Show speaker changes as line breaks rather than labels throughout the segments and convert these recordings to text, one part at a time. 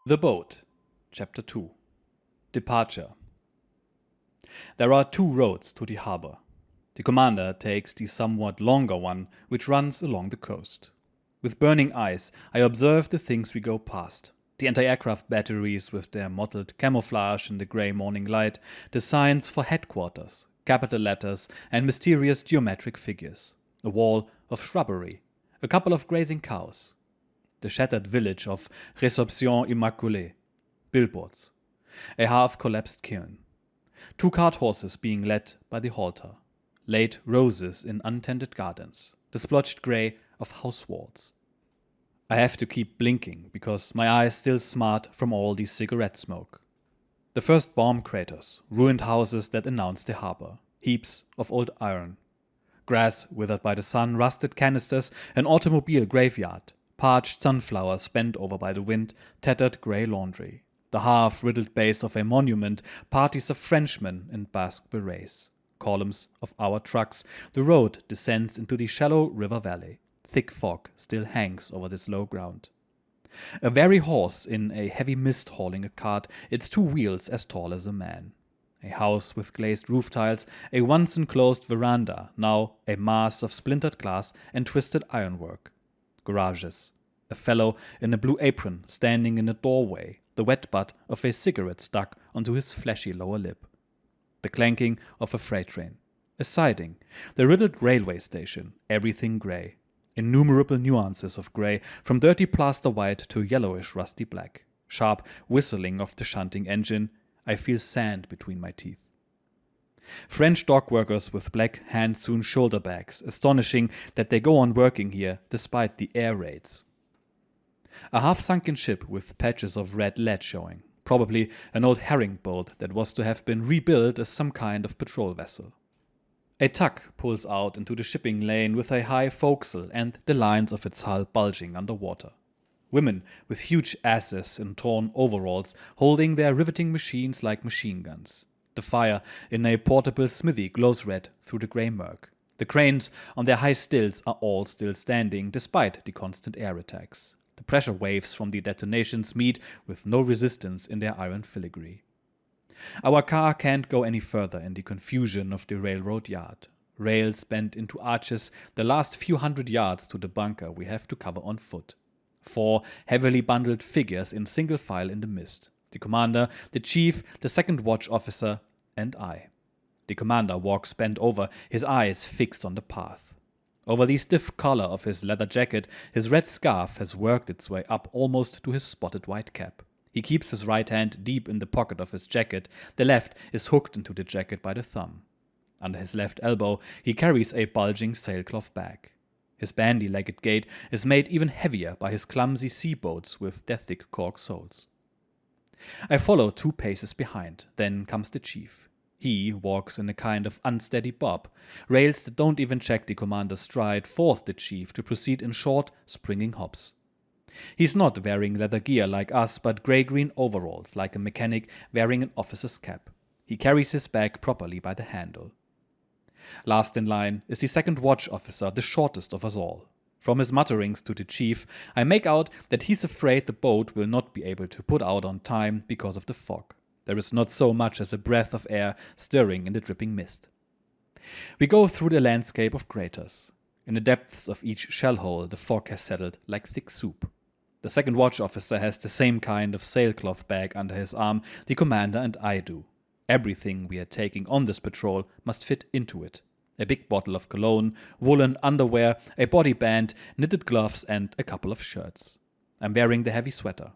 The Boat, Chapter 2. Departure. There are two roads to the harbor. The commander takes the somewhat longer one, which runs along the coast. With burning eyes, I observe the things we go past. The anti-aircraft batteries with their mottled camouflage in the grey morning light, the signs for headquarters, capital letters, and mysterious geometric figures. A wall of shrubbery, a couple of grazing cows. The shattered village of Réception Immaculée. Billboards. A half-collapsed kiln. Two cart horses being led by the halter. Late roses in untended gardens. The splotched grey of house walls. I have to keep blinking because my eyes still smart from all the cigarette smoke. The first bomb craters, ruined houses that announce the harbor. Heaps of old iron. Grass withered by the sun, rusted canisters, an automobile graveyard. Parched sunflowers bent over by the wind, tattered grey laundry. The half-riddled base of a monument, parties of Frenchmen in Basque berets. Columns of our trucks, the road descends into the shallow river valley. Thick fog still hangs over this low ground. A very horse in a heavy mist hauling a cart, its two wheels as tall as a man. A house with glazed roof tiles, a once enclosed veranda, now a mass of splintered glass and twisted ironwork. Garages. A fellow in a blue apron standing in a doorway, the wet butt of a cigarette stuck onto his fleshy lower lip. The clanking of a freight train. A siding. The riddled railway station, everything grey. Innumerable nuances of grey, from dirty plaster white to yellowish rusty black. Sharp whistling of the shunting engine. I feel sand between my teeth. French dock workers with black hand-sewn shoulder bags, astonishing that they go on working here despite the air raids. A half-sunken ship with patches of red lead showing, probably an old herring boat that was to have been rebuilt as some kind of patrol vessel. A tug pulls out into the shipping lane with a high forecastle and the lines of its hull bulging underwater. Women with huge asses in torn overalls holding their riveting machines like machine guns. The fire in a portable smithy glows red through the grey murk. The cranes on their high stilts are all still standing despite the constant air attacks. The pressure waves from the detonations meet with no resistance in their iron filigree. Our car can't go any further in the confusion of the railroad yard. Rails bent into arches, the last few hundred yards to the bunker we have to cover on foot. 4 heavily bundled figures in single file in the mist. The commander, the chief, the second watch officer, and I. The commander walks bent over, his eyes fixed on the path. Over the stiff collar of his leather jacket, his red scarf has worked its way up almost to his spotted white cap. He keeps his right hand deep in the pocket of his jacket, the left is hooked into the jacket by the thumb. Under his left elbow, he carries a bulging sailcloth bag. His bandy-legged gait is made even heavier by his clumsy sea boats with their thick cork soles. I follow 2 paces behind, then comes the chief. He walks in a kind of unsteady bob. Rails that don't even check the commander's stride force the chief to proceed in short, springing hops. He's not wearing leather gear like us, but grey-green overalls like a mechanic wearing an officer's cap. He carries his bag properly by the handle. Last in line is the second watch officer, the shortest of us all. From his mutterings to the chief, I make out that he's afraid the boat will not be able to put out on time because of the fog. There is not so much as a breath of air stirring in the dripping mist. We go through the landscape of craters. In the depths of each shell hole, the fog has settled like thick soup. The second watch officer has the same kind of sailcloth bag under his arm the commander and I do. Everything we are taking on this patrol must fit into it. A big bottle of cologne, woolen underwear, a body band, knitted gloves, and a couple of shirts. I'm wearing the heavy sweater.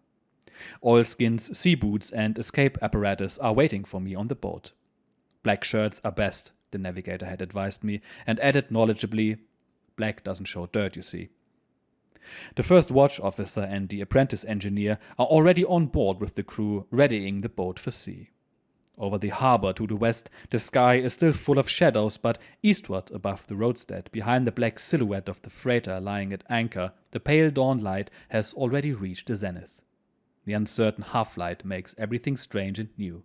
Oilskins, sea boots, and escape apparatus are waiting for me on the boat. Black shirts are best, the navigator had advised me, and added knowledgeably, black doesn't show dirt, you see. The first watch officer and the apprentice engineer are already on board with the crew, readying the boat for sea. Over the harbor to the west, the sky is still full of shadows, but eastward above the roadstead, behind the black silhouette of the freighter lying at anchor, the pale dawn light has already reached the zenith. The uncertain half-light makes everything strange and new.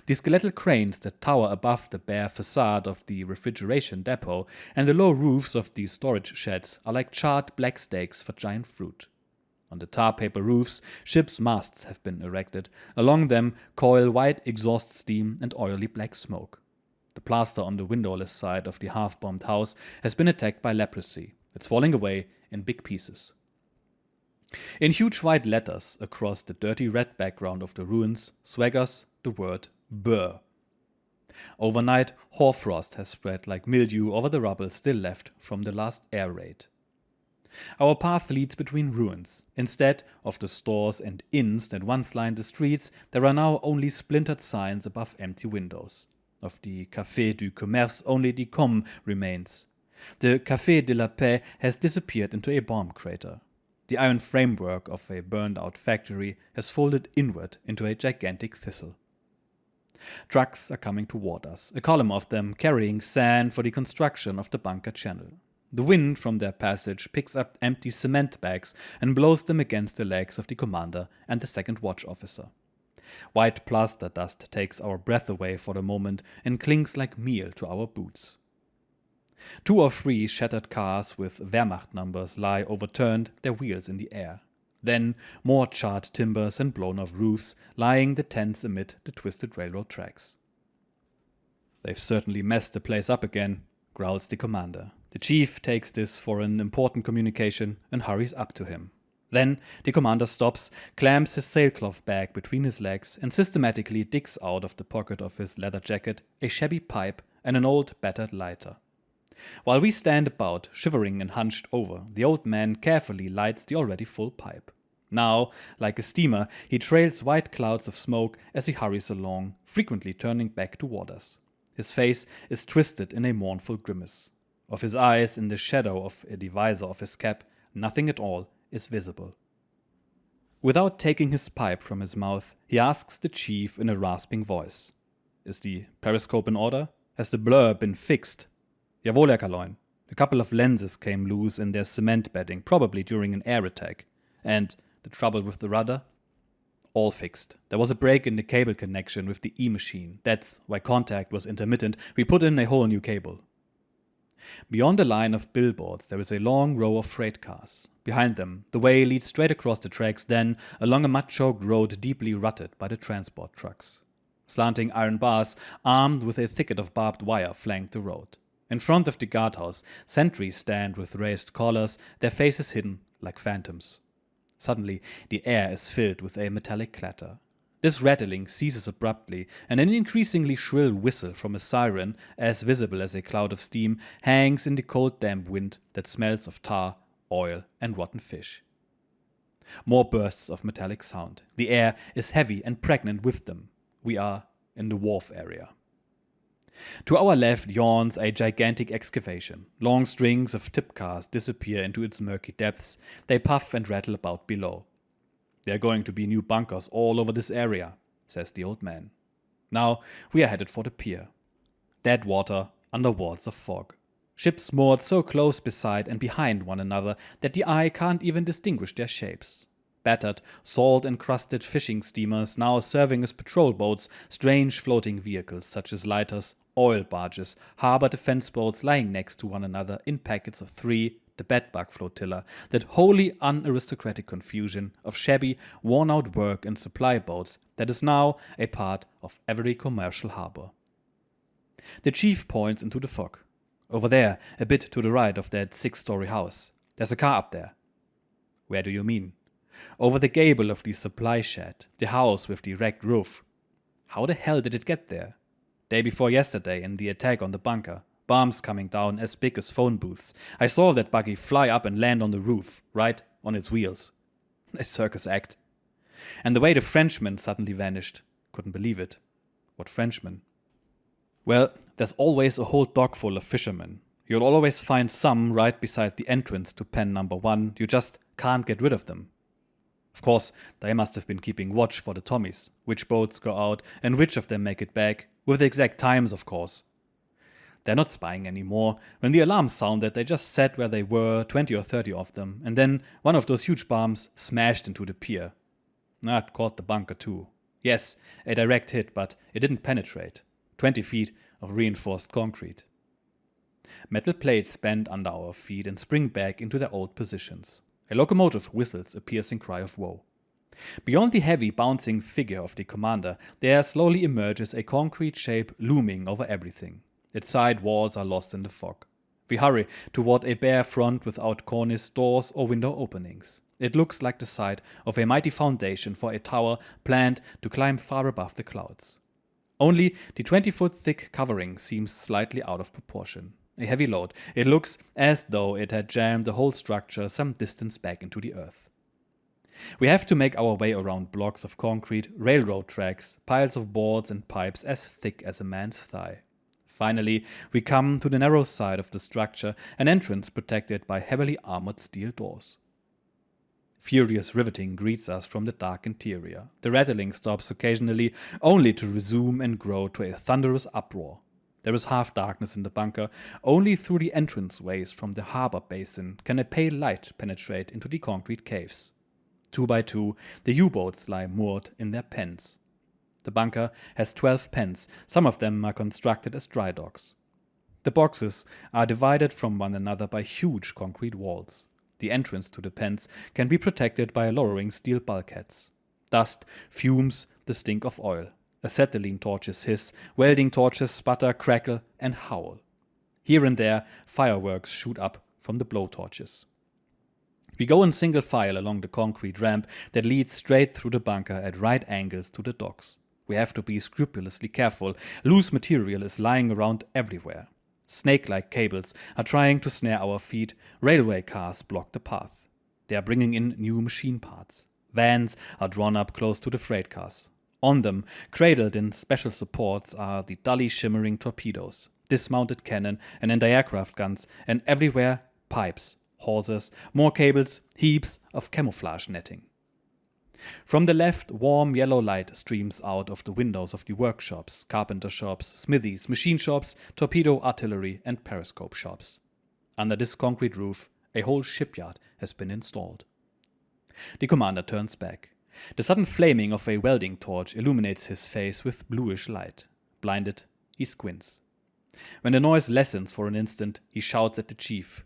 The skeletal cranes that tower above the bare facade of the refrigeration depot and the low roofs of the storage sheds are like charred black stakes for giant fruit. On the tar paper roofs, ships' masts have been erected. Along them coil white exhaust steam and oily black smoke. The plaster on the windowless side of the half-bombed house has been attacked by leprosy. It's falling away in big pieces. In huge white letters across the dirty red background of the ruins swaggers the word Burr. Overnight, hoarfrost has spread like mildew over the rubble still left from the last air raid. Our path leads between ruins. Instead of the stores and inns that once lined the streets, there are now only splintered signs above empty windows. Of the Café du Commerce, only the Com remains. The Café de la Paix has disappeared into a bomb crater. The iron framework of a burned-out factory has folded inward into a gigantic thistle. Trucks are coming toward us, a column of them carrying sand for the construction of the bunker channel. The wind from their passage picks up empty cement bags and blows them against the legs of the commander and the second watch officer. White plaster dust takes our breath away for a moment and clings like meal to our boots. 2 or 3 shattered cars with Wehrmacht numbers lie overturned, their wheels in the air. Then more charred timbers and blown-off roofs, lying the tents amid the twisted railroad tracks. "They've certainly messed the place up again," growls the commander. The chief takes this for an important communication and hurries up to him. Then the commander stops, clamps his sailcloth bag between his legs, and systematically digs out of the pocket of his leather jacket a shabby pipe and an old battered lighter. While we stand about, shivering and hunched over, the old man carefully lights the already full pipe. Now, like a steamer, he trails white clouds of smoke as he hurries along, frequently turning back toward us. His face is twisted in a mournful grimace. Of his eyes, in the shadow of a divisor of his cap, nothing at all is visible. Without taking his pipe from his mouth, he asks the chief in a rasping voice. "Is the periscope in order? Has the blur been fixed?" "Jawohl, Herr Kaloin. A couple of lenses came loose in their cement bedding, probably during an air attack. And the trouble with the rudder?" "All fixed. There was a break in the cable connection with the E-machine. That's why contact was intermittent. We put in a whole new cable." Beyond a line of billboards, there is a long row of freight cars. Behind them, the way leads straight across the tracks, then along a mud-choked road deeply rutted by the transport trucks. Slanting iron bars, armed with a thicket of barbed wire, flank the road. In front of the guardhouse, sentries stand with raised collars, their faces hidden like phantoms. Suddenly, the air is filled with a metallic clatter. This rattling ceases abruptly, and an increasingly shrill whistle from a siren, as visible as a cloud of steam, hangs in the cold damp wind that smells of tar, oil, and rotten fish. More bursts of metallic sound. The air is heavy and pregnant with them. We are in the wharf area. To our left yawns a gigantic excavation. Long strings of tip cars disappear into its murky depths. They puff and rattle about below. "There are going to be new bunkers all over this area," says the old man. Now we are headed for the pier. Dead water under walls of fog. Ships moored so close beside and behind one another that the eye can't even distinguish their shapes. Battered, salt-encrusted fishing steamers now serving as patrol boats, strange floating vehicles such as lighters, oil barges, harbor defense boats lying next to one another in packets of 3, the bedbug flotilla, that wholly unaristocratic confusion of shabby, worn-out work and supply boats that is now a part of every commercial harbor. The chief points into the fog. "Over there, a bit to the right of that 6-story house. There's a car up there." "Where do you mean?" "Over the gable of the supply shed, the house with the wrecked roof." "How the hell did it get there?" "Day before yesterday in the attack on the bunker. Bombs coming down as big as phone booths. I saw that buggy fly up and land on the roof, right on its wheels." A circus act. "And the way the Frenchman suddenly vanished. Couldn't believe it." "What Frenchman?" "Well, there's always a whole dock full of fishermen. You'll always find some right beside the entrance to pen number 1. You just can't get rid of them. Of course, they must have been keeping watch for the Tommies, which boats go out and which of them make it back, with the exact times, of course. They're not spying anymore. When the alarm sounded, they just sat where they were, 20 or 30 of them, and then one of those huge bombs smashed into the pier. That caught the bunker too. Yes, a direct hit, but it didn't penetrate. 20 feet of reinforced concrete. Metal plates bend under our feet and spring back into their old positions. A locomotive whistles a piercing cry of woe. Beyond the heavy, bouncing figure of the commander, there slowly emerges a concrete shape looming over everything. Its side walls are lost in the fog. We hurry toward a bare front without cornice, doors, or window openings. It looks like the site of a mighty foundation for a tower planned to climb far above the clouds. Only the 20-foot thick covering seems slightly out of proportion. A heavy load. It looks as though it had jammed the whole structure some distance back into the earth. We have to make our way around blocks of concrete, railroad tracks, piles of boards and pipes as thick as a man's thigh. Finally, we come to the narrow side of the structure, an entrance protected by heavily armored steel doors. Furious riveting greets us from the dark interior. The rattling stops occasionally, only to resume and grow to a thunderous uproar. There is half darkness in the bunker. Only through the entranceways from the harbor basin can a pale light penetrate into the concrete caves. 2 by 2, the U-boats lie moored in their pens. The bunker has 12 pens. Some of them are constructed as dry docks. The boxes are divided from one another by huge concrete walls. The entrance to the pens can be protected by lowering steel bulkheads. Dust fumes the stink of oil. Acetylene torches hiss, welding torches sputter, crackle, and howl. Here and there, fireworks shoot up from the blowtorches. We go in single file along the concrete ramp that leads straight through the bunker at right angles to the docks. We have to be scrupulously careful. Loose material is lying around everywhere. Snake-like cables are trying to snare our feet. Railway cars block the path. They are bringing in new machine parts. Vans are drawn up close to the freight cars. On them, cradled in special supports, are the dully shimmering torpedoes, dismounted cannon and anti-aircraft guns, and everywhere pipes, hawsers, more cables, heaps of camouflage netting. From the left, warm yellow light streams out of the windows of the workshops, carpenter shops, smithies, machine shops, torpedo, artillery, and periscope shops. Under this concrete roof, a whole shipyard has been installed. The commander turns back. The sudden flaming of a welding torch illuminates his face with bluish light. Blinded, he squints. When the noise lessens for an instant, he shouts at the chief.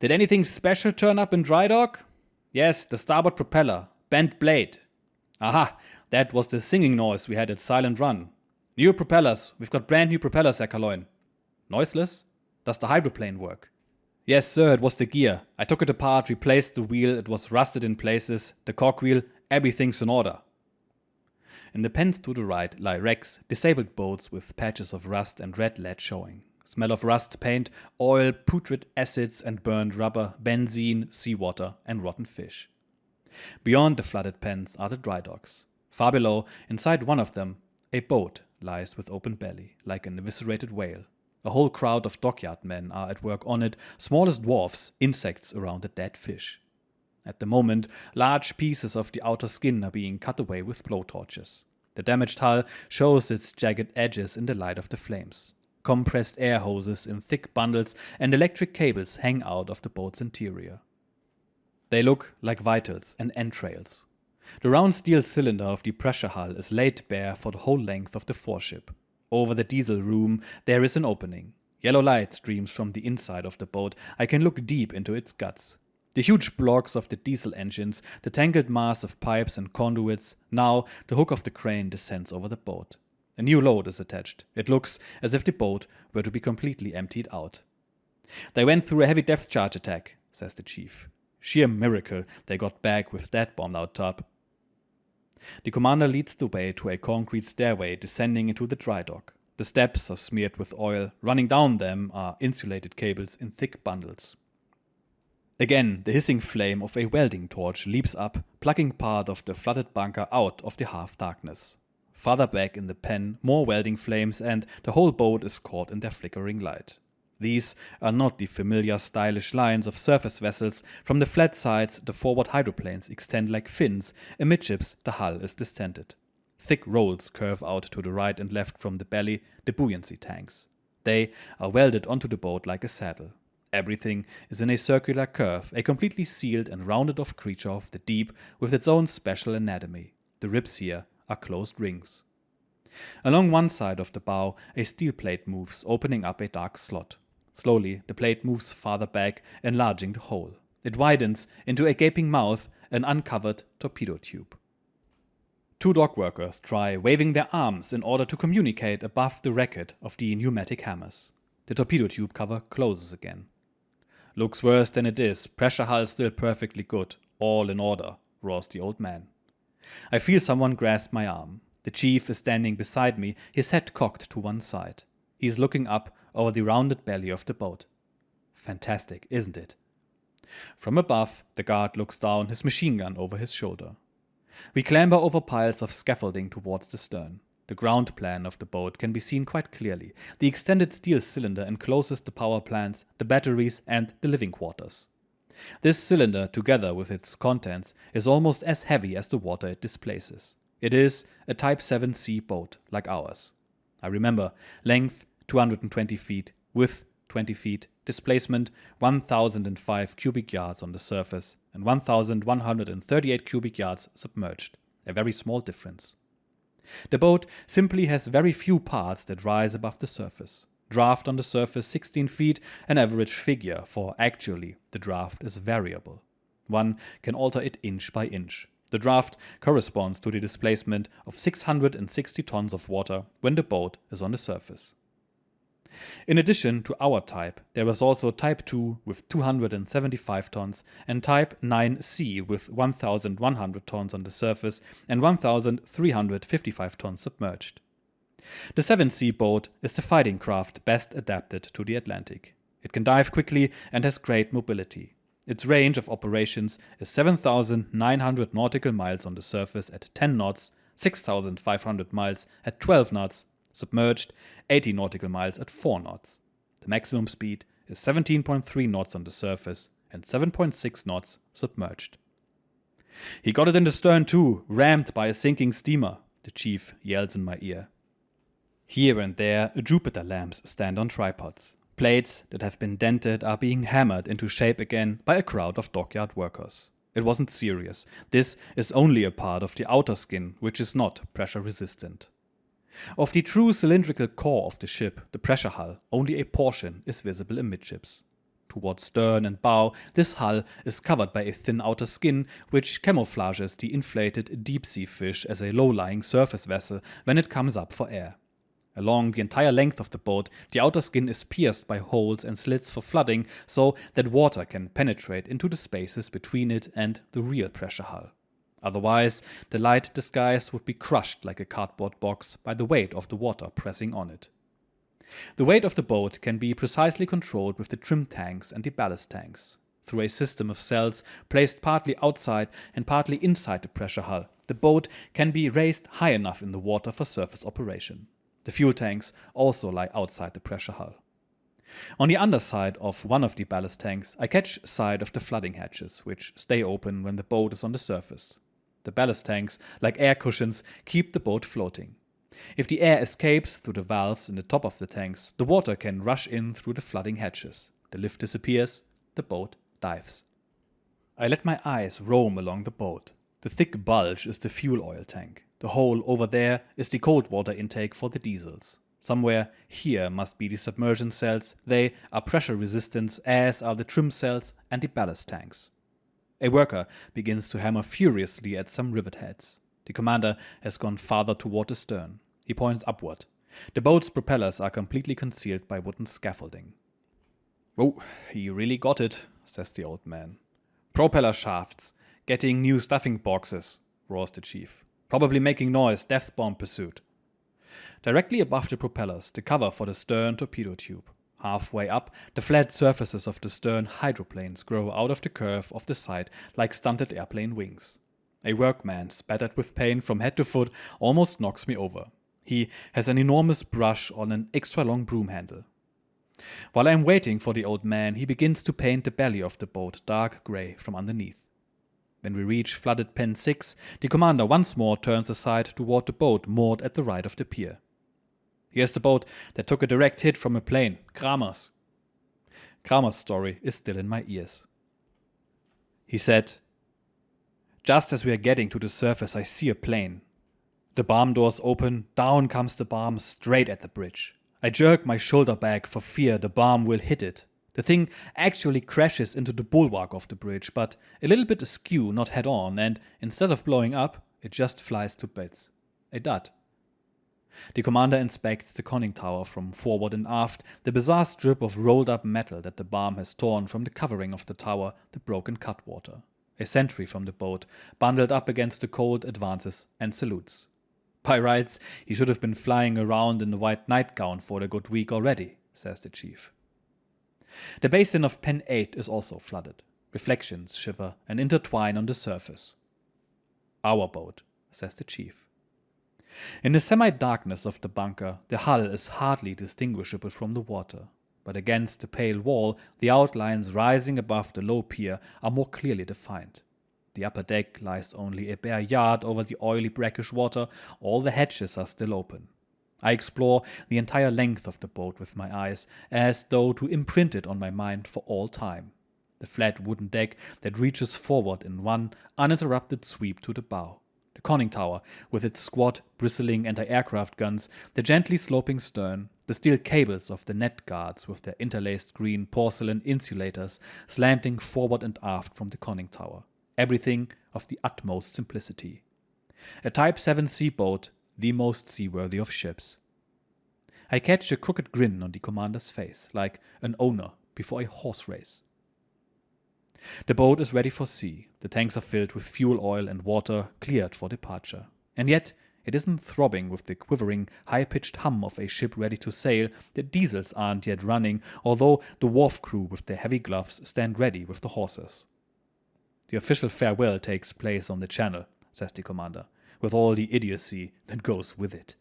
"Did anything special turn up in dry dock?" "Yes, the starboard propeller. Bent blade." "Aha, that was the singing noise we had at Silent Run. New propellers. We've got brand new propellers, Herr Kaloin." "Noiseless? Does the hydroplane work?" "Yes, sir, it was the gear. I took it apart, replaced the wheel, it was rusted in places, the cogwheel, everything's in order." In the pens to the right lie wrecks, disabled boats with patches of rust and red lead showing. Smell of rust, paint, oil, putrid acids and burned rubber, benzene, seawater and rotten fish. Beyond the flooded pens are the dry docks. Far below, inside one of them, a boat lies with open belly, like an eviscerated whale. A whole crowd of dockyard men are at work on it, small as dwarfs, insects around a dead fish. At the moment, large pieces of the outer skin are being cut away with blowtorches. The damaged hull shows its jagged edges in the light of the flames. Compressed air hoses in thick bundles and electric cables hang out of the boat's interior. They look like vitals and entrails. The round steel cylinder of the pressure hull is laid bare for the whole length of the foreship. Over the diesel room there is an opening. Yellow light streams from the inside of the boat. I can look deep into its guts. The huge blocks of the diesel engines, the tangled mass of pipes and conduits. Now the hook of the crane descends over the boat. A new load is attached. It looks as if the boat were to be completely emptied out. "They went through a heavy depth charge attack," says the chief. "Sheer miracle they got back with that bombed out top." The commander leads the way to a concrete stairway descending into the dry dock. The steps are smeared with oil. Running down them are insulated cables in thick bundles. Again, the hissing flame of a welding torch leaps up, plucking part of the flooded bunker out of the half-darkness. Farther back in the pen, more welding flames, and the whole boat is caught in their flickering light. These are not the familiar stylish lines of surface vessels. From the flat sides, the forward hydroplanes extend like fins. Amidships, the hull is distended. Thick rolls curve out to the right and left from the belly, the buoyancy tanks. They are welded onto the boat like a saddle. Everything is in a circular curve, a completely sealed and rounded-off creature of the deep with its own special anatomy. The ribs here are closed rings. Along one side of the bow, a steel plate moves, opening up a dark slot. Slowly, the plate moves farther back, enlarging the hole. It widens into a gaping mouth, an uncovered torpedo tube. Two dock workers try waving their arms in order to communicate above the racket of the pneumatic hammers. The torpedo tube cover closes again. "Looks worse than it is. Pressure hull still perfectly good. All in order," roars the old man. I feel someone grasp my arm. The chief is standing beside me, his head cocked to one side. He is looking up over the rounded belly of the boat. Fantastic, isn't it? From above, the guard looks down, his machine gun over his shoulder. We clamber over piles of scaffolding towards the stern. The ground plan of the boat can be seen quite clearly. The extended steel cylinder encloses the power plants, the batteries, and the living quarters. This cylinder, together with its contents, is almost as heavy as the water it displaces. It is a Type 7C boat, like ours. I remember, length 220 feet, width 20 feet, displacement 1,005 cubic yards on the surface and 1,138 cubic yards submerged. A very small difference. The boat simply has very few parts that rise above the surface. Draft on the surface 16 feet, an average figure, for actually the draft is variable. One can alter it inch by inch. The draft corresponds to the displacement of 660 tons of water when the boat is on the surface. In addition to our type, there is also Type 2 with 275 tons and Type 9C with 1,100 tons on the surface and 1,355 tons submerged. The 7C boat is the fighting craft best adapted to the Atlantic. It can dive quickly and has great mobility. Its range of operations is 7,900 nautical miles on the surface at 10 knots, 6,500 miles at 12 knots, submerged 80 nautical miles at 4 knots. The maximum speed is 17.3 knots on the surface and 7.6 knots submerged. "He got it in the stern too, rammed by a sinking steamer," the chief yells in my ear. Here and there, Jupiter lamps stand on tripods. Plates that have been dented are being hammered into shape again by a crowd of dockyard workers. It wasn't serious. This is only a part of the outer skin, which is not pressure resistant. Of the true cylindrical core of the ship, the pressure hull, only a portion is visible amidships. Towards stern and bow, this hull is covered by a thin outer skin, which camouflages the inflated deep-sea fish as a low-lying surface vessel when it comes up for air. Along the entire length of the boat, the outer skin is pierced by holes and slits for flooding so that water can penetrate into the spaces between it and the real pressure hull. Otherwise, the light disguise would be crushed like a cardboard box by the weight of the water pressing on it. The weight of the boat can be precisely controlled with the trim tanks and the ballast tanks. Through a system of cells placed partly outside and partly inside the pressure hull, the boat can be raised high enough in the water for surface operation. The fuel tanks also lie outside the pressure hull. On the underside of one of the ballast tanks, I catch sight of the flooding hatches, which stay open when the boat is on the surface. The ballast tanks, like air cushions, keep the boat floating. If the air escapes through the valves in the top of the tanks, the water can rush in through the flooding hatches. The lift disappears, the boat dives. I let my eyes roam along the boat. The thick bulge is the fuel oil tank. The hole over there is the cold water intake for the diesels. Somewhere here must be the submersion cells. They are pressure resistant, as are the trim cells and the ballast tanks. A worker begins to hammer furiously at some rivet heads. The commander has gone farther toward the stern. He points upward. The boat's propellers are completely concealed by wooden scaffolding. "Oh, he really got it," says the old man. "Propeller shafts, getting new stuffing boxes," roars the chief. "Probably making noise, death bomb pursuit." Directly above the propellers, the cover for the stern torpedo tube. Halfway up, the flat surfaces of the stern hydroplanes grow out of the curve of the side like stunted airplane wings. A workman, spattered with paint from head to foot, almost knocks me over. He has an enormous brush on an extra-long broom handle. While I am waiting for the old man, he begins to paint the belly of the boat dark gray from underneath. When we reach flooded Pen 6, the commander once more turns aside toward the boat moored at the right of the pier. "Here's the boat that took a direct hit from a plane, Kramer's." Kramer's story is still in my ears. He said, "Just as we are getting to the surface, I see a plane. The barm doors open, down comes the barm straight at the bridge. I jerk my shoulder back for fear the barm will hit it. The thing actually crashes into the bulwark of the bridge, but a little bit askew, not head-on, and instead of blowing up, it just flies to bits. A dud. The commander inspects the conning tower from forward and aft, the bizarre strip of rolled-up metal that the bomb has torn from the covering of the tower, the broken cutwater. A sentry from the boat, bundled up against the cold, advances and salutes. By rights, he should have been flying around in a white nightgown for a good week already, says the chief. The basin of Pen 8 is also flooded. Reflections shiver and intertwine on the surface. Our boat, says the chief. In the semi-darkness of the bunker, the hull is hardly distinguishable from the water, but against the pale wall, the outlines rising above the low pier are more clearly defined. The upper deck lies only a bare yard over the oily brackish water, all the hatches are still open. I explore the entire length of the boat with my eyes, as though to imprint it on my mind for all time. The flat wooden deck that reaches forward in one uninterrupted sweep to the bow. The conning tower, with its squat, bristling anti-aircraft guns, the gently sloping stern, the steel cables of the net guards with their interlaced green porcelain insulators slanting forward and aft from the conning tower. Everything of the utmost simplicity. A Type 7C boat, the most seaworthy of ships. I catch a crooked grin on the commander's face, like an owner before a horse race. The boat is ready for sea. The tanks are filled with fuel oil and water, cleared for departure. And yet, it isn't throbbing with the quivering, high-pitched hum of a ship ready to sail. The diesels aren't yet running, although the wharf crew with their heavy gloves stand ready with the horses. The official farewell takes place on the channel, says the commander, with all the idiocy that goes with it.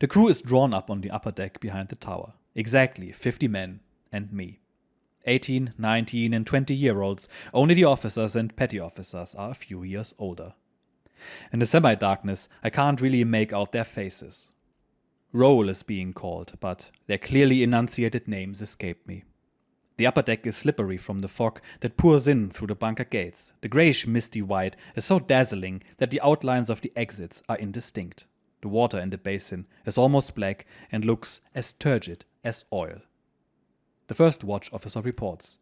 The crew is drawn up on the upper deck behind the tower. Exactly 50 men and me. 18, 19 and 20-year-olds, only the officers and petty officers are a few years older. In the semi-darkness, I can't really make out their faces. Roll is being called, but their clearly enunciated names escape me. The upper deck is slippery from the fog that pours in through the bunker gates. The greyish misty white is so dazzling that the outlines of the exits are indistinct. The water in the basin is almost black and looks as turgid as oil. The first watch officer reports.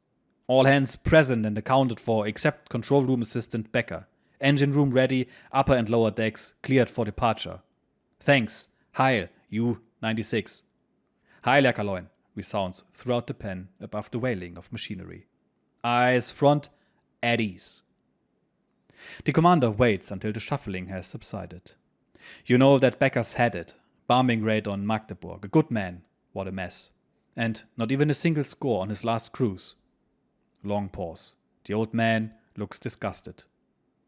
All hands present and accounted for except control room assistant Becker. Engine room ready, upper and lower decks cleared for departure. Thanks. Heil, U-96. Heil, Herr Kaloin, resounds throughout the pen above the wailing of machinery. Eyes front, at ease. The commander waits until the shuffling has subsided. You know that Becker's had it. Bombing raid on Magdeburg. A good man. What a mess. And not even a single score on his last cruise. Long pause. The old man looks disgusted.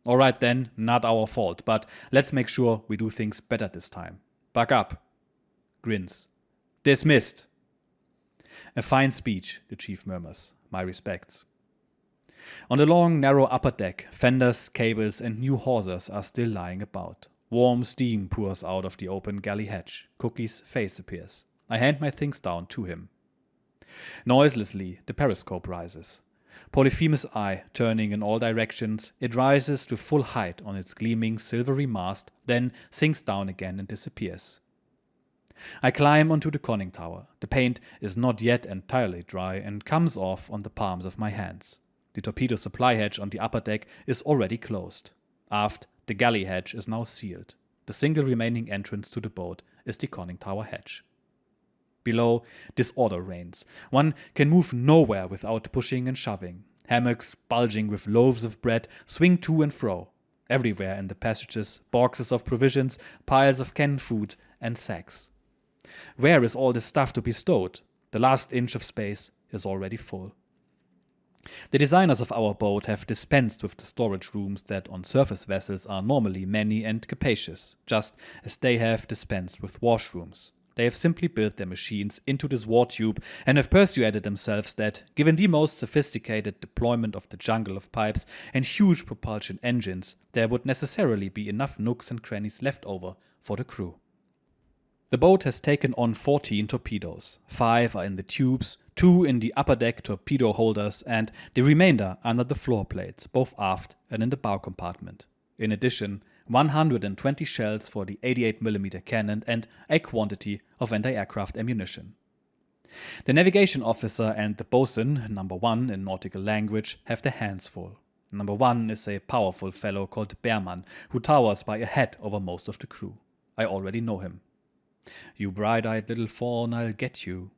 All right then, not our fault, but let's make sure we do things better this time. Buck up. Grins. Dismissed. A fine speech, the chief murmurs. My respects. On the long, narrow upper deck, fenders, cables, and new hawsers are still lying about. Warm steam pours out of the open galley hatch. Cookie's face appears. I hand my things down to him. Noiselessly, the periscope rises. Polyphemus' eye turning in all directions, it rises to full height on its gleaming silvery mast, then sinks down again and disappears. I climb onto the conning tower. The paint is not yet entirely dry and comes off on the palms of my hands. The torpedo supply hatch on the upper deck is already closed. Aft, the galley hatch is now sealed. The single remaining entrance to the boat is the conning tower hatch. Below, disorder reigns. One can move nowhere without pushing and shoving. Hammocks, bulging with loaves of bread, swing to and fro. Everywhere in the passages, boxes of provisions, piles of canned food, and sacks. Where is all this stuff to be stowed? The last inch of space is already full. The designers of our boat have dispensed with the storage rooms that on surface vessels are normally many and capacious, just as they have dispensed with washrooms. They have simply built their machines into this war tube and have persuaded themselves that, given the most sophisticated deployment of the jungle of pipes and huge propulsion engines, there would necessarily be enough nooks and crannies left over for the crew. The boat has taken on 14 torpedoes. 5 are in the tubes, 2 in the upper deck torpedo holders, and the remainder under the floor plates, both aft and in the bow compartment. In addition, 120 shells for the 88mm cannon and a quantity of anti-aircraft ammunition. The navigation officer and the bosun, number 1 in nautical language, have their hands full. Number 1 is a powerful fellow called Bearman, who towers by a head over most of the crew. I already know him. "You bright-eyed little fawn, I'll get you."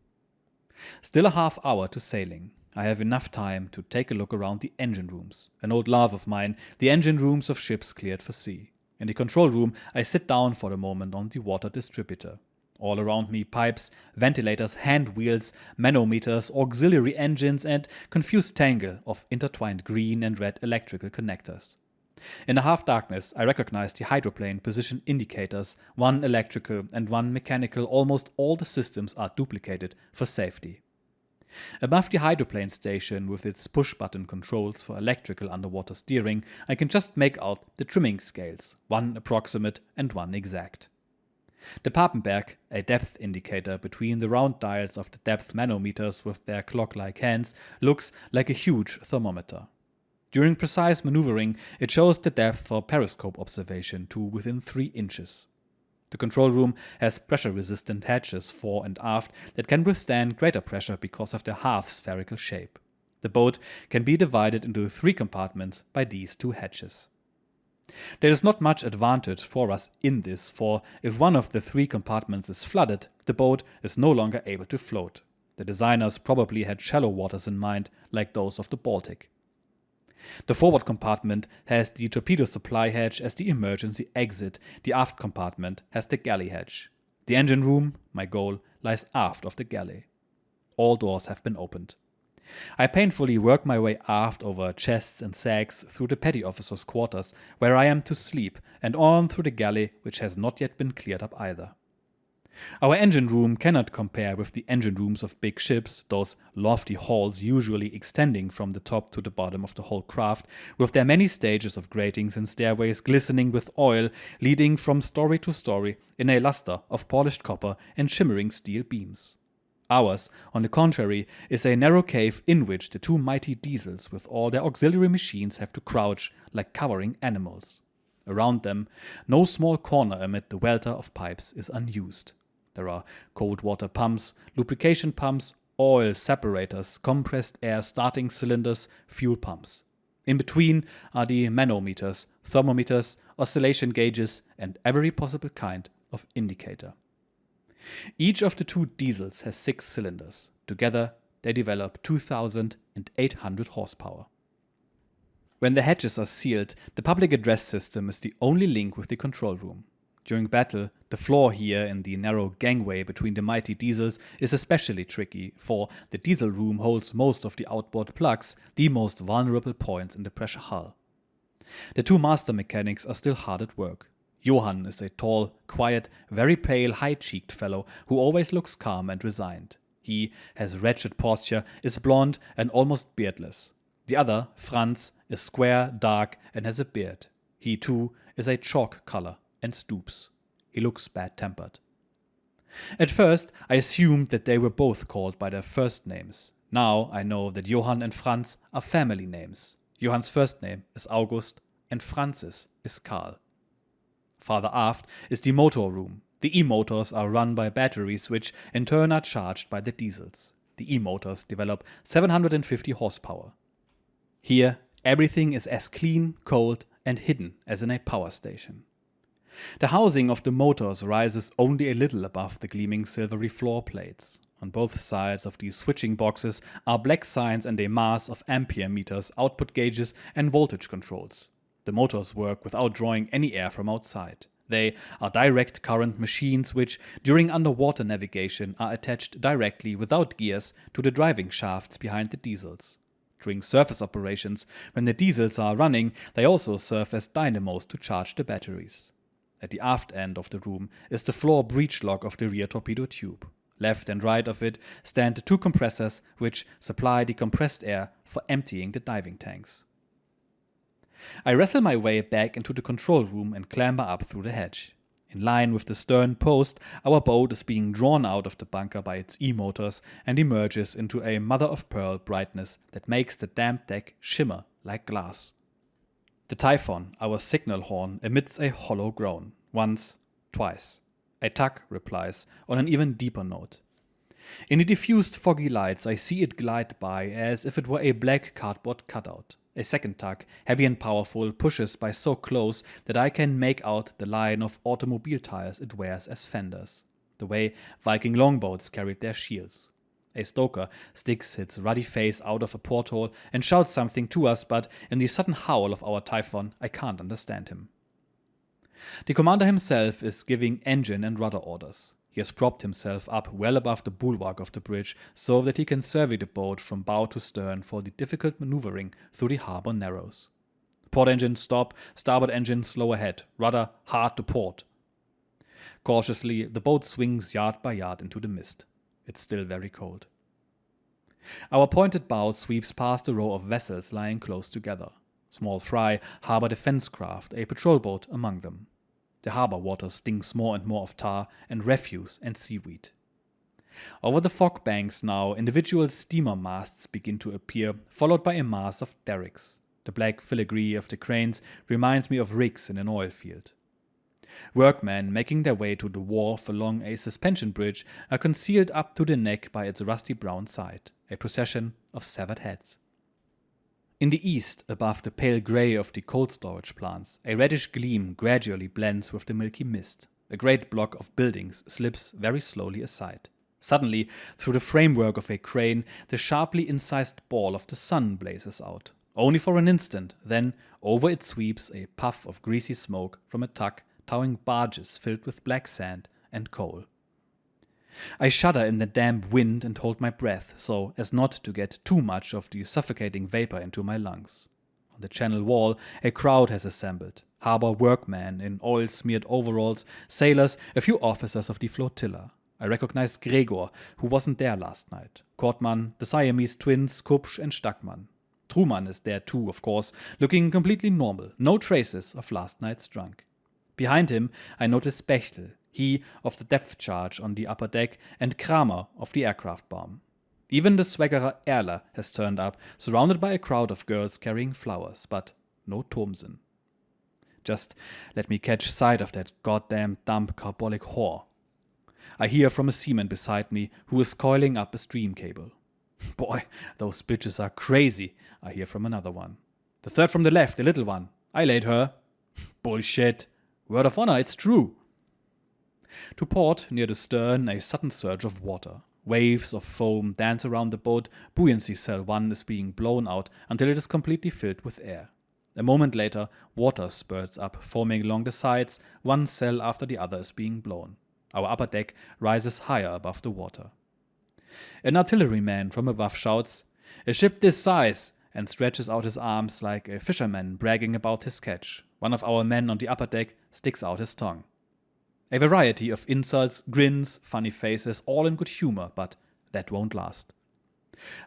Still a half hour to sailing. I have enough time to take a look around the engine rooms. An old love of mine, the engine rooms of ships cleared for sea. In the control room, I sit down for a moment on the water distributor. All around me pipes, ventilators, hand wheels, manometers, auxiliary engines, and confused tangle of intertwined green and red electrical connectors. In the half-darkness, I recognize the hydroplane position indicators, one electrical and one mechanical. Almost all the systems are duplicated for safety. Above the hydroplane station, with its push-button controls for electrical underwater steering, I can just make out the trimming scales, one approximate and one exact. The Papenberg, a depth indicator between the round dials of the depth manometers with their clock-like hands, looks like a huge thermometer. During precise maneuvering, it shows the depth for periscope observation to within 3 inches. The control room has pressure-resistant hatches fore and aft that can withstand greater pressure because of their half-spherical shape. The boat can be divided into 3 compartments by these 2 hatches. There is not much advantage for us in this, for if one of the 3 compartments is flooded, the boat is no longer able to float. The designers probably had shallow waters in mind, like those of the Baltic. The forward compartment has the torpedo supply hatch as the emergency exit. The aft compartment has the galley hatch. The engine room, my goal, lies aft of the galley. All doors have been opened. I painfully work my way aft over chests and sacks through the petty officer's quarters, where I am to sleep, and on through the galley, which has not yet been cleared up either. Our engine room cannot compare with the engine rooms of big ships, those lofty halls usually extending from the top to the bottom of the whole craft, with their many stages of gratings and stairways glistening with oil, leading from story to story in a luster of polished copper and shimmering steel beams. Ours, on the contrary, is a narrow cave in which the 2 mighty diesels with all their auxiliary machines have to crouch like cowering animals. Around them, no small corner amid the welter of pipes is unused. There are cold water pumps, lubrication pumps, oil separators, compressed air starting cylinders, fuel pumps. In between are the manometers, thermometers, oscillation gauges, and every possible kind of indicator. Each of the 2 diesels has 6 cylinders. Together, they develop 2,800 horsepower. When the hatches are sealed, the public address system is the only link with the control room. During battle, the floor here in the narrow gangway between the mighty diesels is especially tricky, for the diesel room holds most of the outboard plugs, the most vulnerable points in the pressure hull. The 2 master mechanics are still hard at work. Johann is a tall, quiet, very pale, high-cheeked fellow who always looks calm and resigned. He has wretched posture, is blond and almost beardless. The other, Franz, is square, dark, and has a beard. He, too, is a chalk color and stoops. He looks bad-tempered. At first, I assumed that they were both called by their first names. Now I know that Johann and Franz are family names. Johann's first name is August, and Franz's is Karl. Farther aft is the motor room. The E-motors are run by batteries, which in turn are charged by the diesels. The E-motors develop 750 horsepower. Here, everything is as clean, cold, and hidden as in a power station. The housing of the motors rises only a little above the gleaming silvery floor plates. On both sides of these switching boxes are black signs and a mass of ampere meters, output gauges, and voltage controls. The motors work without drawing any air from outside. They are direct current machines which, during underwater navigation, are attached directly without gears to the driving shafts behind the diesels. During surface operations, when the diesels are running, they also serve as dynamos to charge the batteries. At the aft end of the room is the floor breech lock of the rear torpedo tube. Left and right of it stand the 2 compressors which supply the compressed air for emptying the diving tanks. I wrestle my way back into the control room and clamber up through the hatch. In line with the stern post, our boat is being drawn out of the bunker by its E-motors and emerges into a mother-of-pearl brightness that makes the damp deck shimmer like glass. The Typhon, our signal horn, emits a hollow groan. Once, twice. A tug replies on an even deeper note. In the diffused foggy lights, I see it glide by as if it were a black cardboard cutout. A second tug, heavy and powerful, pushes by so close that I can make out the line of automobile tires it wears as fenders, the way Viking longboats carried their shields. A stoker sticks its ruddy face out of a porthole and shouts something to us, but in the sudden howl of our typhon, I can't understand him. The commander himself is giving engine and rudder orders. He has propped himself up well above the bulwark of the bridge so that he can survey the boat from bow to stern for the difficult maneuvering through the harbor narrows. Port engine stop, starboard engine slow ahead, rudder hard to port. Cautiously, the boat swings yard by yard into the mist. It's still very cold. Our pointed bow sweeps past a row of vessels lying close together. Small fry harbor defense craft, a patrol boat among them. The harbor water stinks more and more of tar and refuse and seaweed. Over the fog banks now, individual steamer masts begin to appear, followed by a mass of derricks. The black filigree of the cranes reminds me of rigs in an oil field. Workmen making their way to the wharf along a suspension bridge are concealed up to the neck by its rusty brown side, a procession of severed heads. In the east, above the pale grey of the cold storage plants, a reddish gleam gradually blends with the milky mist. A great block of buildings slips very slowly aside. Suddenly, through the framework of a crane, the sharply incised ball of the sun blazes out. Only for an instant, then over it sweeps a puff of greasy smoke from a tug towing barges filled with black sand and coal. I shudder in the damp wind and hold my breath so as not to get too much of the suffocating vapor into my lungs. On the channel wall, a crowd has assembled. Harbor workmen in oil-smeared overalls, sailors, a few officers of the flotilla. I recognize Gregor, who wasn't there last night. Kortmann, the Siamese twins, Kupsch and Stackmann. Truman is there too, of course, looking completely normal. No traces of last night's drunk. Behind him, I notice Bechtel, he of the depth charge on the upper deck, and Kramer of the aircraft bomb. Even the swaggerer Erler has turned up, surrounded by a crowd of girls carrying flowers, but no Thomsen. Just let me catch sight of that goddamn dumb carbolic whore. I hear from a seaman beside me who is coiling up a stream cable. Boy, those bitches are crazy, I hear from another one. The third from the left, the little one. I laid her. Bullshit. Word of honor, it's true. To port, near the stern, a sudden surge of water. Waves of foam dance around the boat. Buoyancy cell 1 is being blown out until it is completely filled with air. A moment later, water spurts up, forming along the sides. One cell after the other is being blown. Our upper deck rises higher above the water. An artilleryman from above shouts, "A ship this size!" and stretches out his arms like a fisherman bragging about his catch. One of our men on the upper deck sticks out his tongue. A variety of insults, grins, funny faces, all in good humor, but that won't last.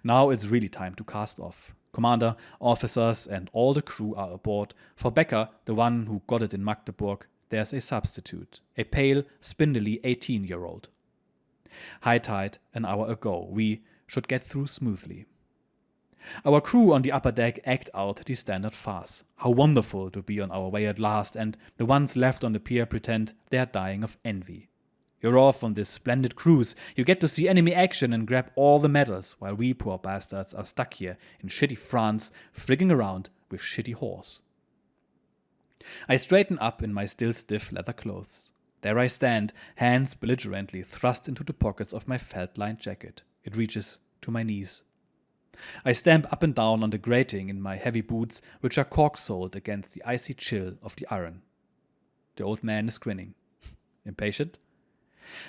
Now it's really time to cast off. Commander, officers, and all the crew are aboard. For Becker, the one who got it in Magdeburg, there's a substitute, a pale, spindly 18-year-old. High tide an hour ago. We should get through smoothly. Our crew on the upper deck act out the standard farce. How wonderful to be on our way at last, and the ones left on the pier pretend they are dying of envy. You're off on this splendid cruise. You get to see enemy action and grab all the medals, while we poor bastards are stuck here in shitty France, frigging around with shitty horse. I straighten up in my still stiff leather clothes. There I stand, hands belligerently thrust into the pockets of my felt-lined jacket. It reaches to my knees. I stamp up and down on the grating in my heavy boots, which are cork-soled against the icy chill of the iron. The old man is grinning. Impatient?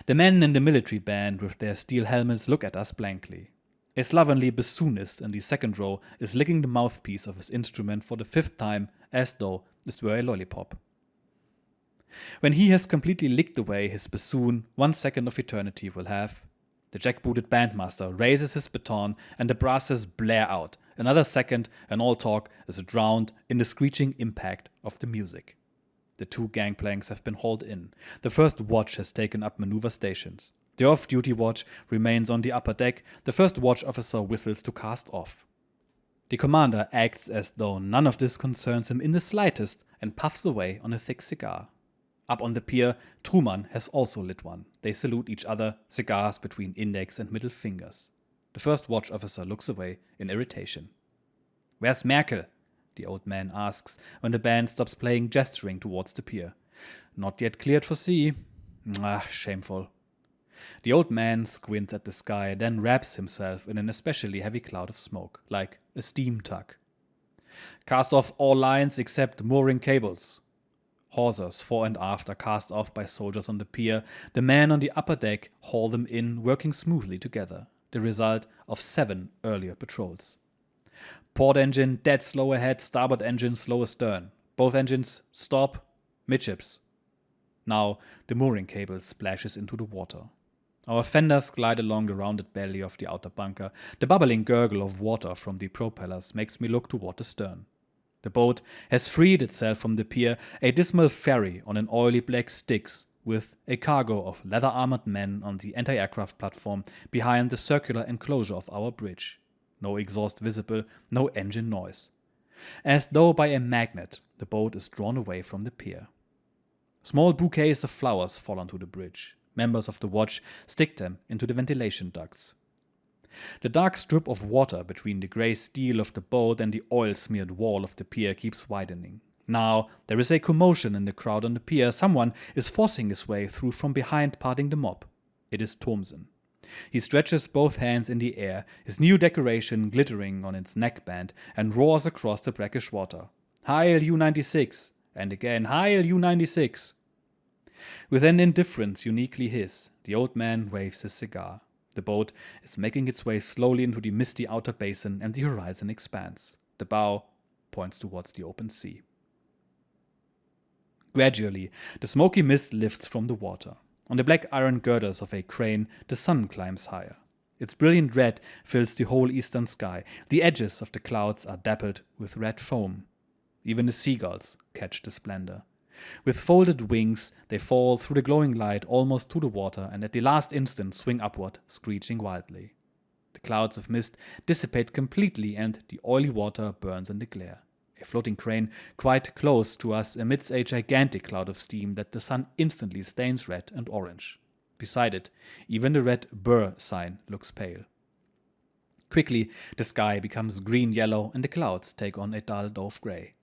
The men in the military band with their steel helmets look at us blankly. A slovenly bassoonist in the second row is licking the mouthpiece of his instrument for the 5th time, as though this were a lollipop. When he has completely licked away his bassoon, 1 second of eternity will have. The jackbooted bandmaster raises his baton and the brasses blare out. Another second and all talk is drowned in the screeching impact of the music. The 2 gangplanks have been hauled in. The first watch has taken up maneuver stations. The off-duty watch remains on the upper deck. The first watch officer whistles to cast off. The commander acts as though none of this concerns him in the slightest and puffs away on a thick cigar. Up on the pier, Truman has also lit one. They salute each other, cigars between index and middle fingers. The first watch officer looks away in irritation. "Where's Merkel?" the old man asks when the band stops playing, gesturing towards the pier. "Not yet cleared for sea." "Ah, shameful." The old man squints at the sky, then wraps himself in an especially heavy cloud of smoke, like a steam tug. "Cast off all lines except mooring cables." Hawsers fore and aft are cast off by soldiers on the pier. The men on the upper deck haul them in, working smoothly together, the result of 7 earlier patrols. Port engine dead slow ahead, starboard engine slow astern. Both engines stop, midships. Now the mooring cable splashes into the water. Our fenders glide along the rounded belly of the outer bunker. The bubbling gurgle of water from the propellers makes me look toward the stern. The boat has freed itself from the pier, a dismal ferry on an oily black Styx, with a cargo of leather-armored men on the anti-aircraft platform behind the circular enclosure of our bridge. No exhaust visible, no engine noise. As though by a magnet, the boat is drawn away from the pier. Small bouquets of flowers fall onto the bridge. Members of the watch stick them into the ventilation ducts. The dark strip of water between the grey steel of the boat and the oil-smeared wall of the pier keeps widening. Now there is a commotion in the crowd on the pier. Someone is forcing his way through from behind, parting the mob. It is Thomsen. He stretches both hands in the air, his new decoration glittering on its neckband, and roars across the brackish water. "Heil U-96! And again, Heil U-96! With an indifference uniquely his, the old man waves his cigar. The boat is making its way slowly into the misty outer basin, and the horizon expands. The bow points towards the open sea. Gradually, the smoky mist lifts from the water. On the black iron girders of a crane, the sun climbs higher. Its brilliant red fills the whole eastern sky. The edges of the clouds are dappled with red foam. Even the seagulls catch the splendor. With folded wings, they fall through the glowing light almost to the water, and at the last instant swing upward, screeching wildly. The clouds of mist dissipate completely, and the oily water burns in the glare. A floating crane quite close to us emits a gigantic cloud of steam that the sun instantly stains red and orange. Beside it, even the red Burr sign looks pale. Quickly, the sky becomes green-yellow, and the clouds take on a dull dove gray.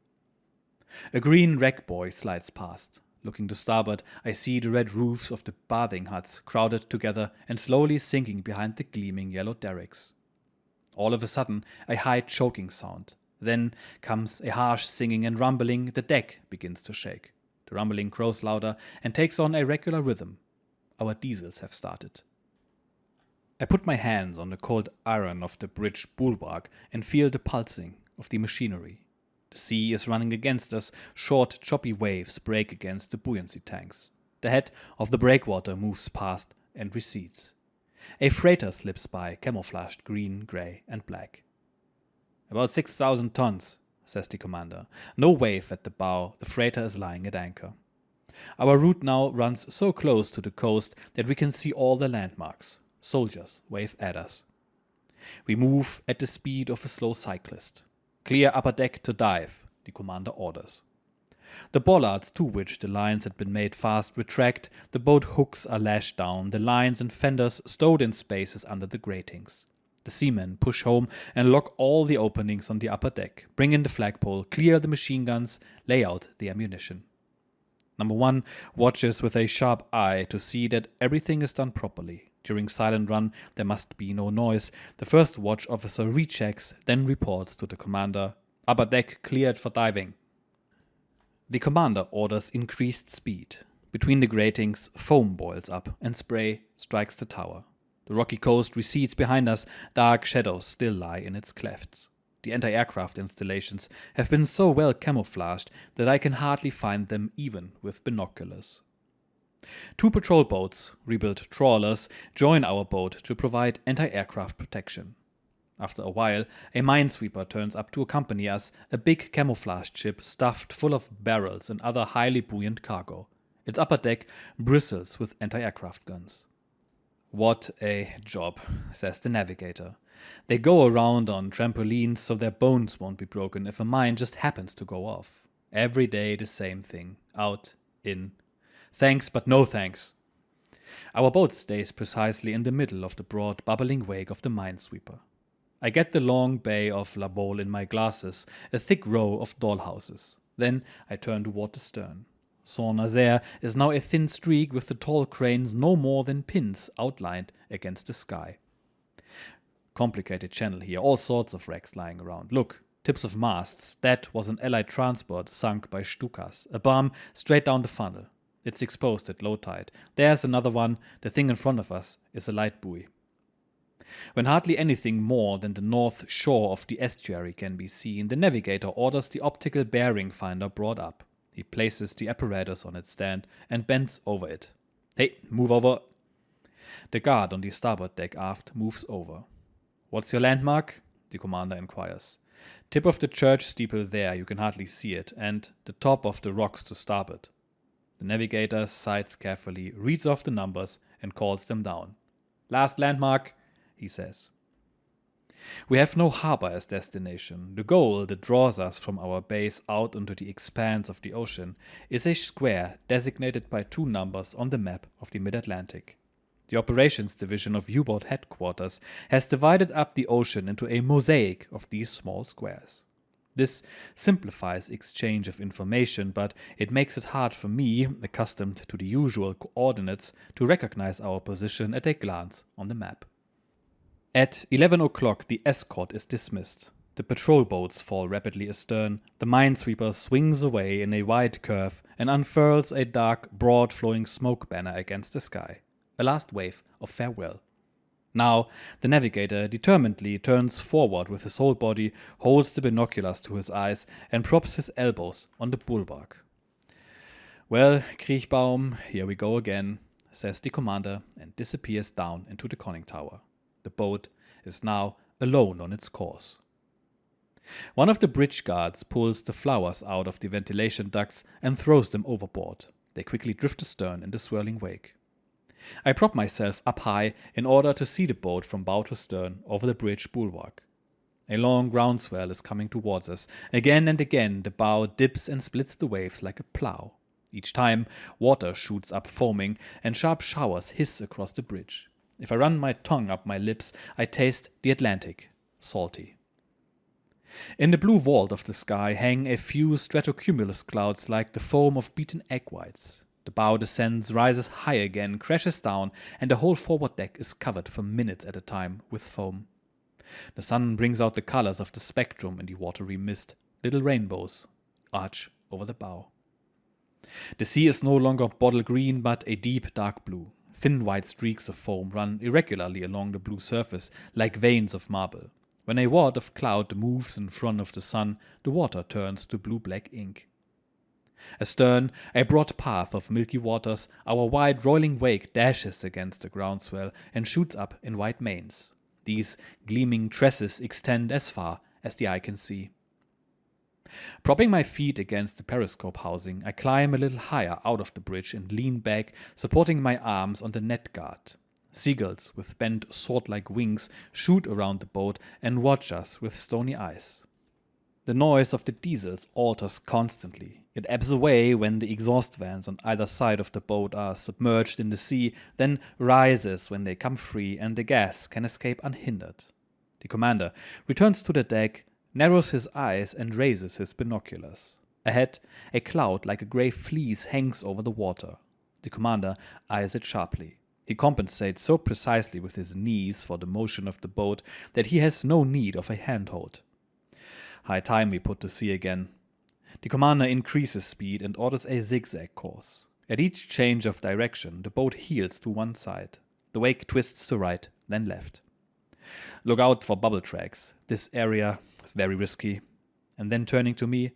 A green wreck buoy slides past. Looking to starboard, I see the red roofs of the bathing huts crowded together and slowly sinking behind the gleaming yellow derricks. All of a sudden, a high choking sound. Then comes a harsh singing and rumbling. The deck begins to shake. The rumbling grows louder and takes on a regular rhythm. Our diesels have started. I put my hands on the cold iron of the bridge bulwark and feel the pulsing of the machinery. The sea is running against us. Short, choppy waves break against the buoyancy tanks. The head of the breakwater moves past and recedes. A freighter slips by, camouflaged green, grey, and black. "About 6,000 tons, says the commander. No wave at the bow. The freighter is lying at anchor. Our route now runs so close to the coast that we can see all the landmarks. Soldiers wave at us. We move at the speed of a slow cyclist. "Clear upper deck to dive," the commander orders. The bollards to which the lines had been made fast retract, the boat hooks are lashed down, the lines and fenders stowed in spaces under the gratings. The seamen push home and lock all the openings on the upper deck, bring in the flagpole, clear the machine guns, lay out the ammunition. Number 1 watches with a sharp eye to see that everything is done properly. During silent run, there must be no noise. The first watch officer rechecks, then reports to the commander, "Upper deck cleared for diving." The commander orders increased speed. Between the gratings, foam boils up and spray strikes the tower. The rocky coast recedes behind us. Dark shadows still lie in its clefts. The anti-aircraft installations have been so well camouflaged that I can hardly find them even with binoculars. 2 patrol boats, rebuilt trawlers, join our boat to provide anti-aircraft protection. After a while, a minesweeper turns up to accompany us, a big camouflaged ship stuffed full of barrels and other highly buoyant cargo. Its upper deck bristles with anti-aircraft guns. "What a job," says the navigator. "They go around on trampolines so their bones won't be broken if a mine just happens to go off. Every day the same thing. Out, in. Thanks, but no thanks. Our boat stays precisely in the middle of the broad, bubbling wake of the minesweeper. I get the long bay of La Baule in my glasses, a thick row of dollhouses. Then I turn toward the stern. Saint-Nazaire is now a thin streak with the tall cranes no more than pins outlined against the sky. Complicated channel here, all sorts of wrecks lying around. Look, tips of masts. That was an Allied transport sunk by Stukas. A bomb straight down the funnel. It's exposed at low tide. There's another one. The thing in front of us is a light buoy. When hardly anything more than the north shore of the estuary can be seen, the navigator orders the optical bearing finder brought up. He places the apparatus on its stand and bends over it. Hey, move over. The guard on the starboard deck aft moves over. What's your landmark? The commander inquires. Tip of the church steeple there, you can hardly see it, and the top of the rocks to starboard. The navigator sights carefully, reads off the numbers, and calls them down. Last landmark, he says. We have no harbor as destination. The goal that draws us from our base out into the expanse of the ocean is a square designated by 2 numbers on the map of the Mid-Atlantic. The operations division of U-boat headquarters has divided up the ocean into a mosaic of these small squares. This simplifies exchange of information, but it makes it hard for me, accustomed to the usual coordinates, to recognize our position at a glance on the map. At 11 o'clock, the escort is dismissed. The patrol boats fall rapidly astern. The minesweeper swings away in a wide curve and unfurls a dark, broad-flowing smoke banner against the sky. A last wave of farewell. Now, the navigator determinedly turns forward with his whole body, holds the binoculars to his eyes, and props his elbows on the bulwark. Well, Kriechbaum, here we go again, says the commander, and disappears down into the conning tower. The boat is now alone on its course. One of the bridge guards pulls the flowers out of the ventilation ducts and throws them overboard. They quickly drift astern in the swirling wake. I prop myself up high in order to see the boat from bow to stern over the bridge bulwark. A long groundswell is coming towards us. Again and again the bow dips and splits the waves like a plow. Each time, water shoots up foaming, and sharp showers hiss across the bridge. If I run my tongue up my lips, I taste the Atlantic, salty. In the blue vault of the sky hang a few stratocumulus clouds like the foam of beaten egg whites. The bow descends, rises high again, crashes down, and the whole forward deck is covered for minutes at a time with foam. The sun brings out the colors of the spectrum in the watery mist. Little rainbows arch over the bow. The sea is no longer bottle green, but a deep dark blue. Thin white streaks of foam run irregularly along the blue surface, like veins of marble. When a wad of cloud moves in front of the sun, the water turns to blue-black ink. Astern, a broad path of milky waters, our wide rolling wake dashes against the groundswell and shoots up in white mains. These gleaming tresses extend as far as the eye can see. Propping my feet against the periscope housing, I climb a little higher out of the bridge and lean back, supporting my arms on the net guard. Seagulls with bent sword-like wings shoot around the boat and watch us with stony eyes. The noise of the diesels alters constantly. It ebbs away when the exhaust vents on either side of the boat are submerged in the sea, then rises when they come free and the gas can escape unhindered. The commander returns to the deck, narrows his eyes and raises his binoculars. Ahead, a cloud like a grey fleece hangs over the water. The commander eyes it sharply. He compensates so precisely with his knees for the motion of the boat that he has no need of a handhold. High time we put to sea again. The commander increases speed and orders a zigzag course. At each change of direction, the boat heels to one side. The wake twists to right, then left. Look out for bubble tracks. This area is very risky. And then turning to me,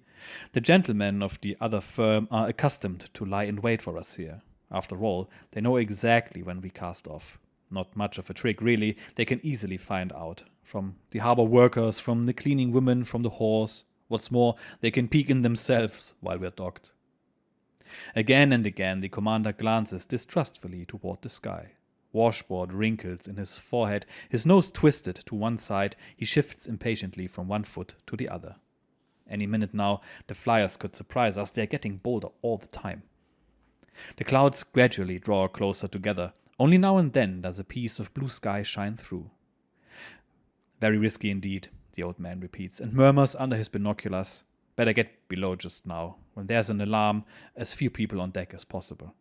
the gentlemen of the other firm are accustomed to lie in wait for us here. After all, they know exactly when we cast off. Not much of a trick, really. They can easily find out. From the harbor workers, from the cleaning women, from the whores. What's more, they can peek in themselves while we're docked. Again and again, the commander glances distrustfully toward the sky. Washboard wrinkles in his forehead, his nose twisted to one side, he shifts impatiently from one foot to the other. Any minute now, the flyers could surprise us. They're getting bolder all the time. The clouds gradually draw closer together. Only now and then does a piece of blue sky shine through. Very risky indeed, the old man repeats, and murmurs under his binoculars. Better get below just now. When there's an alarm, as few people on deck as possible.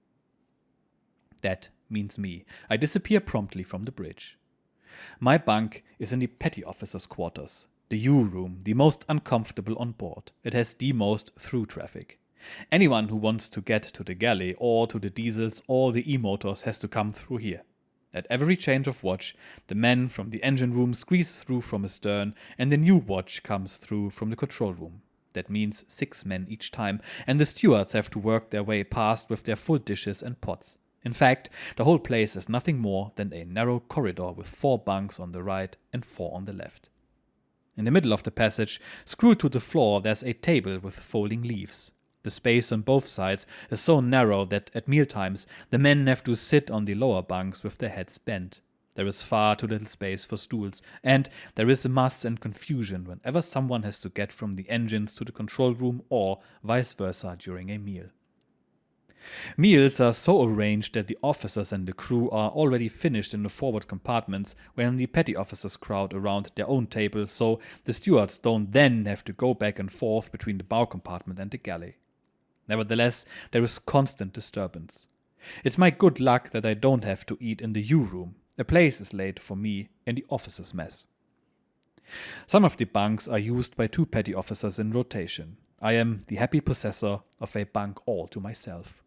That means me. I disappear promptly from the bridge. My bunk is in the petty officer's quarters. The U-room, the most uncomfortable on board. It has the most through traffic. Anyone who wants to get to the galley or to the diesels or the E-motors has to come through here. At every change of watch, the men from the engine room squeeze through from astern and the new watch comes through from the control room. That means 6 men each time, and the stewards have to work their way past with their full dishes and pots. In fact, the whole place is nothing more than a narrow corridor with 4 bunks on the right and 4 on the left. In the middle of the passage, screwed to the floor, there's a table with folding leaves. The space on both sides is so narrow that at mealtimes the men have to sit on the lower bunks with their heads bent. There is far too little space for stools, and there is a muss and confusion whenever someone has to get from the engines to the control room or vice versa during a meal. Meals are so arranged that the officers and the crew are already finished in the forward compartments when the petty officers crowd around their own table, so the stewards don't then have to go back and forth between the bow compartment and the galley. Nevertheless, there is constant disturbance. It's my good luck that I don't have to eat in the U-room. A place is laid for me in the officers' mess. Some of the bunks are used by 2 petty officers in rotation. I am the happy possessor of a bunk all to myself.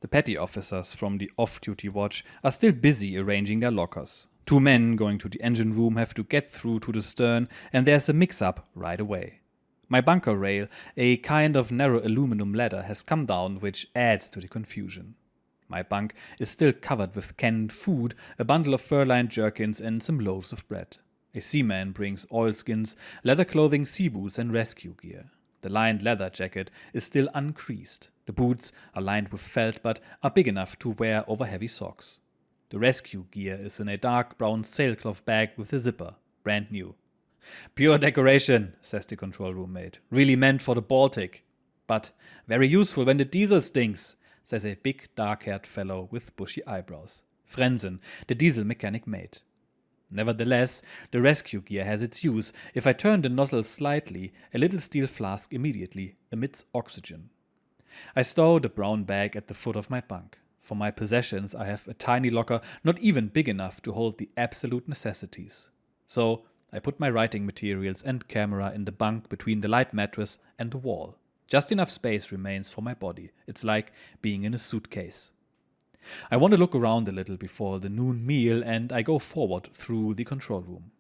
The petty officers from the off-duty watch are still busy arranging their lockers. 2 men going to the engine room have to get through to the stern, and there's a mix-up right away. My bunker rail, a kind of narrow aluminum ladder, has come down, which adds to the confusion. My bunk is still covered with canned food, a bundle of fur-lined jerkins and some loaves of bread. A seaman brings oilskins, leather clothing, sea boots and rescue gear. The lined leather jacket is still uncreased. The boots are lined with felt but are big enough to wear over heavy socks. The rescue gear is in a dark brown sailcloth bag with a zipper, brand new. "Pure decoration," says the control room mate. "Really meant for the Baltic. But very useful when the diesel stinks," says a big dark-haired fellow with bushy eyebrows. Frenzen, the diesel mechanic mate. Nevertheless, the rescue gear has its use. If I turn the nozzle slightly, a little steel flask immediately emits oxygen. I stow the brown bag at the foot of my bunk. For my possessions, I have a tiny locker not even big enough to hold the absolute necessities. So I put my writing materials and camera in the bunk between the light mattress and the wall. Just enough space remains for my body. It's like being in a suitcase. I want to look around a little before the noon meal, and I go forward through the control room.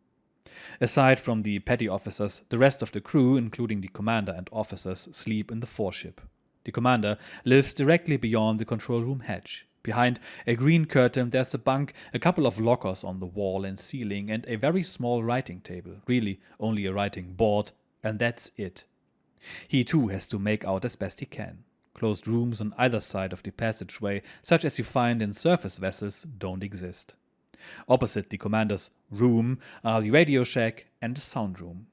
Aside from the petty officers, the rest of the crew, including the commander and officers, sleep in the foreship. The commander lives directly beyond the control room hatch. Behind a green curtain there's a bunk, a couple of lockers on the wall and ceiling, and a very small writing table, really only a writing board, and that's it. He too has to make out as best he can. Closed rooms on either side of the passageway, such as you find in surface vessels, don't exist. Opposite the commander's room are the radio shack and the sound room.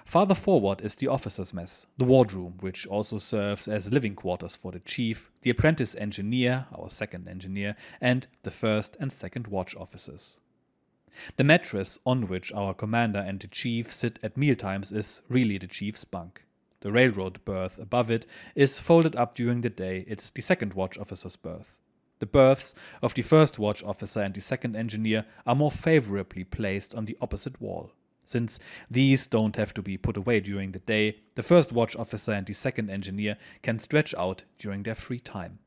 Farther forward is the officers' mess, the wardroom, which also serves as living quarters for the chief, the apprentice engineer, our second engineer, and the first and second watch officers. The mattress on which our commander and the chief sit at mealtimes is really the chief's bunk. The railroad berth above it is folded up during the day. It's the second watch officer's berth. The berths of the first watch officer and the second engineer are more favorably placed on the opposite wall. Since these don't have to be put away during the day, the first watch officer and the second engineer can stretch out during their free time.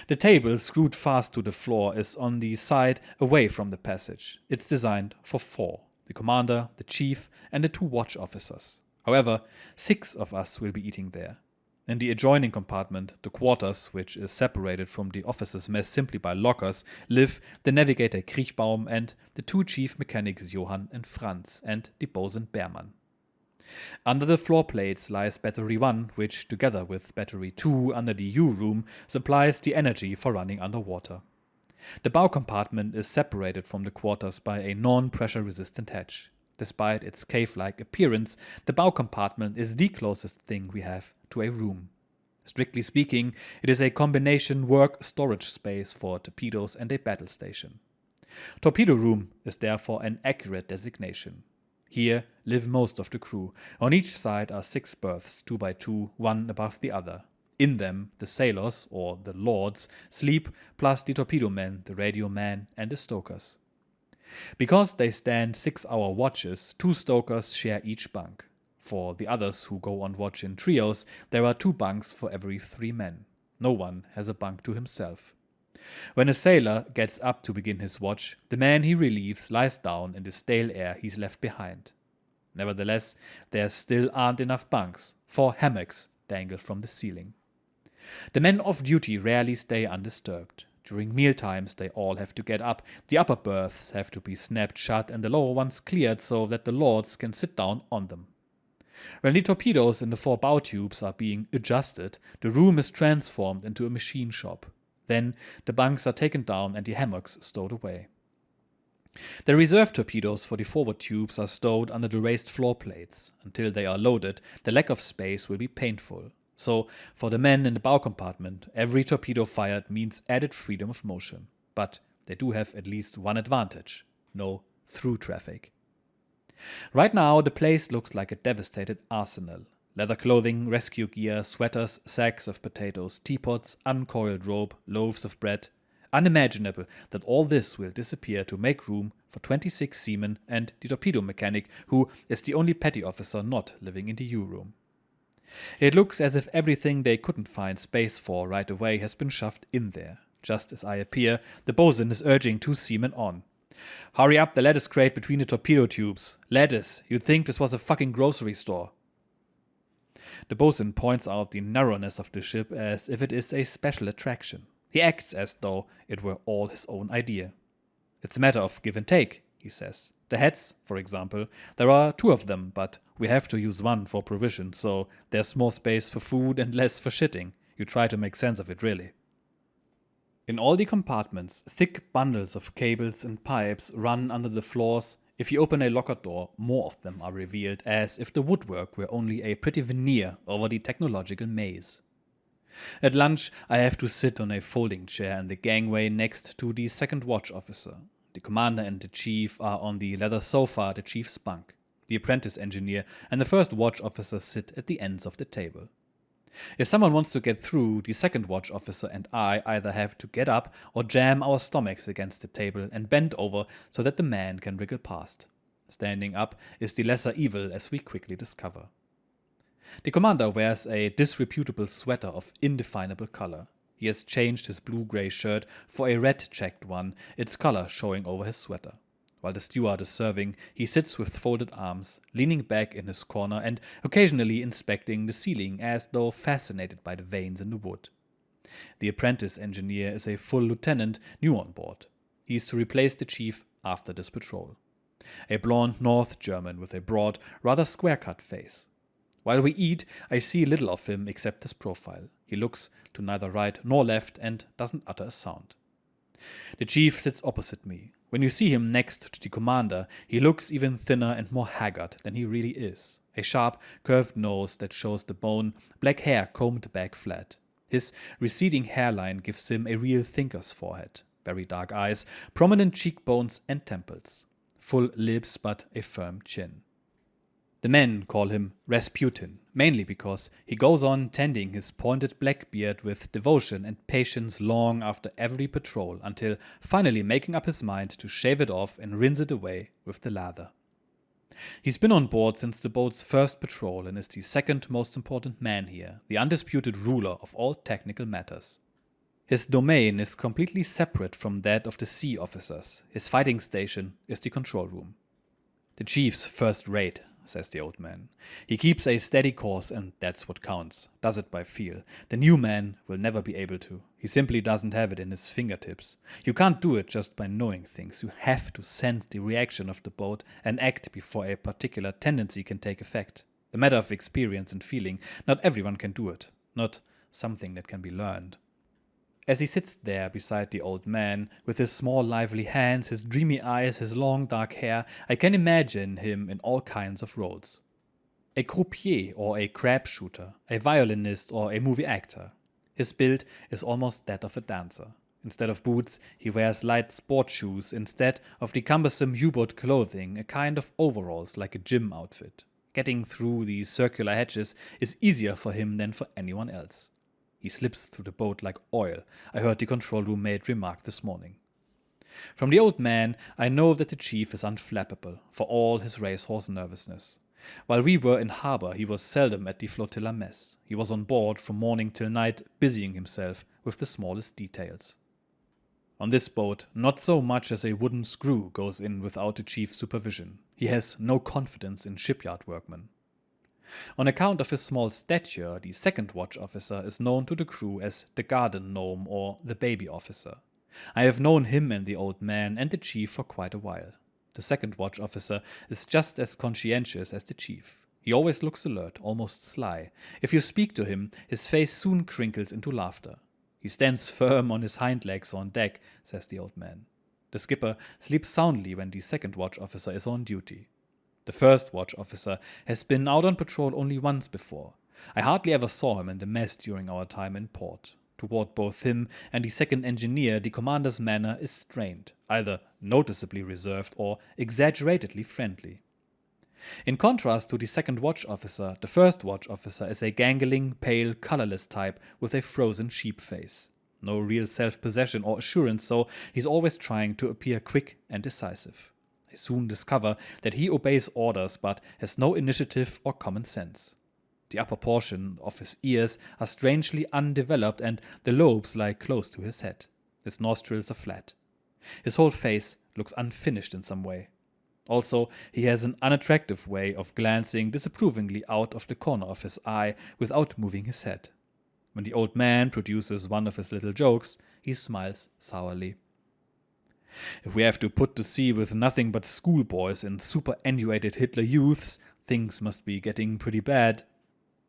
The table, screwed fast to the floor, is on the side away from the passage. It's designed for 4, the commander, the chief, and the 2 watch officers. However, 6 of us will be eating there. In the adjoining compartment, the quarters, which is separated from the officers' mess simply by lockers, live the navigator Kriechbaum and the 2 chief mechanics Johann and Franz, and the bosun Beermann. Under the floor plates lies Battery 1, which, together with Battery 2 under the U-room, supplies the energy for running underwater. The bow compartment is separated from the quarters by a non-pressure resistant hatch. Despite its cave-like appearance, the bow compartment is the closest thing we have to a room. Strictly speaking, it is a combination work storage space for torpedoes and a battle station. Torpedo room is therefore an accurate designation. Here live most of the crew. On each side are 6 berths, 2 by 2, one above the other. In them, the sailors, or the lords, sleep, plus the torpedo men, the radio men, and the stokers. Because they stand 6-hour watches, 2 stokers share each bunk. For the others who go on watch in trios, there are 2 bunks for every 3 men. No one has a bunk to himself. When a sailor gets up to begin his watch, the man he relieves lies down in the stale air he's left behind. Nevertheless, there still aren't enough bunks, 4 hammocks dangle from the ceiling. The men off duty rarely stay undisturbed. During mealtimes, they all have to get up. The upper berths have to be snapped shut and the lower ones cleared so that the lords can sit down on them. When the torpedoes in the 4 bow tubes are being adjusted, the room is transformed into a machine shop. Then the bunks are taken down and the hammocks stowed away. The reserve torpedoes for the forward tubes are stowed under the raised floor plates. Until they are loaded, the lack of space will be painful. So, for the men in the bow compartment, every torpedo fired means added freedom of motion. But they do have at least one advantage: no through traffic. Right now, the place looks like a devastated arsenal. Leather clothing, rescue gear, sweaters, sacks of potatoes, teapots, uncoiled rope, loaves of bread. Unimaginable that all this will disappear to make room for 26 seamen and the torpedo mechanic, who is the only petty officer not living in the U-room. It looks as if everything they couldn't find space for right away has been shoved in there. Just as I appear, the bosun is urging 2 seamen on. "Hurry up the lettuce crate between the torpedo tubes. Lettuce, you'd think this was a fucking grocery store." The bosun points out the narrowness of the ship as if it is a special attraction. He acts as though it were all his own idea. "It's a matter of give and take," he says. "The heads, for example, there are 2 of them, but we have to use 1 for provision, so there's more space for food and less for shitting. You try to make sense of it, really." In all the compartments, thick bundles of cables and pipes run under the floors. If you open a locker door, more of them are revealed, as if the woodwork were only a pretty veneer over the technological maze. At lunch, I have to sit on a folding chair in the gangway next to the second watch officer. The commander and the chief are on the leather sofa at the chief's bunk. The apprentice engineer and the first watch officer sit at the ends of the table. If someone wants to get through, the second watch officer and I either have to get up or jam our stomachs against the table and bend over so that the man can wriggle past. Standing up is the lesser evil, as we quickly discover. The commander wears a disreputable sweater of indefinable color. He has changed his blue-gray shirt for a red-checked one, its color showing over his sweater. While the steward is serving, he sits with folded arms, leaning back in his corner and occasionally inspecting the ceiling as though fascinated by the veins in the wood. The apprentice engineer is a full lieutenant, new on board. He is to replace the chief after this patrol. A blonde North German with a broad, rather square-cut face. While we eat, I see little of him except his profile. He looks to neither right nor left and doesn't utter a sound. The chief sits opposite me. When you see him next to the commander, he looks even thinner and more haggard than he really is. A sharp, curved nose that shows the bone, black hair combed back flat. His receding hairline gives him a real thinker's forehead. Very dark eyes, prominent cheekbones and temples. Full lips but a firm chin. The men call him Rasputin, mainly because he goes on tending his pointed black beard with devotion and patience long after every patrol, until finally making up his mind to shave it off and rinse it away with the lather. He's been on board since the boat's first patrol and is the second most important man here, the undisputed ruler of all technical matters. His domain is completely separate from that of the sea officers. His fighting station is the control room. "The chief's first rate," says the old man. "He keeps a steady course and that's what counts. Does it by feel. The new man will never be able to. He simply doesn't have it in his fingertips. You can't do it just by knowing things. You have to sense the reaction of the boat and act before a particular tendency can take effect. A matter of experience and feeling. Not everyone can do it. Not something that can be learned." As he sits there beside the old man, with his small lively hands, his dreamy eyes, his long dark hair, I can imagine him in all kinds of roles. A croupier or a crab shooter, a violinist or a movie actor. His build is almost that of a dancer. Instead of boots, he wears light sport shoes. Instead of the cumbersome U-boat clothing, a kind of overalls like a gym outfit. Getting through these circular hatches is easier for him than for anyone else. He slips through the boat like oil, I heard the control room mate remark this morning. From the old man, I know that the chief is unflappable, for all his racehorse nervousness. While we were in harbour, he was seldom at the flotilla mess. He was on board from morning till night, busying himself with the smallest details. On this boat, not so much as a wooden screw goes in without the chief's supervision. He has no confidence in shipyard workmen. On account of his small stature, the second watch officer is known to the crew as the garden gnome or the baby officer. I have known him and the old man and the chief for quite a while. The second watch officer is just as conscientious as the chief. He always looks alert, almost sly. If you speak to him, his face soon crinkles into laughter. He stands firm on his hind legs on deck, says the old man. The skipper sleeps soundly when the second watch officer is on duty. The first watch officer has been out on patrol only once before. I hardly ever saw him in the mess during our time in port. Toward both him and the second engineer, the commander's manner is strained, either noticeably reserved or exaggeratedly friendly. In contrast to the second watch officer, the first watch officer is a gangling, pale, colorless type with a frozen sheep face. No real self-possession or assurance, so he's always trying to appear quick and decisive. I soon discover that he obeys orders but has no initiative or common sense. The upper portion of his ears are strangely undeveloped and the lobes lie close to his head. His nostrils are flat. His whole face looks unfinished in some way. Also, he has an unattractive way of glancing disapprovingly out of the corner of his eye without moving his head. When the old man produces one of his little jokes, he smiles sourly. If we have to put to sea with nothing but schoolboys and superannuated Hitler youths, things must be getting pretty bad.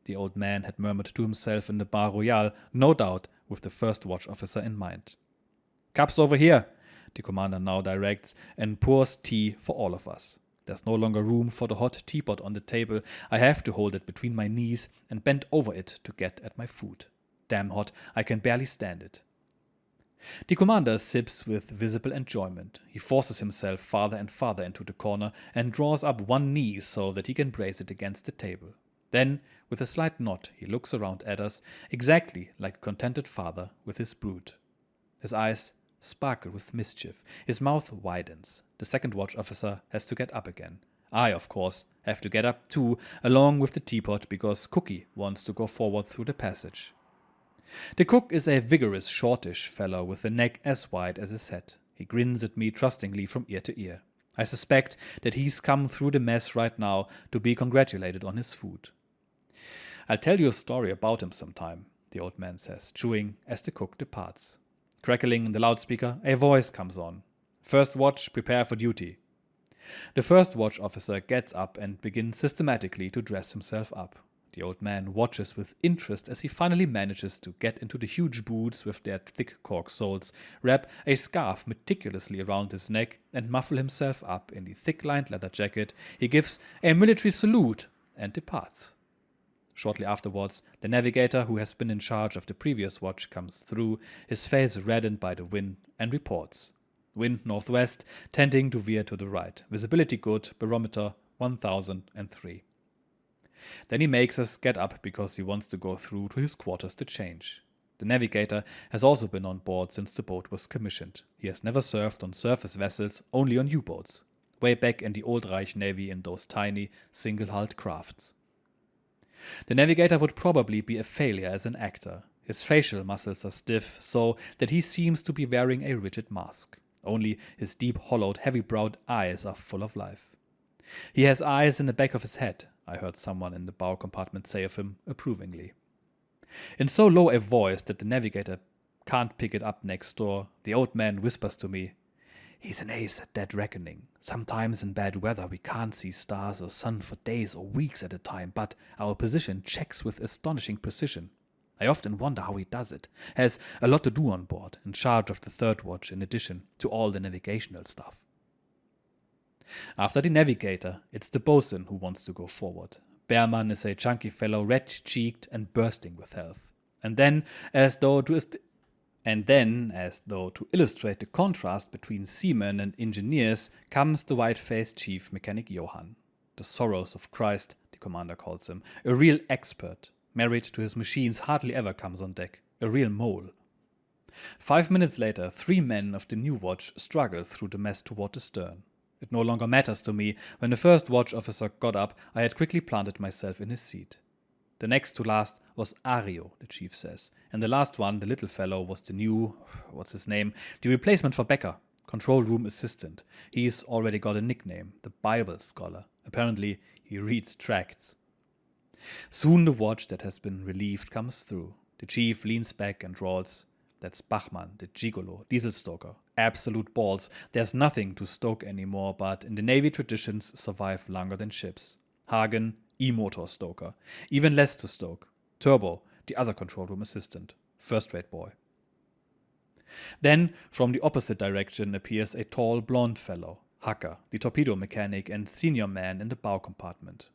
The old man had murmured to himself in the Bar Royal, no doubt with the first watch officer in mind. "Cups over here," the commander now directs, and pours tea for all of us. There's no longer room for the hot teapot on the table. I have to hold it between my knees and bend over it to get at my food. Damn hot, I can barely stand it. The commander sips with visible enjoyment. He forces himself farther and farther into the corner and draws up one knee so that he can brace it against the table. Then, with a slight nod, he looks around at us, exactly like a contented father with his brood. His eyes sparkle with mischief. His mouth widens. The second watch officer has to get up again. I, of course, have to get up too, along with the teapot, because Cookie wants to go forward through the passage. The cook is a vigorous, shortish fellow with a neck as wide as his head. He grins at me trustingly from ear to ear. I suspect that he's come through the mess right now to be congratulated on his food. "I'll tell you a story about him sometime," the old man says, chewing as the cook departs. Crackling in the loudspeaker, a voice comes on. "First watch, prepare for duty." The first watch officer gets up and begins systematically to dress himself up. The old man watches with interest as he finally manages to get into the huge boots with their thick cork soles, wrap a scarf meticulously around his neck, and muffle himself up in the thick-lined leather jacket. He gives a military salute and departs. Shortly afterwards, the navigator who has been in charge of the previous watch comes through, his face reddened by the wind, and reports. Wind northwest, tending to veer to the right. Visibility good, barometer 1003. Then he makes us get up because he wants to go through to his quarters to change. The navigator has also been on board since the boat was commissioned. He has never served on surface vessels, only on U-boats. Way back in the old Reich Navy in those tiny, single-hulled crafts. The navigator would probably be a failure as an actor. His facial muscles are stiff, so that he seems to be wearing a rigid mask. Only his deep-hollowed, heavy-browed eyes are full of life. He has eyes in the back of his head, I heard someone in the bow compartment say of him approvingly. In so low a voice that the navigator can't pick it up next door, the old man whispers to me, "He's an ace at that reckoning. Sometimes in bad weather we can't see stars or sun for days or weeks at a time, but our position checks with astonishing precision. I often wonder how he does it. Has a lot to do on board, in charge of the third watch in addition to all the navigational stuff." After the navigator, it's the bosun who wants to go forward. Behrman is a chunky fellow, red-cheeked and bursting with health. And then, as though to illustrate the contrast between seamen and engineers, comes the white-faced chief mechanic Johann. The sorrows of Christ, the commander calls him. A real expert, married to his machines, hardly ever comes on deck. A real mole. 5 minutes later, 3 men of the new watch struggle through the mess toward the stern. It no longer matters to me. When the first watch officer got up, I had quickly planted myself in his seat. The next to last was Ario, the chief says, and the last one, the little fellow, was the new, the replacement for Becker, control room assistant. He's already got a nickname, the Bible scholar. Apparently, he reads tracts. Soon the watch that has been relieved comes through. The chief leans back and drawls, "That's Bachmann, the gigolo, diesel stoker. Absolute balls. There's nothing to stoke anymore, but in the Navy traditions survive longer than ships. Hagen, E-motor stoker. Even less to stoke. Turbo, the other control room assistant. First-rate boy." Then, from the opposite direction appears a tall blonde fellow, Hacker, the torpedo mechanic and senior man in the bow compartment.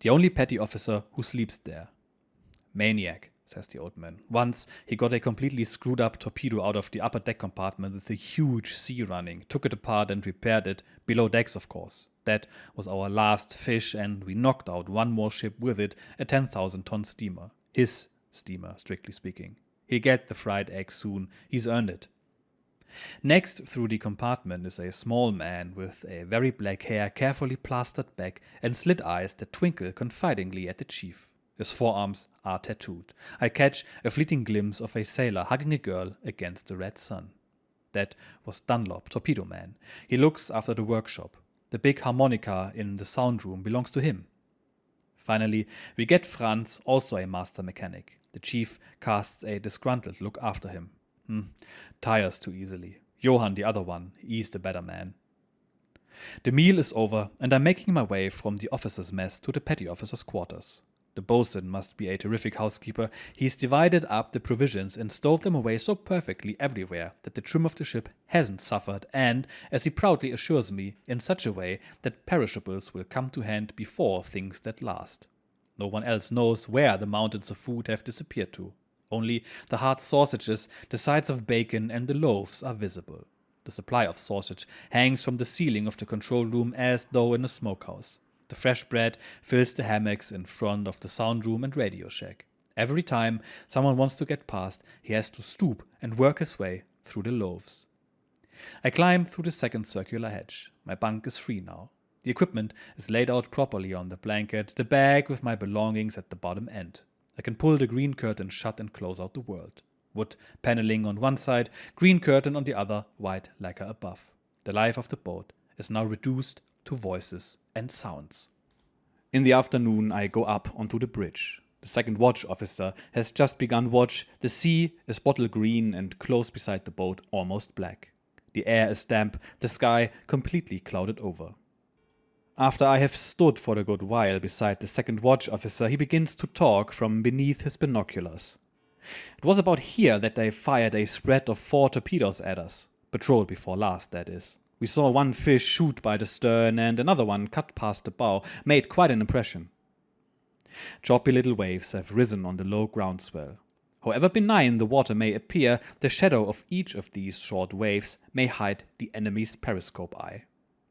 The only petty officer who sleeps there. "Maniac," says the old man. "Once he got a completely screwed up torpedo out of the upper deck compartment with a huge sea running, took it apart and repaired it, below decks of course. That was our last fish, and we knocked out one more ship with it, a 10,000-ton steamer. His steamer, strictly speaking. He'll get the fried egg soon, he's earned it." Next through the compartment is a small man with a very black hair carefully plastered back and slit eyes that twinkle confidingly at the chief. His forearms are tattooed. I catch a fleeting glimpse of a sailor hugging a girl against the red sun. That was Dunlop, torpedo man. He looks after the workshop. The big harmonica in the sound room belongs to him. Finally, we get Franz, also a master mechanic. The chief casts a disgruntled look after him. Tires too easily. Johann, the other one, he's the better man. The meal is over, and I'm making my way from the officers' mess to the petty officers' quarters. The bosun must be a terrific housekeeper. He's divided up the provisions and stowed them away so perfectly everywhere that the trim of the ship hasn't suffered, and, as he proudly assures me, in such a way that perishables will come to hand before things that last. No one else knows where the mountains of food have disappeared to. Only the hard sausages, the sides of bacon, and the loaves are visible. The supply of sausage hangs from the ceiling of the control room as though in a smokehouse. The fresh bread fills the hammocks in front of the sound room and radio shack. Every time someone wants to get past, he has to stoop and work his way through the loaves. I climb through the second circular hatch. My bunk is free now. The equipment is laid out properly on the blanket, the bag with my belongings at the bottom end. I can pull the green curtain shut and close out the world. Wood paneling on one side, green curtain on the other, white lacquer above. The life of the boat is now reduced to voices and sounds. In the afternoon, I go up onto the bridge. The second watch officer has just begun watch. The sea is bottle green and close beside the boat almost black. The air is damp, the sky completely clouded over. After I have stood for a good while beside the second watch officer, he begins to talk from beneath his binoculars. It was about here that they fired a spread of 4 torpedoes at us. Patrol before last, that is. We saw one fish shoot by the stern and another one cut past the bow, made quite an impression. Choppy little waves have risen on the low groundswell. However benign the water may appear, the shadow of each of these short waves may hide the enemy's periscope eye.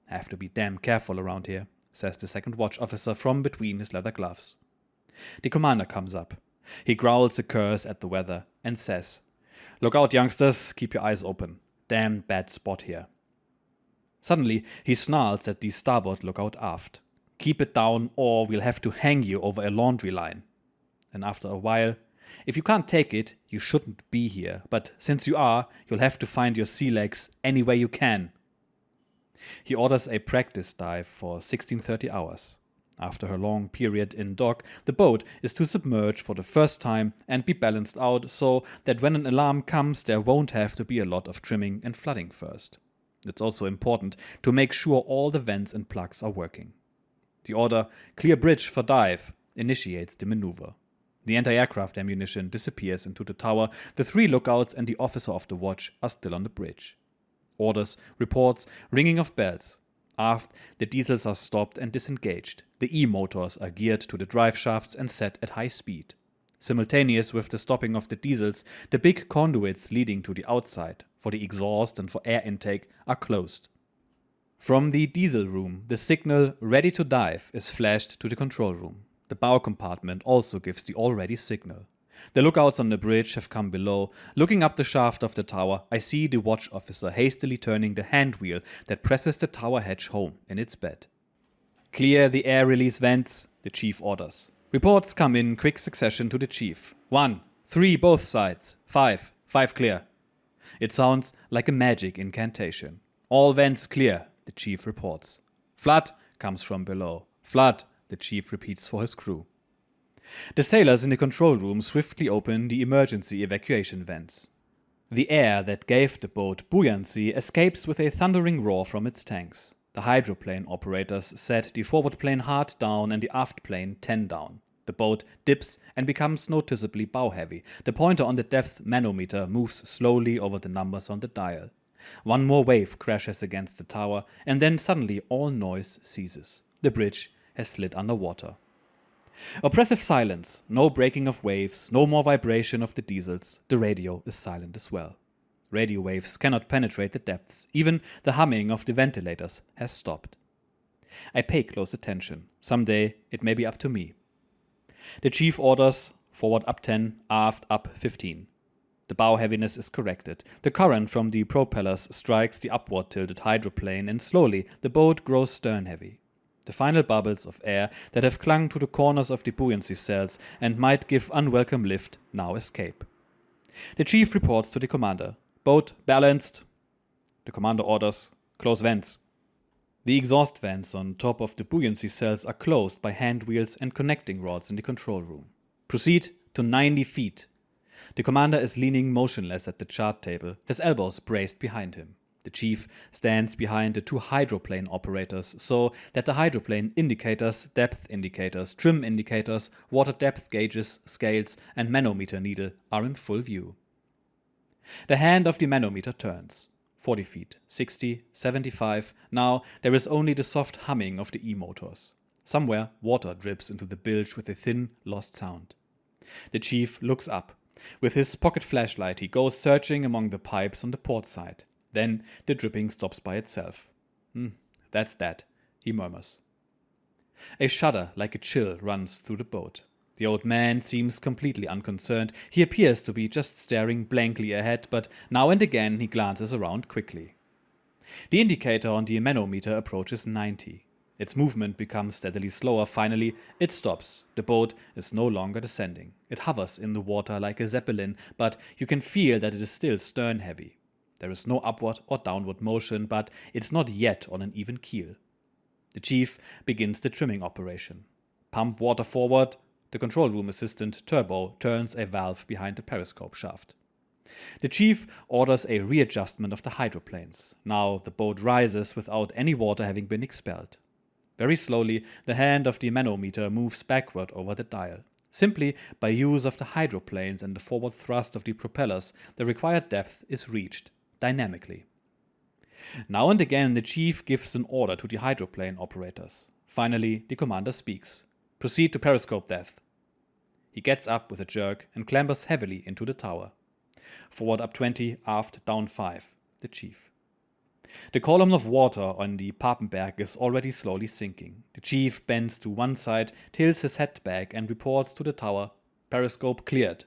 "Have to be damn careful around here," says the second watch officer from between his leather gloves. The commander comes up. He growls a curse at the weather and says, "Look out, youngsters, keep your eyes open. Damn bad spot here." Suddenly, he snarls at the starboard lookout aft. "Keep it down or we'll have to hang you over a laundry line." And after a while, "If you can't take it, you shouldn't be here, but since you are, you'll have to find your sea legs any way you can." He orders a practice dive for 1630 hours. After her long period in dock, the boat is to submerge for the first time and be balanced out so that when an alarm comes, there won't have to be a lot of trimming and flooding first. It's also important to make sure all the vents and plugs are working. The order, "Clear bridge for dive," initiates the maneuver. The anti-aircraft ammunition disappears into the tower. The 3 lookouts and the officer of the watch are still on the bridge. Orders, reports, ringing of bells. Aft, the diesels are stopped and disengaged. The E-motors are geared to the drive shafts and set at high speed. Simultaneous with the stopping of the diesels, the big conduits leading to the outside, for the exhaust and for air intake, are closed. From the diesel room, the signal "ready to dive" is flashed to the control room. The bow compartment also gives the already signal. The lookouts on the bridge have come below. Looking up the shaft of the tower, I see the watch officer hastily turning the hand wheel that presses the tower hatch home in its bed. "Clear the air release vents," the chief orders. Reports come in quick succession to the chief. 1, 3 both sides, 5 clear. It sounds like a magic incantation. "All vents clear," the chief reports. "Flood," comes from below. "Flood," the chief repeats for his crew. The sailors in the control room swiftly open the emergency evacuation vents. The air that gave the boat buoyancy escapes with a thundering roar from its tanks. The hydroplane operators set the forward plane hard down and the aft plane 10 down. The boat dips and becomes noticeably bow-heavy. The pointer on the depth manometer moves slowly over the numbers on the dial. One more wave crashes against the tower, and then suddenly all noise ceases. The bridge has slid underwater. Oppressive silence, no breaking of waves, no more vibration of the diesels. The radio is silent as well. Radio waves cannot penetrate the depths. Even the humming of the ventilators has stopped. I pay close attention. Someday it may be up to me. The chief orders forward up 10, aft up 15. The bow heaviness is corrected. The current from the propellers strikes the upward tilted hydroplane, and slowly the boat grows stern heavy. The final bubbles of air that have clung to the corners of the buoyancy cells and might give unwelcome lift now escape. The chief reports to the commander. "Boat balanced." The commander orders, "Close vents." The exhaust vents on top of the buoyancy cells are closed by hand wheels and connecting rods in the control room. "Proceed to 90 feet. The commander is leaning motionless at the chart table, his elbows braced behind him. The chief stands behind the 2 hydroplane operators so that the hydroplane indicators, depth indicators, trim indicators, water depth gauges, scales, and manometer needle are in full view. The hand of the manometer turns. 40 feet, 60, 75. Now there is only the soft humming of the E-motors. Somewhere water drips into the bilge with a thin, lost sound. The chief looks up. With his pocket flashlight he goes searching among the pipes on the port side. Then the dripping stops by itself. That's that," he murmurs. A shudder like a chill runs through the boat. The old man seems completely unconcerned. He appears to be just staring blankly ahead, but now and again he glances around quickly. The indicator on the manometer approaches 90. Its movement becomes steadily slower. Finally, it stops. The boat is no longer descending. It hovers in the water like a zeppelin, but you can feel that it is still stern-heavy. There is no upward or downward motion, but it's not yet on an even keel. The chief begins the trimming operation. "Pump water forward." The control room assistant, Turbo, turns a valve behind the periscope shaft. The chief orders a readjustment of the hydroplanes. Now the boat rises without any water having been expelled. Very slowly, the hand of the manometer moves backward over the dial. Simply by use of the hydroplanes and the forward thrust of the propellers, the required depth is reached, dynamically. Now and again the chief gives an order to the hydroplane operators. Finally, the commander speaks. "Proceed to periscope depth." He gets up with a jerk and clambers heavily into the tower. "Forward up 20, aft down 5, the chief. The column of water on the Papenberg is already slowly sinking. The chief bends to one side, tilts his head back and reports to the tower. "Periscope cleared."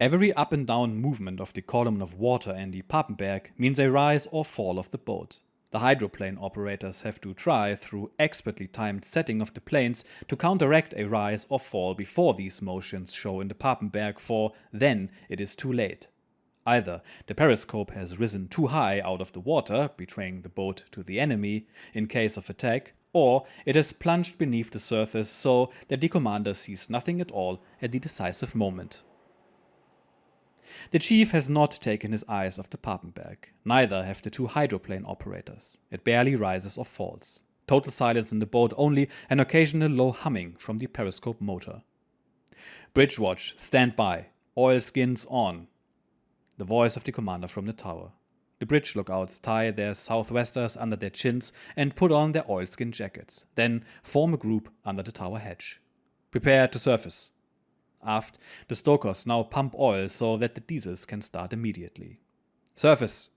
Every up and down movement of the column of water in the Papenberg means a rise or fall of the boat. The hydroplane operators have to try, through expertly timed setting of the planes, to counteract a rise or fall before these motions show in the Papenberg, for then it is too late. Either the periscope has risen too high out of the water, betraying the boat to the enemy in case of attack, or it has plunged beneath the surface so that the commander sees nothing at all at the decisive moment. The chief has not taken his eyes off the Papenberg. Neither have the 2 hydroplane operators. It barely rises or falls. Total silence in the boat, only an occasional low humming from the periscope motor. "Bridge watch, stand by. Oil skins on." The voice of the commander from the tower. The bridge lookouts tie their southwesters under their chins and put on their oilskin jackets, then form a group under the tower hatch. Prepare to surface. Aft, the stokers now pump oil so that the diesels can start immediately. Surface.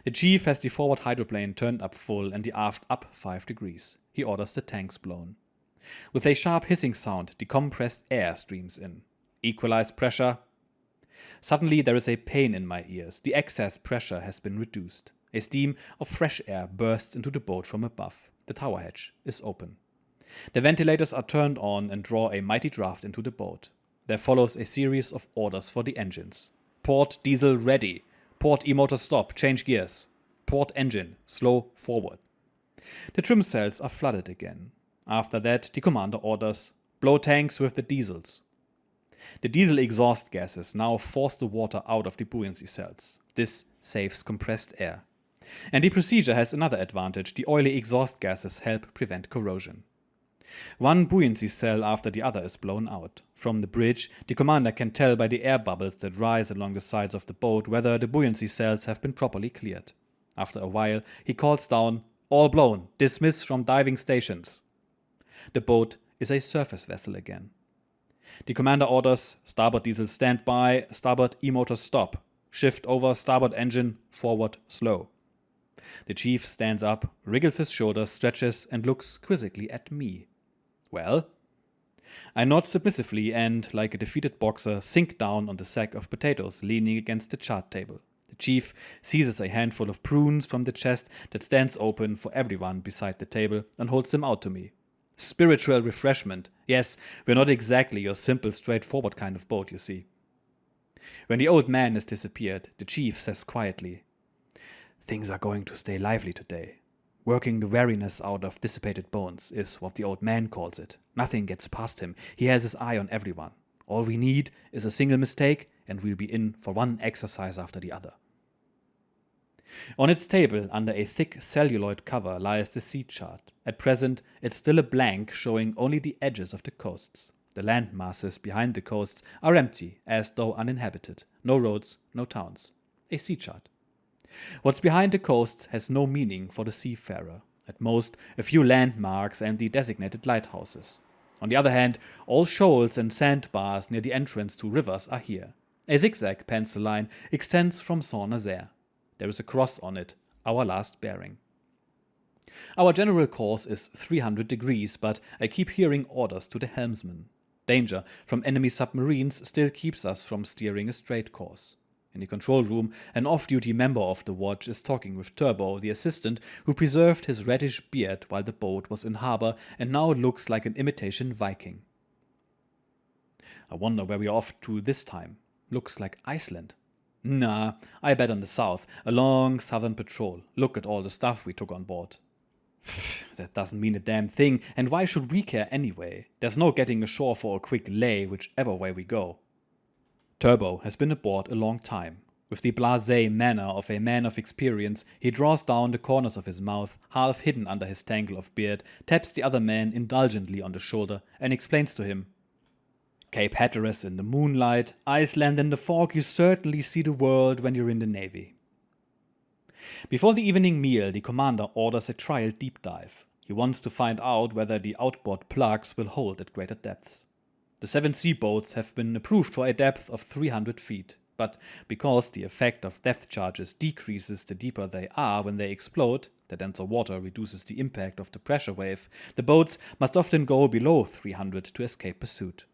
The chief has the forward hydroplane turned up full and the aft up 5 degrees. He orders the tanks blown. With a sharp hissing sound, the compressed air streams in. Equalize pressure. Suddenly there is a pain in my ears. The excess pressure has been reduced. A stream of fresh air bursts into the boat from above. The tower hatch is open. The ventilators are turned on and draw a mighty draft into the boat. There follows a series of orders for the engines. Port diesel ready. Port e-motor stop, change gears. Port engine, slow forward. The trim cells are flooded again. After that, the commander orders, blow tanks with the diesels. The diesel exhaust gases now force the water out of the buoyancy cells. This saves compressed air. And the procedure has another advantage. The oily exhaust gases help prevent corrosion. One buoyancy cell after the other is blown out. From the bridge, the commander can tell by the air bubbles that rise along the sides of the boat whether the buoyancy cells have been properly cleared. After a while, he calls down, all blown, dismiss from diving stations. The boat is a surface vessel again. The commander orders, starboard diesel stand by, starboard e-motor stop, shift over starboard engine, forward slow. The chief stands up, wriggles his shoulders, stretches, and looks quizzically at me. Well? I nod submissively and, like a defeated boxer, sink down on the sack of potatoes leaning against the chart table. The chief seizes a handful of prunes from the chest that stands open for everyone beside the table and holds them out to me. Spiritual refreshment. Yes, we're not exactly your simple, straightforward kind of boat, you see. When the old man has disappeared, the chief says quietly, "Things are going to stay lively today. Working the weariness out of dissipated bones is what the old man calls it. Nothing gets past him. He has his eye on everyone. All we need is a single mistake, and we'll be in for one exercise after the other." On its table, under a thick celluloid cover, lies the sea chart. At present, it's still a blank, showing only the edges of the coasts. The land masses behind the coasts are empty, as though uninhabited. No roads, no towns. A sea chart. What's behind the coasts has no meaning for the seafarer. At most, a few landmarks and the designated lighthouses. On the other hand, all shoals and sandbars near the entrance to rivers are here. A zigzag pencil line extends from Saint-Nazaire. There is a cross on it, our last bearing. Our general course is 300 degrees, but I keep hearing orders to the helmsman. Danger from enemy submarines still keeps us from steering a straight course. In the control room, an off-duty member of the watch is talking with Turbo, the assistant, who preserved his reddish beard while the boat was in harbor and now looks like an imitation Viking. I wonder where we're off to this time. Looks like Iceland. Nah, I bet on the south, a long southern patrol. Look at all the stuff we took on board. That doesn't mean a damn thing, and why should we care anyway? There's no getting ashore for a quick lay, whichever way we go. Turbo has been aboard a long time. With the blasé manner of a man of experience, he draws down the corners of his mouth, half hidden under his tangle of beard, taps the other man indulgently on the shoulder, and explains to him, "Cape Hatteras in the moonlight, Iceland in the fog, you certainly see the world when you're in the Navy." Before the evening meal, the commander orders a trial deep dive. He wants to find out whether the outboard plugs will hold at greater depths. The 7 sea boats have been approved for a depth of 300 feet, but because the effect of depth charges decreases the deeper they are when they explode, the denser water reduces the impact of the pressure wave, the boats must often go below 300 to escape pursuit.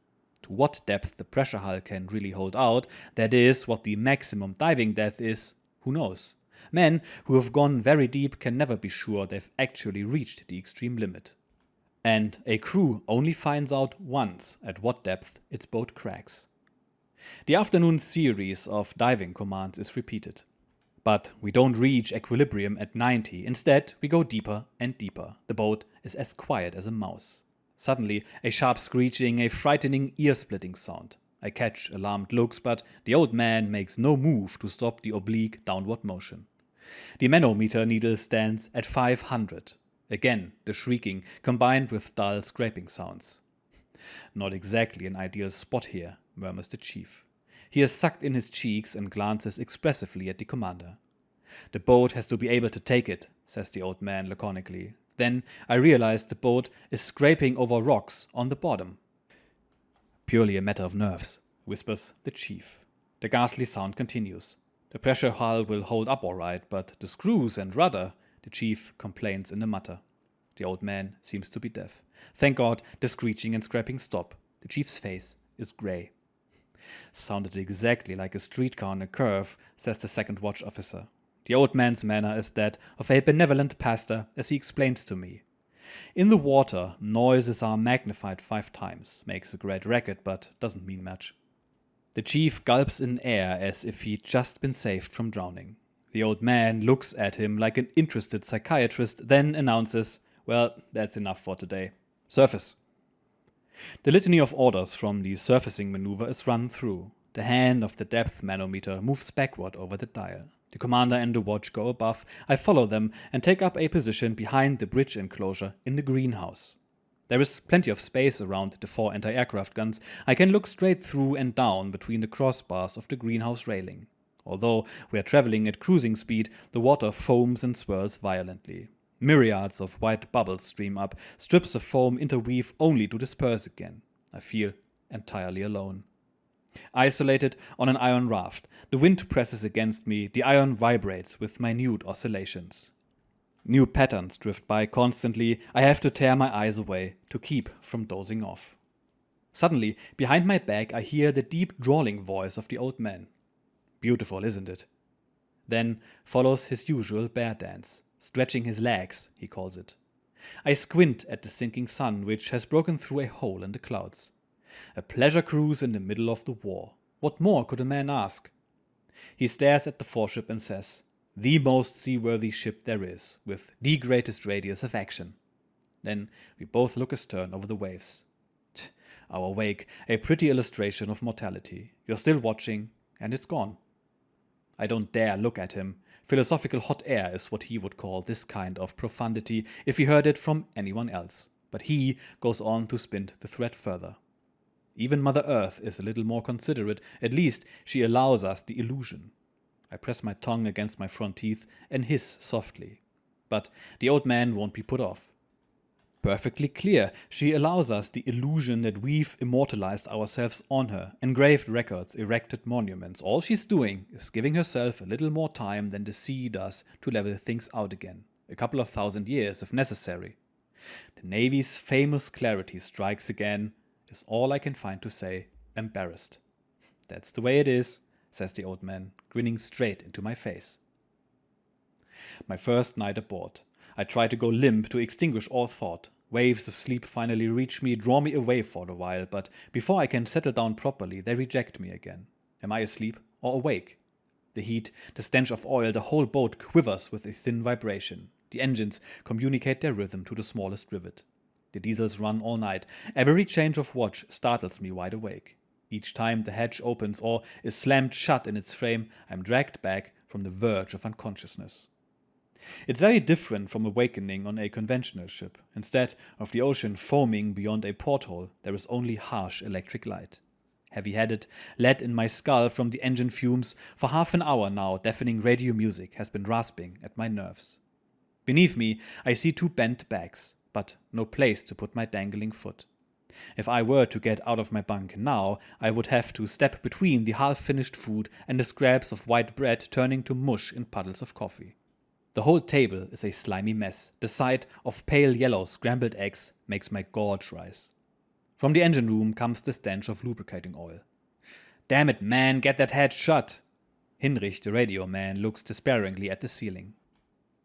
To what depth the pressure hull can really hold out, that is, what the maximum diving depth is, who knows? Men who have gone very deep can never be sure they've actually reached the extreme limit. And a crew only finds out once at what depth its boat cracks. The afternoon series of diving commands is repeated. But we don't reach equilibrium at 90. Instead, we go deeper and deeper. The boat is as quiet as a mouse. Suddenly, a sharp screeching, a frightening, ear-splitting sound. I catch alarmed looks, but the old man makes no move to stop the oblique downward motion. The manometer needle stands at 500. Again, the shrieking, combined with dull scraping sounds. "Not exactly an ideal spot here," murmurs the chief. He has sucked in his cheeks and glances expressively at the commander. "The boat has to be able to take it," says the old man laconically. Then I realize the boat is scraping over rocks on the bottom. "Purely a matter of nerves," whispers the chief. The ghastly sound continues. "The pressure hull will hold up all right, but the screws and rudder," the chief complains in a mutter. The old man seems to be deaf. Thank God the screeching and scraping stop. The chief's face is grey. "Sounded exactly like a streetcar on a curve," says the second watch officer. The old man's manner is that of a benevolent pastor as he explains to me. In the water, noises are magnified 5 times, makes a great racket, but doesn't mean much. The chief gulps in air as if he'd just been saved from drowning. The old man looks at him like an interested psychiatrist, then announces, "Well, that's enough for today. Surface." The litany of orders from the surfacing maneuver is run through. The hand of the depth manometer moves backward over the dial. The commander and the watch go above. I follow them and take up a position behind the bridge enclosure in the greenhouse. There is plenty of space around the 4 anti-aircraft guns. I can look straight through and down between the crossbars of the greenhouse railing. Although we are traveling at cruising speed, the water foams and swirls violently. Myriads of white bubbles stream up. Strips of foam interweave only to disperse again. I feel entirely alone. Isolated on an iron raft, the wind presses against me, the iron vibrates with minute oscillations. New patterns drift by constantly. I have to tear my eyes away to keep from dozing off. Suddenly, behind my back, I hear the deep drawling voice of the old man. "Beautiful, isn't it?" Then follows his usual bear dance. "Stretching his legs," he calls it. I squint at the sinking sun, which has broken through a hole in the clouds. A pleasure cruise in the middle of the war. What more could a man ask? He stares at the foreship and says, "The most seaworthy ship there is, with the greatest radius of action." Then we both look astern over the waves. Our wake, a pretty illustration of mortality. You're still watching, and it's gone. I don't dare look at him. Philosophical hot air is what he would call this kind of profundity if he heard it from anyone else. But he goes on to spin the thread further. Even Mother Earth is a little more considerate. At least she allows us the illusion. I press my tongue against my front teeth and hiss softly. But the old man won't be put off. Perfectly clear, she allows us the illusion that we've immortalized ourselves on her, engraved records, erected monuments. All she's doing is giving herself a little more time than the sea does to level things out again. A couple of 1,000 years, if necessary. The Navy's famous clarity strikes again, is all I can find to say, embarrassed. "That's the way it is," says the old man, grinning straight into my face. My first night aboard. I try to go limp to extinguish all thought. Waves of sleep finally reach me, draw me away for a while, but before I can settle down properly, they reject me again. Am I asleep or awake? The heat, the stench of oil, the whole boat quivers with a thin vibration. The engines communicate their rhythm to the smallest rivet. The diesels run all night. Every change of watch startles me wide awake. Each time the hatch opens or is slammed shut in its frame, I'm dragged back from the verge of unconsciousness. It's very different from awakening on a conventional ship. Instead of the ocean foaming beyond a porthole, there is only harsh electric light. Heavy-headed, lead in my skull from the engine fumes. For half an hour now, deafening radio music has been rasping at my nerves. Beneath me, I see 2 bent backs, but no place to put my dangling foot. If I were to get out of my bunk now, I would have to step between the half-finished food and the scraps of white bread turning to mush in puddles of coffee. The whole table is a slimy mess. The sight of pale yellow scrambled eggs makes my gorge rise. From the engine room comes the stench of lubricating oil. "Damn it, man, get that hatch shut!" Hinrich, the radio man, looks despairingly at the ceiling.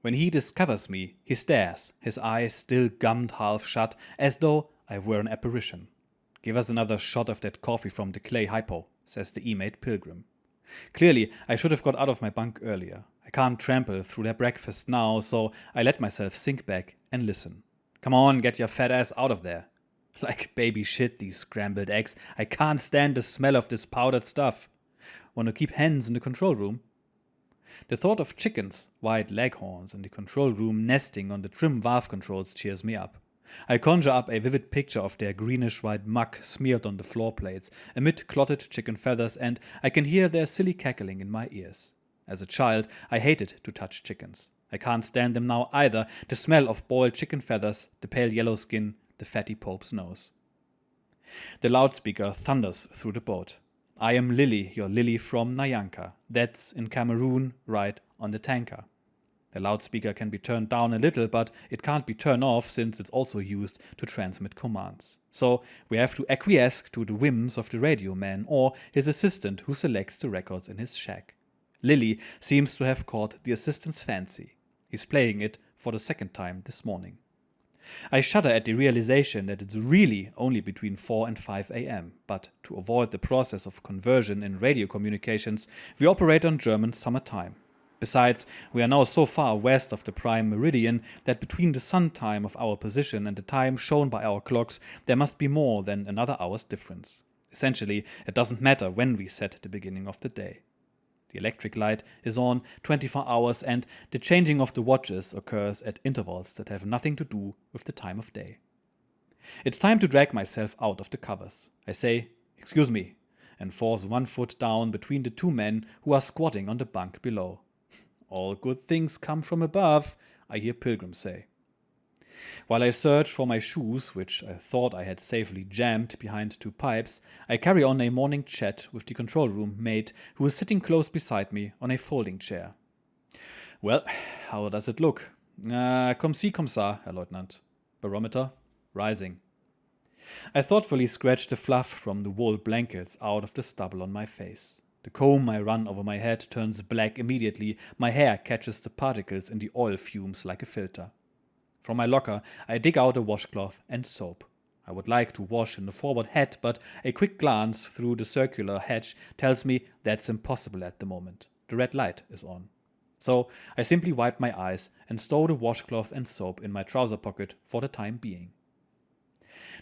When he discovers me, he stares, his eyes still gummed half shut, as though I were an apparition. "Give us another shot of that coffee from the clay hypo," says the E-mate Pilgrim. Clearly, I should have got out of my bunk earlier. I can't trample through their breakfast now, so I let myself sink back and listen. "Come on, get your fat ass out of there." Like baby shit, these scrambled eggs. I can't stand the smell of this powdered stuff. Want to keep hens in the control room? The thought of chickens, white leghorns, in the control room nesting on the trim valve controls cheers me up. I conjure up a vivid picture of their greenish-white muck smeared on the floor plates, amid clotted chicken feathers, and I can hear their silly cackling in my ears. As a child, I hated to touch chickens. I can't stand them now either, the smell of boiled chicken feathers, the pale yellow skin, the fatty Pope's nose. The loudspeaker thunders through the boat. I am Lily, your Lily from Nyanka. That's in Cameroon, right on the tanker. The loudspeaker can be turned down a little, but it can't be turned off since it's also used to transmit commands. So we have to acquiesce to the whims of the radio man or his assistant who selects the records in his shack. Lily seems to have caught the assistant's fancy. He's playing it for the second time this morning. I shudder at the realization that it's really only between 4 and 5 a.m., but to avoid the process of conversion in radio communications, we operate on German summertime. Besides, we are now so far west of the prime meridian that between the sun time of our position and the time shown by our clocks, there must be more than another hour's difference. Essentially, it doesn't matter when we set the beginning of the day. The electric light is on 24 hours and the changing of the watches occurs at intervals that have nothing to do with the time of day. It's time to drag myself out of the covers. I say, "Excuse me," and force one foot down between the two men who are squatting on the bunk below. "All good things come from above," I hear Pilgrim say. While I search for my shoes, which I thought I had safely jammed behind two pipes, I carry on a morning chat with the control room mate who is sitting close beside me on a folding chair. "Well, how does it look?" Comme ci, comme ça, Herr Leutnant." "Barometer?" "Rising." I thoughtfully scratch the fluff from the wool blankets out of the stubble on my face. The comb I run over my head turns black immediately. My hair catches the particles in the oil fumes like a filter. From my locker, I dig out a washcloth and soap. I would like to wash in the forward head, but a quick glance through the circular hatch tells me that's impossible at the moment. The red light is on. So I simply wipe my eyes and stow the washcloth and soap in my trouser pocket for the time being.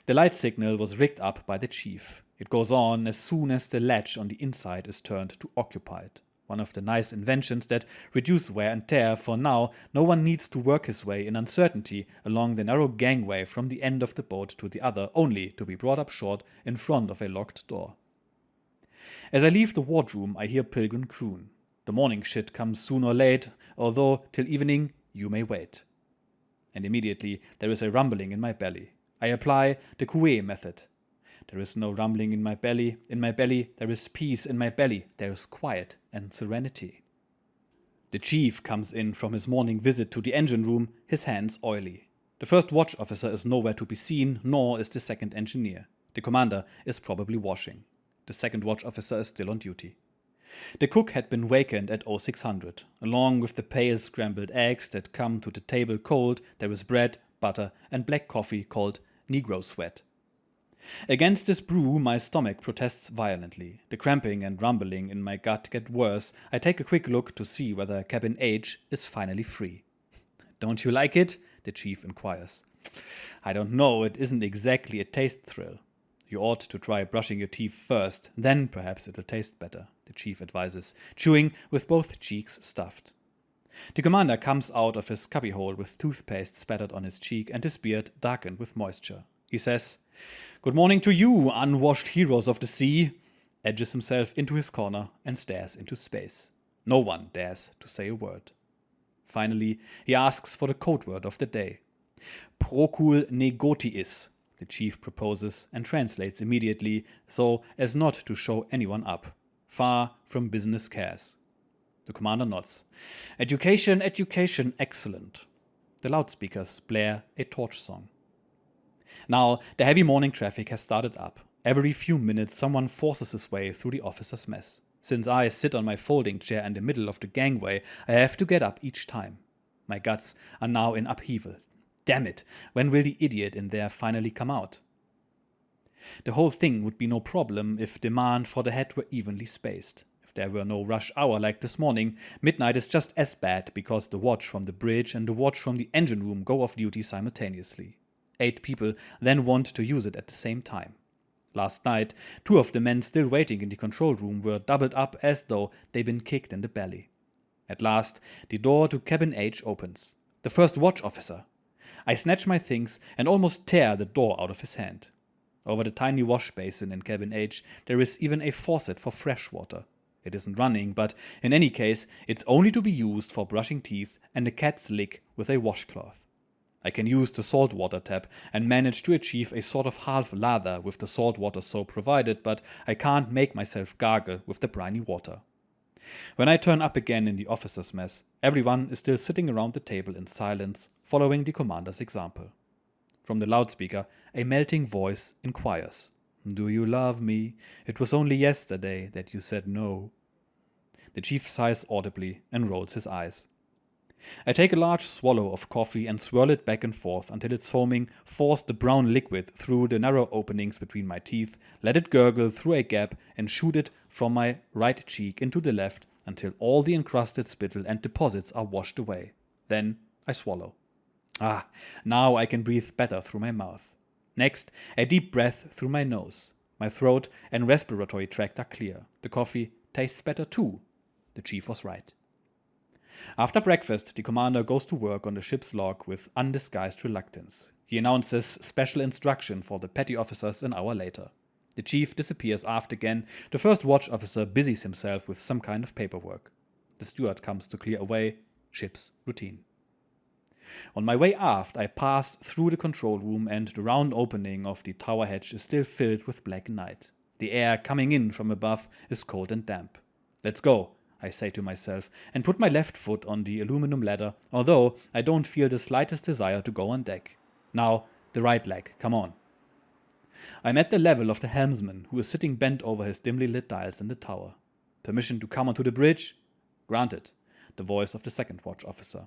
The light signal was rigged up by the chief. It goes on as soon as the latch on the inside is turned to occupied. One of the nice inventions that reduce wear and tear, for now no one needs to work his way in uncertainty along the narrow gangway from the end of the boat to the other, only to be brought up short in front of a locked door. As I leave the wardroom, I hear Pilgrim croon. The morning shit comes soon or late, although till evening you may wait. And immediately there is a rumbling in my belly. I apply the Coué method. There is no rumbling in my belly. In my belly, there is peace. In my belly, there is quiet and serenity. The chief comes in from his morning visit to the engine room, his hands oily. The first watch officer is nowhere to be seen, nor is the second engineer. The commander is probably washing. The second watch officer is still on duty. The cook had been wakened at 0600. Along with the pale scrambled eggs that come to the table cold, there is bread, butter, and black coffee called Negro Sweat. Against this brew, my stomach protests violently. The cramping and rumbling in my gut get worse. I take a quick look to see whether cabin H is finally free. "Don't you like it?" the chief inquires. "I don't know, it isn't exactly a taste thrill." "You ought to try brushing your teeth first, then perhaps it'll taste better," the chief advises, chewing with both cheeks stuffed. The commander comes out of his cubbyhole with toothpaste spattered on his cheek and his beard darkened with moisture. He says, "Good morning to you, unwashed heroes of the sea," edges himself into his corner and stares into space. No one dares to say a word. Finally, he asks for the code word of the day. "Procul negotiis," the chief proposes and translates immediately so as not to show anyone up. "Far from business cares." The commander nods. "Education, education, excellent." The loudspeakers blare a torch song. Now, the heavy morning traffic has started up. Every few minutes, someone forces his way through the officer's mess. Since I sit on my folding chair in the middle of the gangway, I have to get up each time. My guts are now in upheaval. Damn it, when will the idiot in there finally come out? The whole thing would be no problem if demand for the head were evenly spaced. If there were no rush hour like this morning, midnight is just as bad because the watch from the bridge and the watch from the engine room go off duty simultaneously. 8 people then want to use it at the same time. Last night, 2 of the men still waiting in the control room were doubled up as though they'd been kicked in the belly. At last, the door to cabin H opens. The first watch officer. I snatch my things and almost tear the door out of his hand. Over the tiny wash basin in cabin H, there is even a faucet for fresh water. It isn't running, but in any case, it's only to be used for brushing teeth and a cat's lick with a washcloth. I can use the saltwater tap and manage to achieve a sort of half lather with the saltwater soap provided, but I can't make myself gargle with the briny water. When I turn up again in the officers' mess, everyone is still sitting around the table in silence, following the commander's example. From the loudspeaker, a melting voice inquires, "Do you love me? It was only yesterday that you said no." The chief sighs audibly and rolls his eyes. I take a large swallow of coffee and swirl it back and forth until its foaming force the brown liquid through the narrow openings between my teeth, let it gurgle through a gap, and shoot it from my right cheek into the left until all the encrusted spittle and deposits are washed away. Then I swallow. Now I can breathe better through my mouth. Next, a deep breath through my nose. My throat and respiratory tract are clear. The coffee tastes better too. The chief was right. After breakfast, the commander goes to work on the ship's log with undisguised reluctance. He announces special instruction for the petty officers an hour later. The chief disappears aft again. The first watch officer busies himself with some kind of paperwork. The steward comes to clear away. Ship's routine. On my way aft, I pass through the control room, and the round opening of the tower hatch is still filled with black night. The air coming in from above is cold and damp. "Let's go," I say to myself, and put my left foot on the aluminum ladder, although I don't feel the slightest desire to go on deck. Now, the right leg, come on. I'm at the level of the helmsman, who is sitting bent over his dimly lit dials in the tower. "Permission to come onto the bridge?" "Granted," the voice of the second watch officer.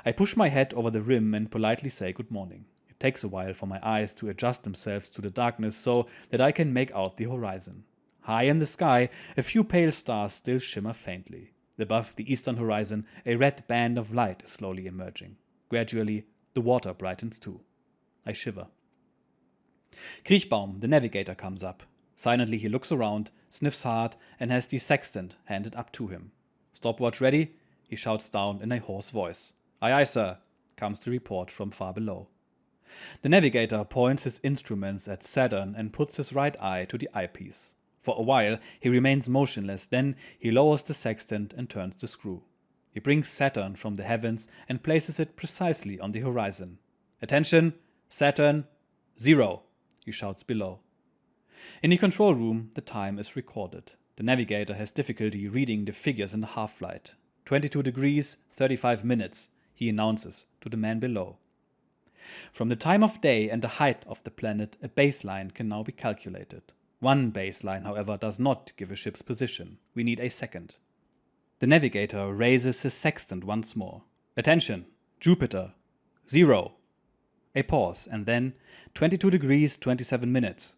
I push my head over the rim and politely say good morning. It takes a while for my eyes to adjust themselves to the darkness so that I can make out the horizon. High in the sky, a few pale stars still shimmer faintly. Above the eastern horizon, a red band of light is slowly emerging. Gradually, the water brightens too. I shiver. Kriechbaum, the navigator, comes up. Silently he looks around, sniffs hard, and has the sextant handed up to him. "Stopwatch ready?" he shouts down in a hoarse voice. "Aye, aye, sir," comes the report from far below. The navigator points his instruments at Saturn and puts his right eye to the eyepiece. For a while he remains motionless, then he lowers the sextant and turns the screw. He brings Saturn from the heavens and places it precisely on the horizon. "Attention, Saturn, 0, he shouts below. In the control room, the time is recorded. The navigator has difficulty reading the figures in the half-flight. 22 degrees, 35 minutes, he announces to the man below. From the time of day and the height of the planet, a baseline can now be calculated. One baseline, however, does not give a ship's position. We need a second. The navigator raises his sextant once more. "Attention, Jupiter, 0. A pause, and then 22 degrees, 27 minutes.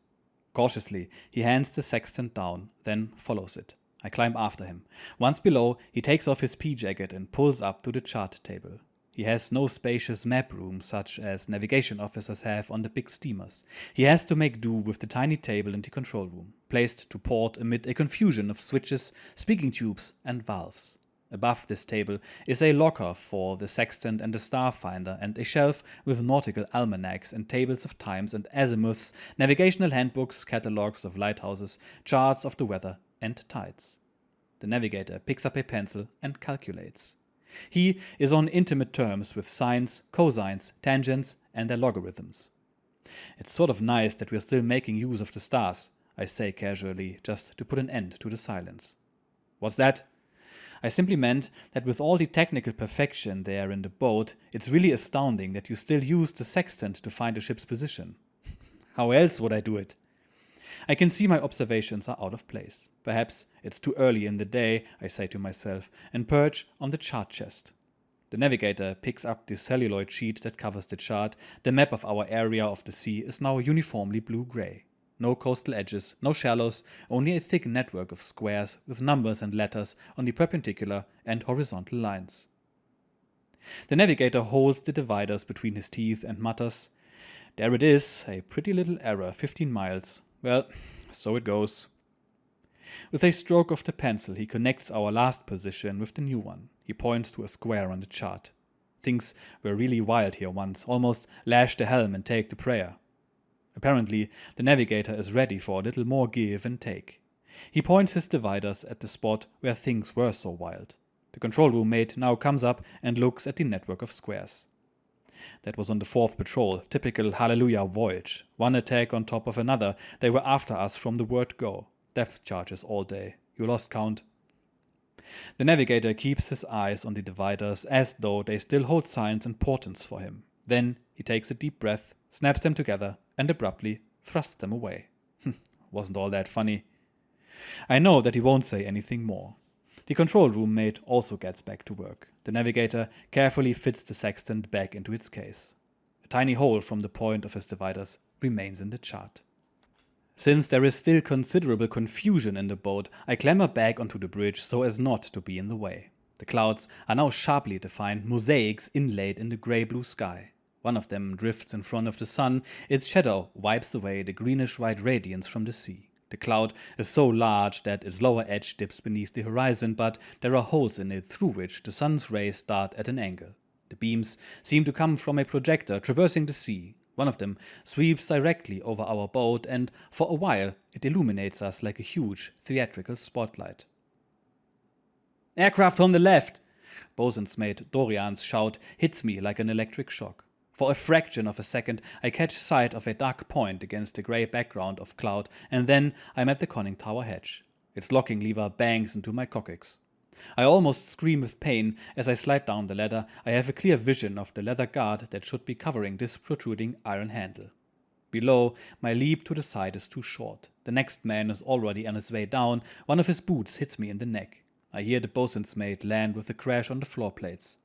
Cautiously, he hands the sextant down, then follows it. I climb after him. Once below, he takes off his pea jacket and pulls up to the chart table. He has no spacious map room such as navigation officers have on the big steamers. He has to make do with the tiny table in the control room, placed to port amid a confusion of switches, speaking tubes, and valves. Above this table is a locker for the sextant and the starfinder, and a shelf with nautical almanacs and tables of times and azimuths, navigational handbooks, catalogues of lighthouses, charts of the weather and tides. The navigator picks up a pencil and calculates. He is on intimate terms with sines, cosines, tangents, and their logarithms. "It's sort of nice that we're still making use of the stars," I say casually, just to put an end to the silence. "What's that?" I simply meant that with all the technical perfection there in the boat, it's really astounding that you still use the sextant to find a ship's position. How else would I do it? I can see my observations are out of place. Perhaps it's too early in the day, I say to myself, and perch on the chart chest. The navigator picks up the celluloid sheet that covers the chart. The map of our area of the sea is now uniformly blue-gray. No coastal edges, no shallows, only a thick network of squares with numbers and letters on the perpendicular and horizontal lines. The navigator holds the dividers between his teeth and mutters, "There it is, a pretty little error, 15 miles. Well, so it goes." With a stroke of the pencil, he connects our last position with the new one. He points to a square on the chart. Things were really wild here once, almost lash the helm and take the prayer. Apparently, the navigator is ready for a little more give and take. He points his dividers at the spot where things were so wild. The control room mate now comes up and looks at the network of squares. That was on the 4th patrol, typical Hallelujah voyage. One attack on top of another. They were after us from the word go. Depth charges all day. You lost count. The navigator keeps his eyes on the dividers as though they still hold science importance for him. Then he takes a deep breath, snaps them together, and abruptly thrusts them away. Wasn't all that funny. I know that he won't say anything more. The control room mate also gets back to work. The navigator carefully fits the sextant back into its case. A tiny hole from the point of his dividers remains in the chart. Since there is still considerable confusion in the boat, I clamber back onto the bridge so as not to be in the way. The clouds are now sharply defined mosaics inlaid in the grey-blue sky. One of them drifts in front of the sun. Its shadow wipes away the greenish-white radiance from the sea. The cloud is so large that its lower edge dips beneath the horizon, but there are holes in it through which the sun's rays start at an angle. The beams seem to come from a projector traversing the sea. One of them sweeps directly over our boat, and for a while it illuminates us like a huge theatrical spotlight. "Aircraft on the left!" Bosun's mate Dorian's shout hits me like an electric shock. For a fraction of a second, I catch sight of a dark point against the grey background of cloud, and then I'm at the conning tower hatch. Its locking lever bangs into my coccyx. I almost scream with pain as I slide down the ladder. I have a clear vision of the leather guard that should be covering this protruding iron handle. Below, my leap to the side is too short. The next man is already on his way down. One of his boots hits me in the neck. I hear the bosun's mate land with a crash on the floor plates.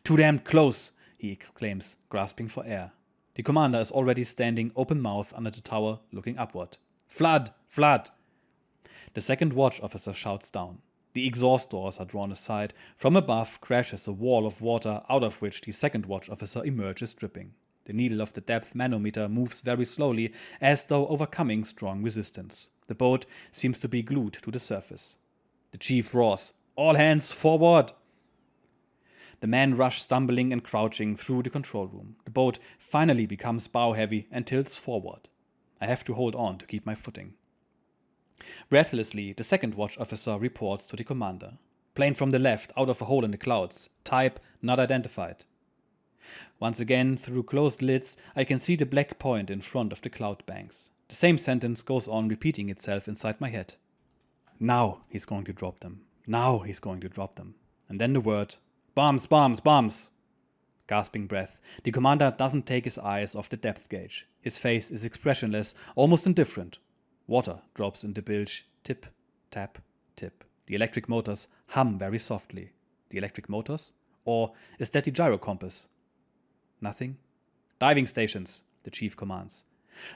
"Too damned close!" he exclaims, grasping for air. The commander is already standing open-mouthed under the tower, looking upward. "Flood! Flood!" The second watch officer shouts down. The exhaust doors are drawn aside. From above crashes a wall of water, out of which the second watch officer emerges dripping. The needle of the depth manometer moves very slowly, as though overcoming strong resistance. The boat seems to be glued to the surface. The chief roars, "All hands forward!" The men rush stumbling and crouching through the control room. The boat finally becomes bow-heavy and tilts forward. I have to hold on to keep my footing. Breathlessly, the second watch officer reports to the commander. "Plane from the left, out of a hole in the clouds. Type not identified." Once again, through closed lids, I can see the black point in front of the cloud banks. The same sentence goes on repeating itself inside my head. Now he's going to drop them. Now he's going to drop them. And then the word, "Bombs, bombs, bombs!" Gasping breath, the commander doesn't take his eyes off the depth gauge. His face is expressionless, almost indifferent. Water drops in the bilge, tip, tap, tip. The electric motors hum very softly. The electric motors? Or is that the gyro compass? Nothing? "Diving stations," the chief commands.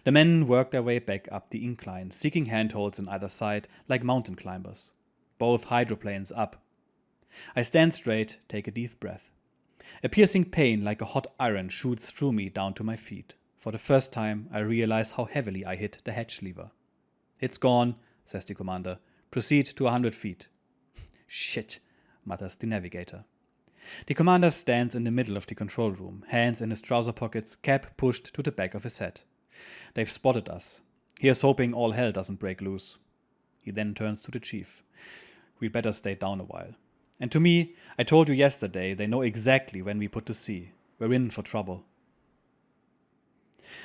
The men work their way back up the incline, seeking handholds on either side like mountain climbers. Both hydroplanes up. I stand straight, take a deep breath. A piercing pain like a hot iron shoots through me down to my feet. For the first time, I realize how heavily I hit the hatch lever. "It's gone," says the commander. "Proceed to 100 feet. "Shit," mutters the navigator. The commander stands in the middle of the control room, hands in his trouser pockets, cap pushed to the back of his head. They've spotted us. Here's hoping all hell doesn't break loose. He then turns to the chief. "We'd better stay down a while. And to me, I told you yesterday, they know exactly when we put to sea. We're in for trouble."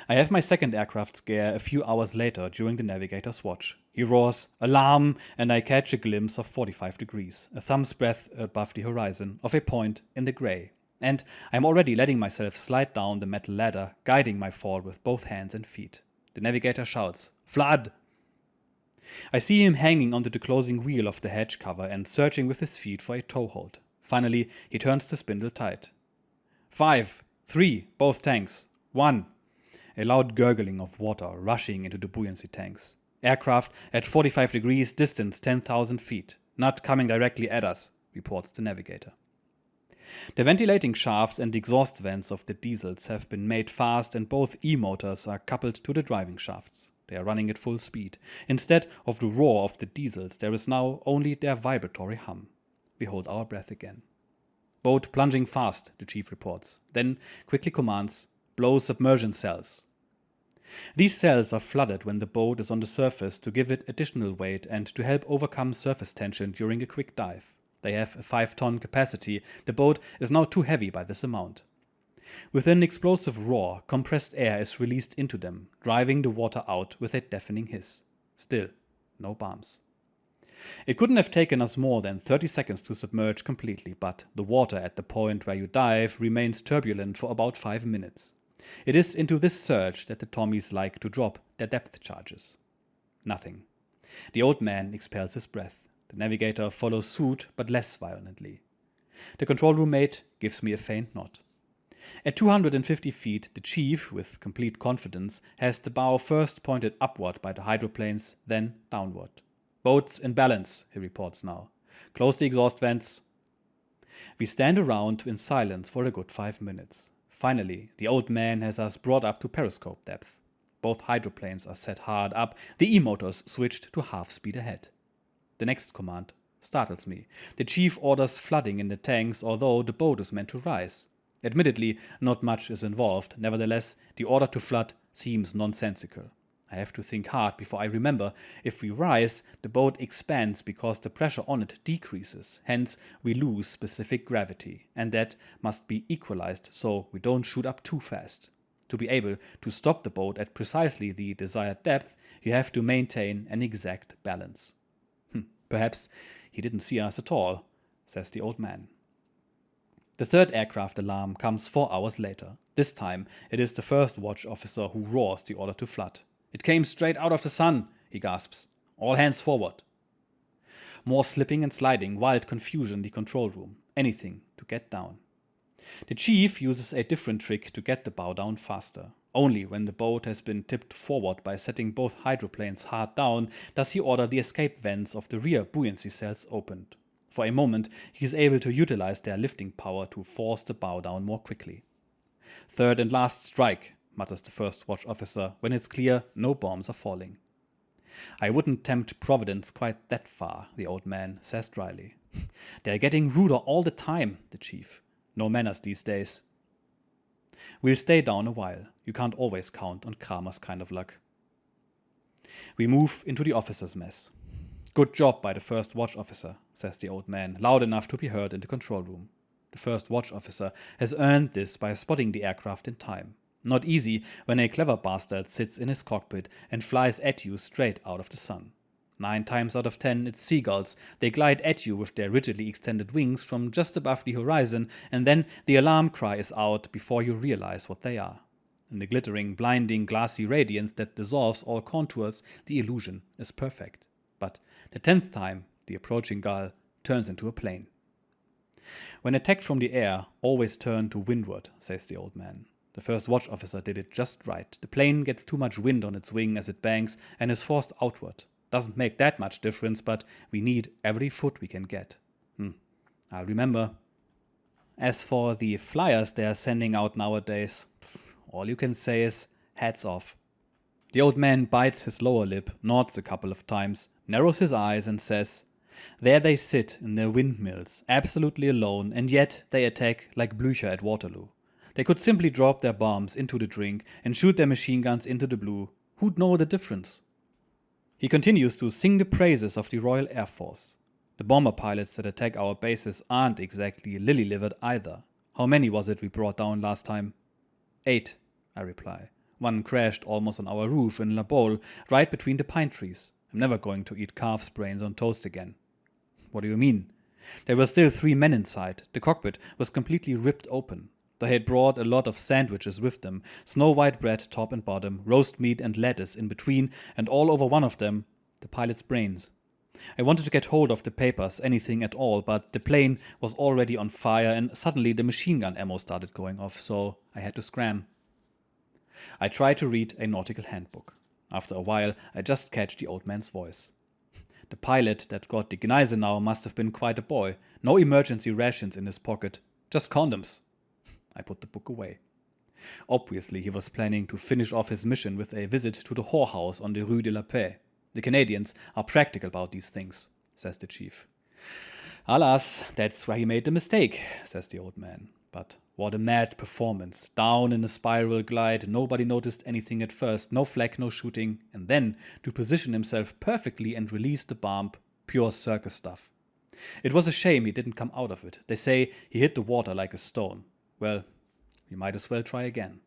I have my second aircraft scare a few hours later during the navigator's watch. He roars, "Alarm!" and I catch a glimpse of 45 degrees, a thumb's breadth above the horizon, of a point in the grey. And I'm already letting myself slide down the metal ladder, guiding my fall with both hands and feet. The navigator shouts, "Flood!" I see him hanging onto the closing wheel of the hatch cover and searching with his feet for a toehold. Finally, he turns the spindle tight. 5, 3, both tanks. 1. A loud gurgling of water rushing into the buoyancy tanks. "Aircraft at 45 degrees, distance 10,000 feet. Not coming directly at us," reports the navigator. The ventilating shafts and exhaust vents of the diesels have been made fast, and both E-motors are coupled to the driving shafts. They are running at full speed. Instead of the roar of the diesels, there is now only their vibratory hum. We hold our breath again. "Boat plunging fast," the chief reports. Then quickly commands, "Blow submersion cells." These cells are flooded when the boat is on the surface to give it additional weight and to help overcome surface tension during a quick dive. They have a 5-ton capacity. The boat is now too heavy by this amount. With an explosive roar, compressed air is released into them, driving the water out with a deafening hiss. Still, no bombs. It couldn't have taken us more than 30 seconds to submerge completely, but the water at the point where you dive remains turbulent for about 5 minutes. It is into this surge that the Tommies like to drop their depth charges. Nothing. The old man expels his breath. The navigator follows suit, but less violently. The control room mate gives me a faint nod. At 250 feet, the chief, with complete confidence, has the bow first pointed upward by the hydroplanes, then downward. Boat's in balance, he reports now. Close the exhaust vents. We stand around in silence for a good 5 minutes. Finally, the old man has us brought up to periscope depth. Both hydroplanes are set hard up, the E-motors switched to half speed ahead. The next command startles me. The chief orders flooding in the tanks, although the boat is meant to rise. Admittedly, not much is involved. Nevertheless, the order to flood seems nonsensical. I have to think hard before I remember. If we rise, the boat expands because the pressure on it decreases. Hence, we lose specific gravity. And that must be equalized so we don't shoot up too fast. To be able to stop the boat at precisely the desired depth, you have to maintain an exact balance. Perhaps he didn't see us at all, says the old man. The third aircraft alarm comes 4 hours later. This time, it is the first watch officer who roars the order to flood. It came straight out of the sun, he gasps. All hands forward. More slipping and sliding, wild confusion in the control room. Anything to get down. The chief uses a different trick to get the bow down faster. Only when the boat has been tipped forward by setting both hydroplanes hard down does he order the escape vents of the rear buoyancy cells opened. For a moment, he is able to utilize their lifting power to force the bow down more quickly. Third and last strike, mutters the first watch officer when it's clear no bombs are falling. I wouldn't tempt Providence quite that far, the old man says dryly. They're getting ruder all the time, the chief. No manners these days. We'll stay down a while. You can't always count on Kramer's kind of luck. We move into the officers' mess. Good job by the first watch officer, says the old man, loud enough to be heard in the control room. The first watch officer has earned this by spotting the aircraft in time. Not easy when a clever bastard sits in his cockpit and flies at you straight out of the sun. 9 times out of 10, it's seagulls. They glide at you with their rigidly extended wings from just above the horizon, and then the alarm cry is out before you realize what they are. In the glittering, blinding, glassy radiance that dissolves all contours, the illusion is perfect. But the 10th time, the approaching gull turns into a plane. When attacked from the air, always turn to windward, says the old man. The first watch officer did it just right. The plane gets too much wind on its wing as it banks and is forced outward. Doesn't make that much difference, but we need every foot we can get. I'll remember. As for the flyers they are sending out nowadays, all you can say is hats off. The old man bites his lower lip, nods a couple of times, narrows his eyes and says, there they sit in their windmills, absolutely alone, and yet they attack like Blücher at Waterloo. They could simply drop their bombs into the drink and shoot their machine guns into the blue. Who'd know the difference? He continues to sing the praises of the Royal Air Force. The bomber pilots that attack our bases aren't exactly lily-livered either. How many was it we brought down last time? 8, I reply. One crashed almost on our roof in La Baule, right between the pine trees. I'm never going to eat calf's brains on toast again. What do you mean? There were still 3 men inside. The cockpit was completely ripped open. They had brought a lot of sandwiches with them, snow-white bread top and bottom, roast meat and lettuce in between, and all over one of them, the pilot's brains. I wanted to get hold of the papers, anything at all, but the plane was already on fire and suddenly the machine gun ammo started going off, so I had to scram. I try to read a nautical handbook. After a while, I just catch the old man's voice. The pilot that got the Gneisenau must have been quite a boy. No emergency rations in his pocket, just condoms. I put the book away. Obviously, he was planning to finish off his mission with a visit to the whorehouse on the Rue de la Paix. The Canadians are practical about these things, says the chief. Alas, that's where he made the mistake, says the old man. But What a mad performance. Down in a spiral glide, nobody noticed anything at first, no flak, no shooting, and then to position himself perfectly and release the bomb, pure circus stuff. It was a shame he didn't come out of it. They say he hit the water like a stone. Well, we might as well try again.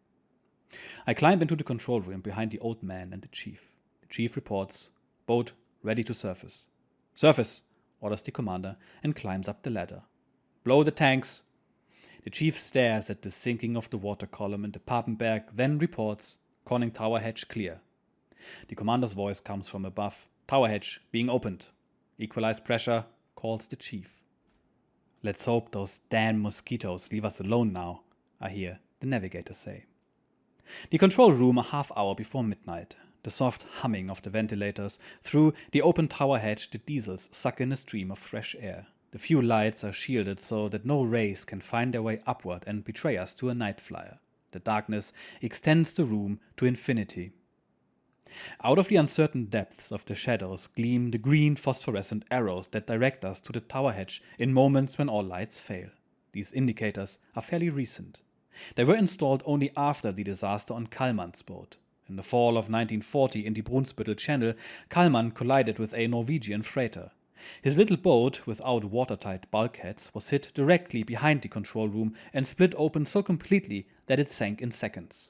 I climb into the control room behind the old man and the chief. The chief reports, boat ready to surface. Surface, orders the commander, and climbs up the ladder. Blow the tanks. The chief stares at the sinking of the water column in the Papenberg, then reports, conning tower hatch clear. The commander's voice comes from above. Tower hatch being opened. Equalize pressure, calls the chief. Let's hope those damn mosquitoes leave us alone now, I hear the navigator say. The control room a half hour before midnight. The soft humming of the ventilators. Through the open tower hatch, the diesels suck in a stream of fresh air. The few lights are shielded so that no rays can find their way upward and betray us to a night flyer. The darkness extends the room to infinity. Out of the uncertain depths of the shadows gleam the green phosphorescent arrows that direct us to the tower hatch in moments when all lights fail. These indicators are fairly recent. They were installed only after the disaster on Kallmann's boat. In the fall of 1940 in the Brunsbüttel Channel, Kallmann collided with a Norwegian freighter. His little boat, without watertight bulkheads, was hit directly behind the control room and split open so completely that it sank in seconds.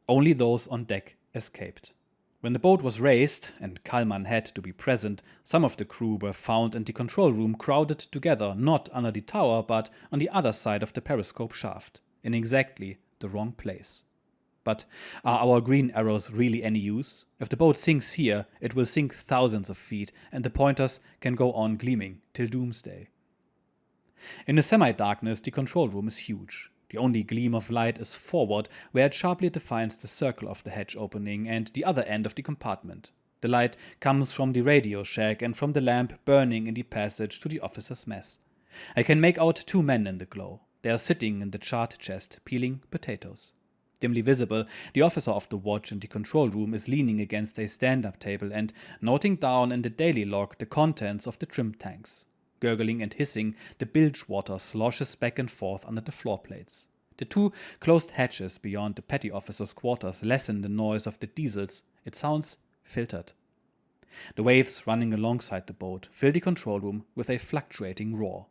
Only those on deck escaped. When the boat was raised, and Kallmann had to be present, some of the crew were found in the control room crowded together, not under the tower, but on the other side of the periscope shaft, in exactly the wrong place. But are our green arrows really any use? If the boat sinks here, it will sink thousands of feet, and the pointers can go on gleaming till doomsday. In the semi-darkness, the control room is huge. The only gleam of light is forward, where it sharply defines the circle of the hatch opening and the other end of the compartment. The light comes from the radio shack and from the lamp burning in the passage to the officer's mess. I can make out two men in the glow. They are sitting in the chart chest, peeling potatoes. Dimly visible, the officer of the watch in the control room is leaning against a stand-up table and noting down in the daily log the contents of the trim tanks. Gurgling and hissing, the bilge water sloshes back and forth under the floor plates. The two closed hatches beyond the petty officer's quarters lessen the noise of the diesels. It sounds filtered. The waves running alongside the boat fill the control room with a fluctuating roar.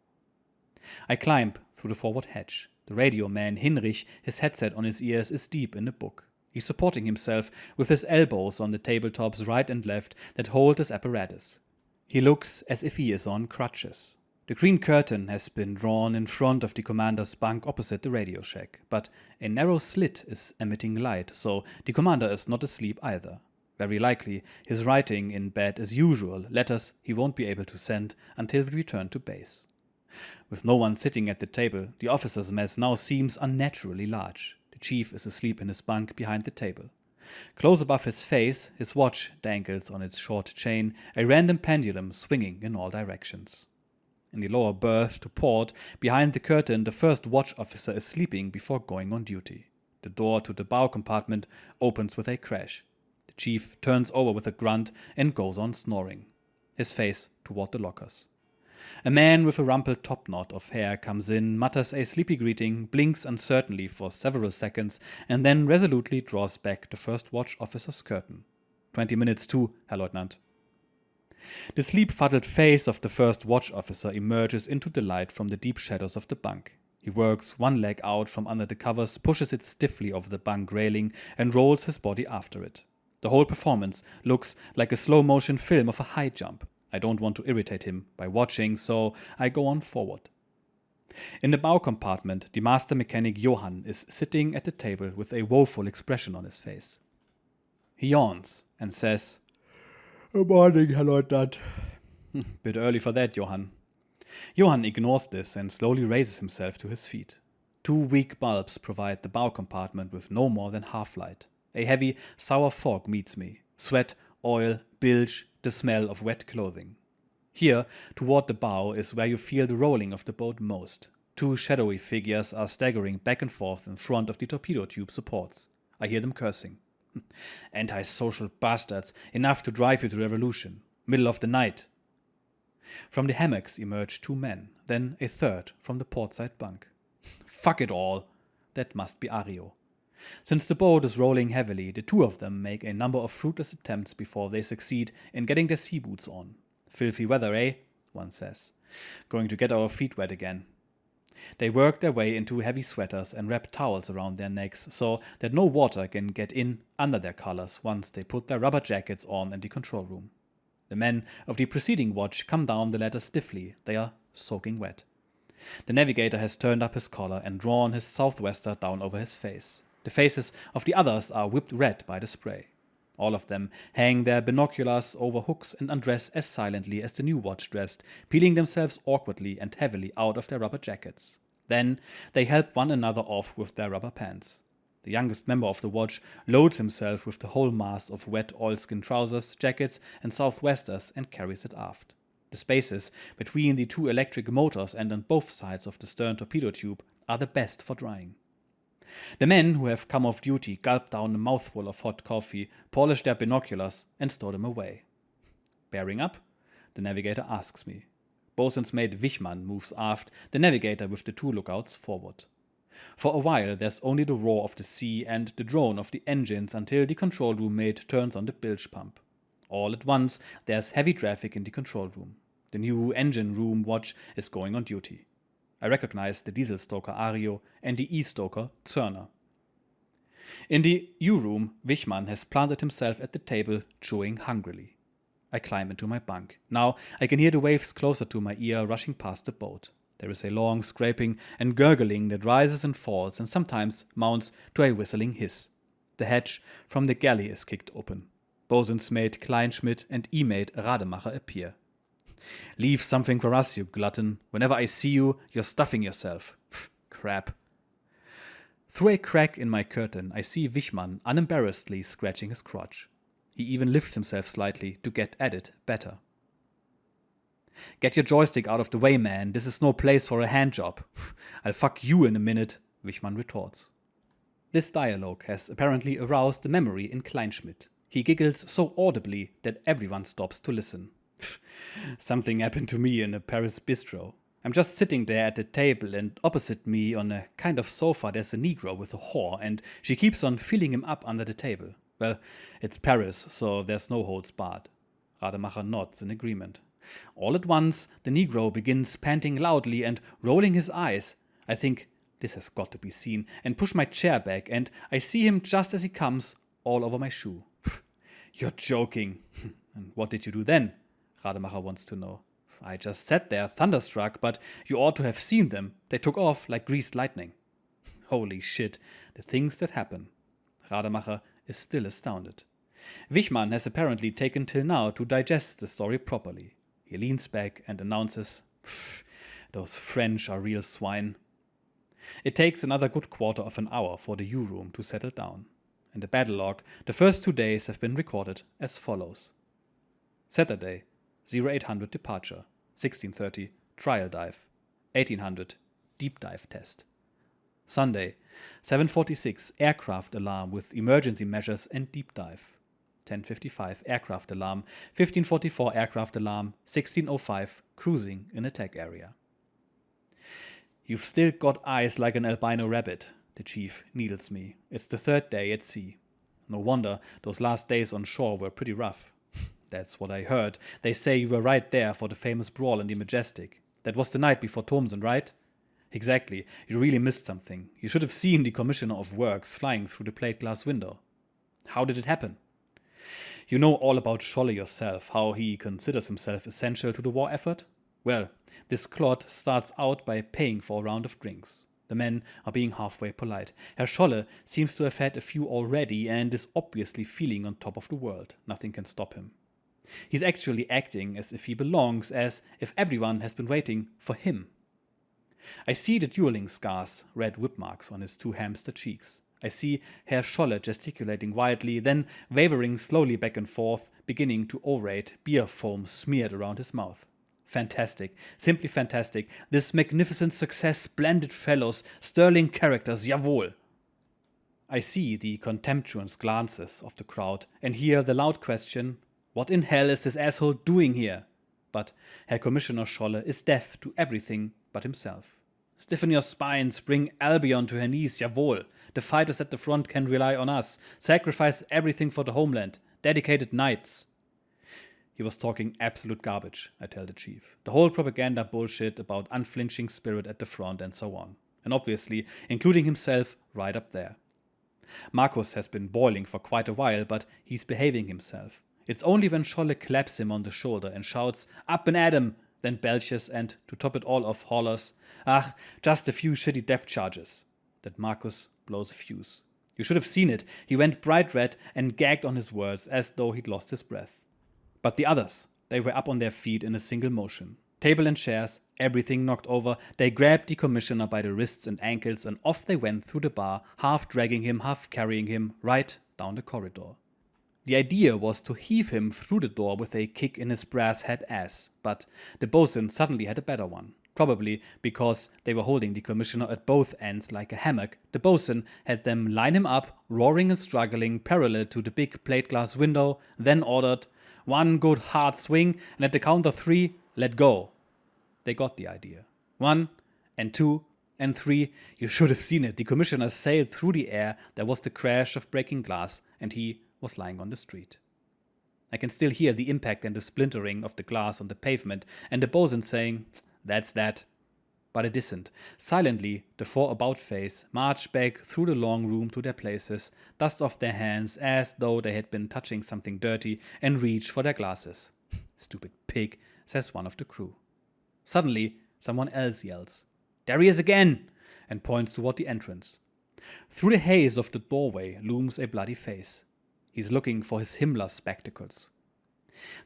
I climb through the forward hatch. The radio man, Hinrich, his headset on his ears, is deep in a book. He's supporting himself with his elbows on the tabletops right and left that hold his apparatus. He looks as if he is on crutches. The green curtain has been drawn in front of the commander's bunk opposite the radio shack, but a narrow slit is emitting light, so the commander is not asleep either. Very likely, he's writing in bed as usual, letters he won't be able to send until we return to base. With no one sitting at the table, the officer's mess now seems unnaturally large. The chief is asleep in his bunk behind the table. Close above his face, his watch dangles on its short chain, a random pendulum swinging in all directions. In the lower berth to port, behind the curtain, the first watch officer is sleeping before going on duty. The door to the bow compartment opens with a crash. The chief turns over with a grunt and goes on snoring, his face toward the lockers. A man with a rumpled topknot of hair comes in, mutters a sleepy greeting, blinks uncertainly for several seconds, and then resolutely draws back the first watch officer's curtain. 20 minutes to, Herr Leutnant. The sleep-fuddled face of the first watch officer emerges into the light from the deep shadows of the bunk. He works one leg out from under the covers, pushes it stiffly over the bunk railing, and rolls his body after it. The whole performance looks like a slow-motion film of a high jump. I don't want to irritate him by watching, so I go on forward. In the bow compartment, the master mechanic Johann is sitting at the table with a woeful expression on his face. He yawns and says, "Good morning, Herr Leutnant." Bit early for that, Johann. Johann ignores this and slowly raises himself to his feet. Two weak bulbs provide the bow compartment with no more than half light. A heavy, sour fog meets me. Sweat, oil, bilge, the smell of wet clothing. Here, toward the bow, is where you feel the rolling of the boat most. Two shadowy figures are staggering back and forth in front of the torpedo tube supports. I hear them cursing. Antisocial bastards, enough to drive you to revolution. Middle of the night. From the hammocks emerge two men, then a third from the portside bunk. Fuck it all. that must be Ario. Since the boat is rolling heavily, the two of them make a number of fruitless attempts before they succeed in getting their sea boots on. Filthy weather, eh? One says. Going to get our feet wet again. They work their way into heavy sweaters and wrap towels around their necks so that no water can get in under their collars once they put their rubber jackets on in the control room. The men of the preceding watch come down the ladder stiffly. They are soaking wet. The navigator has turned up his collar and drawn his southwester down over his face. The faces of the others are whipped red by the spray. All of them hang their binoculars over hooks and undress as silently as the new watch dressed, peeling themselves awkwardly and heavily out of their rubber jackets. Then they help one another off with their rubber pants. The youngest member of the watch loads himself with the whole mass of wet oilskin trousers, jackets, and southwesters and carries it aft. The spaces between the two electric motors and on both sides of the stern torpedo tube are the best for drying. The men who have come off duty gulp down a mouthful of hot coffee, polish their binoculars, and stow them away. Bearing up? The navigator asks me. Bosun's mate Wichmann moves aft, the navigator with the two lookouts forward. For a while there's only the roar of the sea and the drone of the engines until the control room mate turns on the bilge pump. All at once there's heavy traffic in the control room. The new engine room watch is going on duty. I recognize the diesel stoker Ario and the e-stoker Zörner. In the U-room, Wichmann has planted himself at the table, chewing hungrily. I climb into my bunk. Now I can hear the waves closer to my ear rushing past the boat. There is a long scraping and gurgling that rises and falls and sometimes mounts to a whistling hiss. The hatch from the galley is kicked open. Bosun's mate Kleinschmidt and E-mate Rademacher appear. Leave something for us, you glutton. Whenever I see you, you're stuffing yourself. Pff, crap. Through a crack in my curtain, I see Wichmann unembarrassedly scratching his crotch. He even lifts himself slightly to get at it better. Get your joystick out of the way, man. This is no place for a hand job. I'll fuck you in a minute, Wichmann retorts. This dialogue has apparently aroused the memory in Kleinschmidt. He giggles so audibly that everyone stops to listen. Something happened to me in a Paris bistro. I'm just sitting there at the table, and opposite me on a kind of sofa there's a Negro with a whore, and she keeps on filling him up under the table. Well, it's Paris, so there's no holds barred. Rademacher nods in agreement. All at once, the Negro begins panting loudly and rolling his eyes. I think, this has got to be seen, and push my chair back, and I see him just as he comes, all over my shoe. You're joking. And what did you do then? Rademacher wants to know. I just sat there, thunderstruck, but you ought to have seen them. They took off like greased lightning. Holy shit, the things that happen. Rademacher is still astounded. Wichmann has apparently taken till now to digest the story properly. He leans back and announces, those French are real swine. It takes another good quarter of an hour for the U-room to settle down. In the battle log, the first 2 days have been recorded as follows. Saturday, 0800 departure, 16:30 trial dive, 1800 deep dive test. Sunday, 7:46 aircraft alarm with emergency measures and deep dive. 10:55 aircraft alarm, 15:44 aircraft alarm, 16:05 cruising in attack area. You've still got eyes like an albino rabbit, the chief needles me. It's the 3rd day at sea. No wonder those last days on shore were pretty rough. That's what I heard. They say you were right there for the famous brawl in the Majestic. That was the night before Thomsen, right? Exactly. You really missed something. You should have seen the Commissioner of Works flying through the plate glass window. How did it happen? You know all about Scholle yourself, how he considers himself essential to the war effort? Well, this clod starts out by paying for a round of drinks. The men are being halfway polite. Herr Scholle seems to have had a few already and is obviously feeling on top of the world. Nothing can stop him. He's actually acting as if he belongs, as if everyone has been waiting for him. I see the dueling scars, red whip marks on his 2 hamster cheeks. I see Herr Scholle gesticulating wildly, then wavering slowly back and forth, beginning to orate, beer foam smeared around his mouth. Fantastic, simply fantastic. This magnificent success, splendid fellows, sterling characters, jawohl. I see the contemptuous glances of the crowd and hear the loud question, what in hell is this asshole doing here? But Herr Commissioner Scholle is deaf to everything but himself. Stiffen your spines, bring Albion to her knees, jawohl. The fighters at the front can rely on us. Sacrifice everything for the homeland. Dedicated knights. He was talking absolute garbage, I tell the chief. The whole propaganda bullshit about unflinching spirit at the front and so on. And obviously, including himself right up there. Markus has been boiling for quite a while, but he's behaving himself. It's only when Scholle claps him on the shoulder and shouts, "Up and at 'em!" then belches and, to top it all off, hollers, "Ach, just a few shitty depth charges," that Markus blows a fuse. You should have seen it. He went bright red and gagged on his words as though he'd lost his breath. But the others, they were up on their feet in a single motion. Table and chairs, everything knocked over, they grabbed the commissioner by the wrists and ankles and off they went through the bar, half dragging him, half carrying him, right down the corridor. The idea was to heave him through the door with a kick in his brass head ass, but the bosun suddenly had a better one. Probably because they were holding the commissioner at both ends like a hammock, the bosun had them line him up, roaring and struggling parallel to the big plate glass window, then ordered, "One good hard swing, and at the count of 3, let go." They got the idea. 1, and 2, and 3. You should have seen it. The commissioner sailed through the air, there was the crash of breaking glass, and he was lying on the street. I can still hear the impact and the splintering of the glass on the pavement, and the bosun saying, "That's that." But it isn't. Silently, the 4 about-face marched back through the long room to their places, dust off their hands as though they had been touching something dirty, and reached for their glasses. "Stupid pig," says one of the crew. Suddenly, someone else yells, "There he is again!" and points toward the entrance. Through the haze of the doorway looms a bloody face. He's looking for his Himmler spectacles.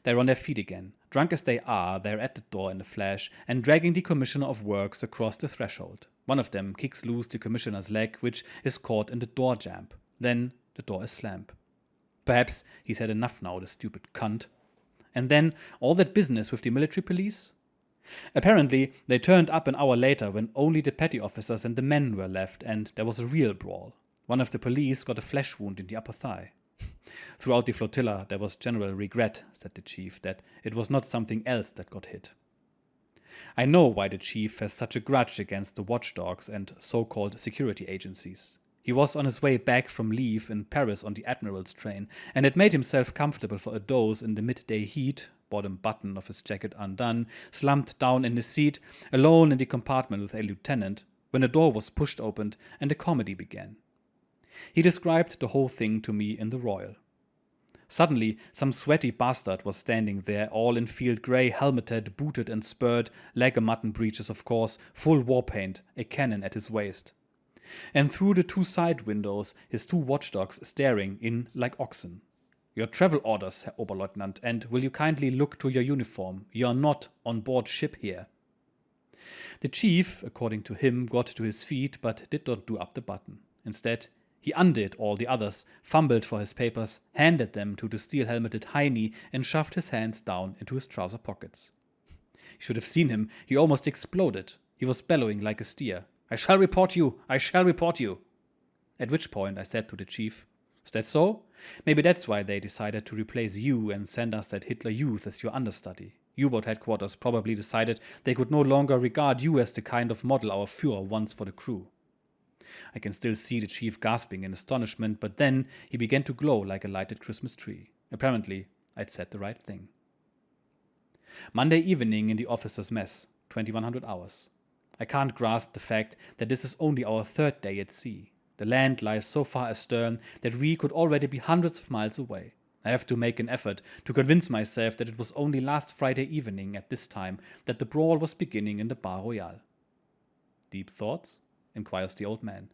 They're on their feet again. Drunk as they are, they're at the door in a flash and dragging the Commissioner of Works across the threshold. One of them kicks loose the Commissioner's leg, which is caught in the door jamb. Then the door is slammed. Perhaps he's had enough now, the stupid cunt. And then all that business with the military police? Apparently, they turned up an hour later when only the petty officers and the men were left, and there was a real brawl. One of the police got a flesh wound in the upper thigh. Throughout the flotilla, there was general regret, said the chief, that it was not something else that got hit. I know why the chief has such a grudge against the watchdogs and so-called security agencies. He was on his way back from leave in Paris on the Admiral's train and had made himself comfortable for a doze in the midday heat, bottom button of his jacket undone, slumped down in his seat, alone in the compartment with a lieutenant, when a door was pushed open and the comedy began. He described the whole thing to me in the Royal. Suddenly, some sweaty bastard was standing there, all in field grey, helmeted, booted and spurred, leg and mutton breeches of course, full war paint, a cannon at his waist. And through the 2 side windows, his 2 watchdogs staring in like oxen. "Your travel orders, Herr Oberleutnant, and will you kindly look to your uniform? You are not on board ship here." The chief, according to him, got to his feet but did not do up the button. Instead, he undid all the others, fumbled for his papers, handed them to the steel-helmeted Heini, and shoved his hands down into his trouser pockets. You should have seen him. He almost exploded. He was bellowing like a steer. "I shall report you! I shall report you!" At which point I said to the chief, "Is that so? Maybe that's why they decided to replace you and send us that Hitler Youth as your understudy. U-boat headquarters probably decided they could no longer regard you as the kind of model our Führer wants for the crew." I can still see the chief gasping in astonishment, but then he began to glow like a lighted Christmas tree. Apparently, I'd said the right thing. Monday evening in the officers' mess, 2100 hours. I can't grasp the fact that this is only our 3rd day at sea. The land lies so far astern that we could already be hundreds of miles away. I have to make an effort to convince myself that it was only last Friday evening at this time that the brawl was beginning in the Bar Royal. "Deep thoughts?" inquires the old man.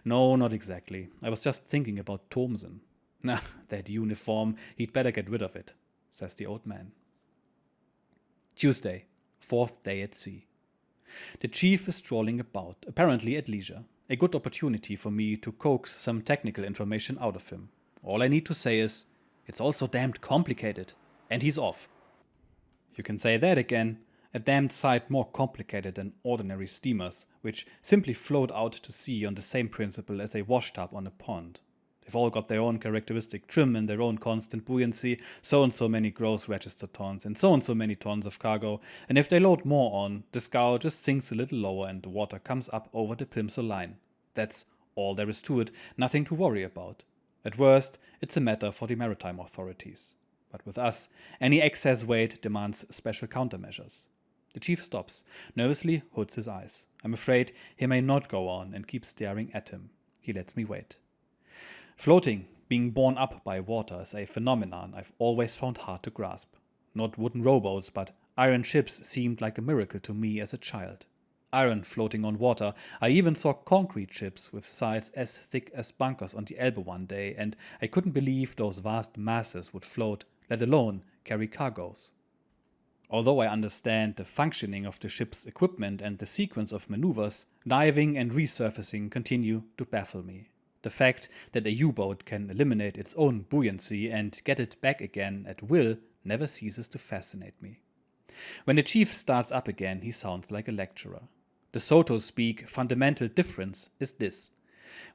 "No, not exactly. I was just thinking about Thomsen." "Nah, that uniform, he'd better get rid of it," says the old man. Tuesday, 4th day at sea. The chief is strolling about, apparently at leisure. A good opportunity for me to coax some technical information out of him. All I need to say is, "It's all so damned complicated," and he's off. You can say that again. A damned sight more complicated than ordinary steamers, which simply float out to sea on the same principle as a washtub on a pond. They've all got their own characteristic trim and their own constant buoyancy, so and so many gross registered tons, and so many tons of cargo, and if they load more on, the scow just sinks a little lower and the water comes up over the plimsoll line. That's all there is to it, nothing to worry about. At worst, it's a matter for the maritime authorities. But with us, any excess weight demands special countermeasures. The chief stops, nervously hoods his eyes. I'm afraid he may not go on and keep staring at him. He lets me wait. Floating, being borne up by water, is a phenomenon I've always found hard to grasp. Not wooden rowboats, but iron ships seemed like a miracle to me as a child. Iron floating on water. I even saw concrete ships with sides as thick as bunkers on the Elbe one day, and I couldn't believe those vast masses would float, let alone carry cargoes. Although I understand the functioning of the ship's equipment and the sequence of maneuvers, diving and resurfacing continue to baffle me. The fact that a U-boat can eliminate its own buoyancy and get it back again at will never ceases to fascinate me. When the chief starts up again, he sounds like a lecturer. The so to speak fundamental difference is this.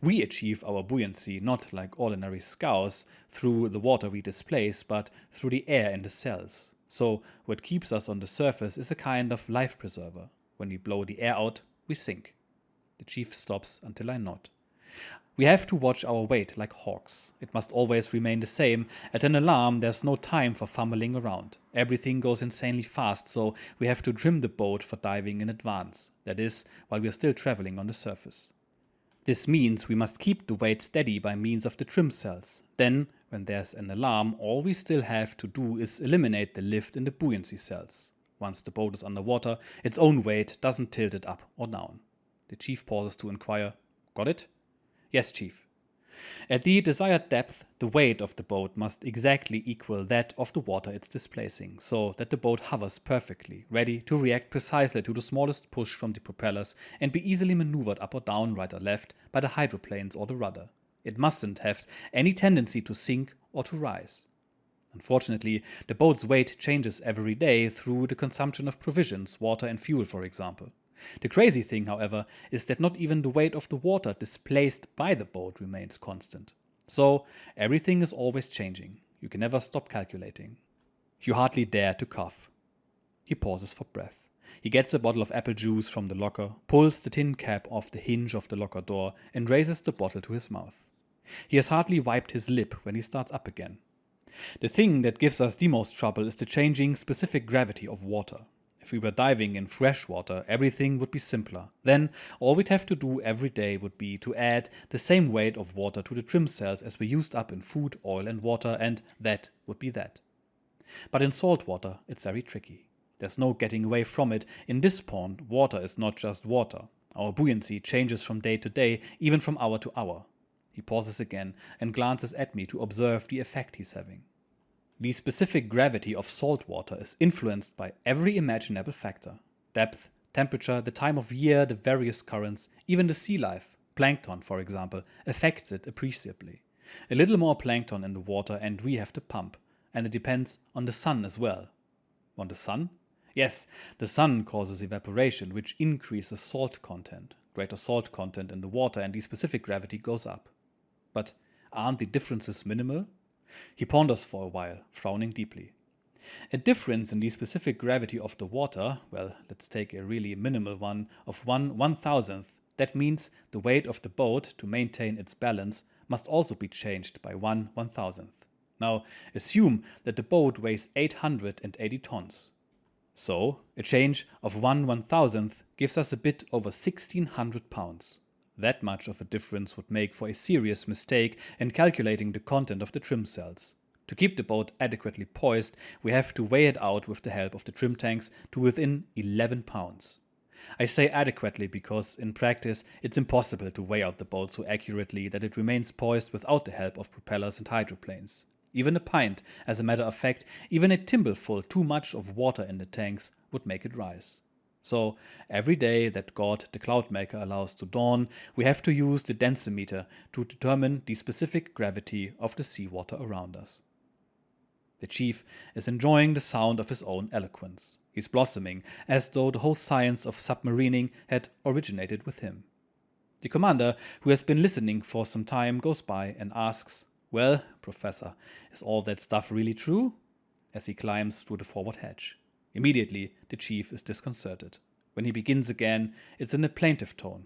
We achieve our buoyancy not like ordinary scows through the water we displace, but through the air in the cells. So what keeps us on the surface is a kind of life preserver. When we blow the air out, we sink. The chief stops until I nod. We have to watch our weight like hawks. It must always remain the same. At an alarm, there's no time for fumbling around. Everything goes insanely fast, so we have to trim the boat for diving in advance. That is, while we are still traveling on the surface. This means we must keep the weight steady by means of the trim cells. Then, when there's an alarm, all we still have to do is eliminate the lift in the buoyancy cells. Once the boat is underwater, its own weight doesn't tilt it up or down. The chief pauses to inquire, "Got it?" "Yes, chief." At the desired depth, the weight of the boat must exactly equal that of the water it's displacing, so that the boat hovers perfectly, ready to react precisely to the smallest push from the propellers and be easily maneuvered up or down, right or left, by the hydroplanes or the rudder. It mustn't have any tendency to sink or to rise. Unfortunately, the boat's weight changes every day through the consumption of provisions, water and fuel, for example. The crazy thing, however, is that not even the weight of the water displaced by the boat remains constant. So, everything is always changing. You can never stop calculating. You hardly dare to cough. He pauses for breath. He gets a bottle of apple juice from the locker, pulls the tin cap off the hinge of the locker door, and raises the bottle to his mouth. He has hardly wiped his lip when he starts up again. The thing that gives us the most trouble is the changing specific gravity of water. If we were diving in fresh water, everything would be simpler. Then, all we'd have to do every day would be to add the same weight of water to the trim cells as we used up in food, oil and water, and that would be that. But in salt water, it's very tricky. There's no getting away from it. In this pond, water is not just water. Our buoyancy changes from day to day, even from hour to hour. He pauses again and glances at me to observe the effect he's having. The specific gravity of salt water is influenced by every imaginable factor. Depth, temperature, the time of year, the various currents, even the sea life, plankton for example, affects it appreciably. A little more plankton in the water and we have to pump. And it depends on the sun as well. On the sun? Yes, the sun causes evaporation, which increases salt content. Greater salt content in the water and the specific gravity goes up. But aren't the differences minimal? He ponders for a while, frowning deeply. A difference in the specific gravity of the water, well, let's take a really minimal one, of 1/1000th. That means the weight of the boat, to maintain its balance, must also be changed by 1/1000th. Now, assume that the boat weighs 880 tons. So, a change of 1/1000th gives us a bit over 1600 pounds. That much of a difference would make for a serious mistake in calculating the content of the trim cells. To keep the boat adequately poised, we have to weigh it out with the help of the trim tanks to within 11 pounds. I say adequately because, in practice, it's impossible to weigh out the boat so accurately that it remains poised without the help of propellers and hydroplanes. Even a pint, as a matter of fact, even a thimbleful too much of water in the tanks would make it rise. So, every day that God the Cloudmaker allows to dawn, we have to use the densimeter to determine the specific gravity of the seawater around us. The chief is enjoying the sound of his own eloquence. He's blossoming, as though the whole science of submarining had originated with him. The commander, who has been listening for some time, goes by and asks, "Well, Professor, is all that stuff really true?" as he climbs through the forward hatch. Immediately, the chief is disconcerted. When he begins again, it's in a plaintive tone.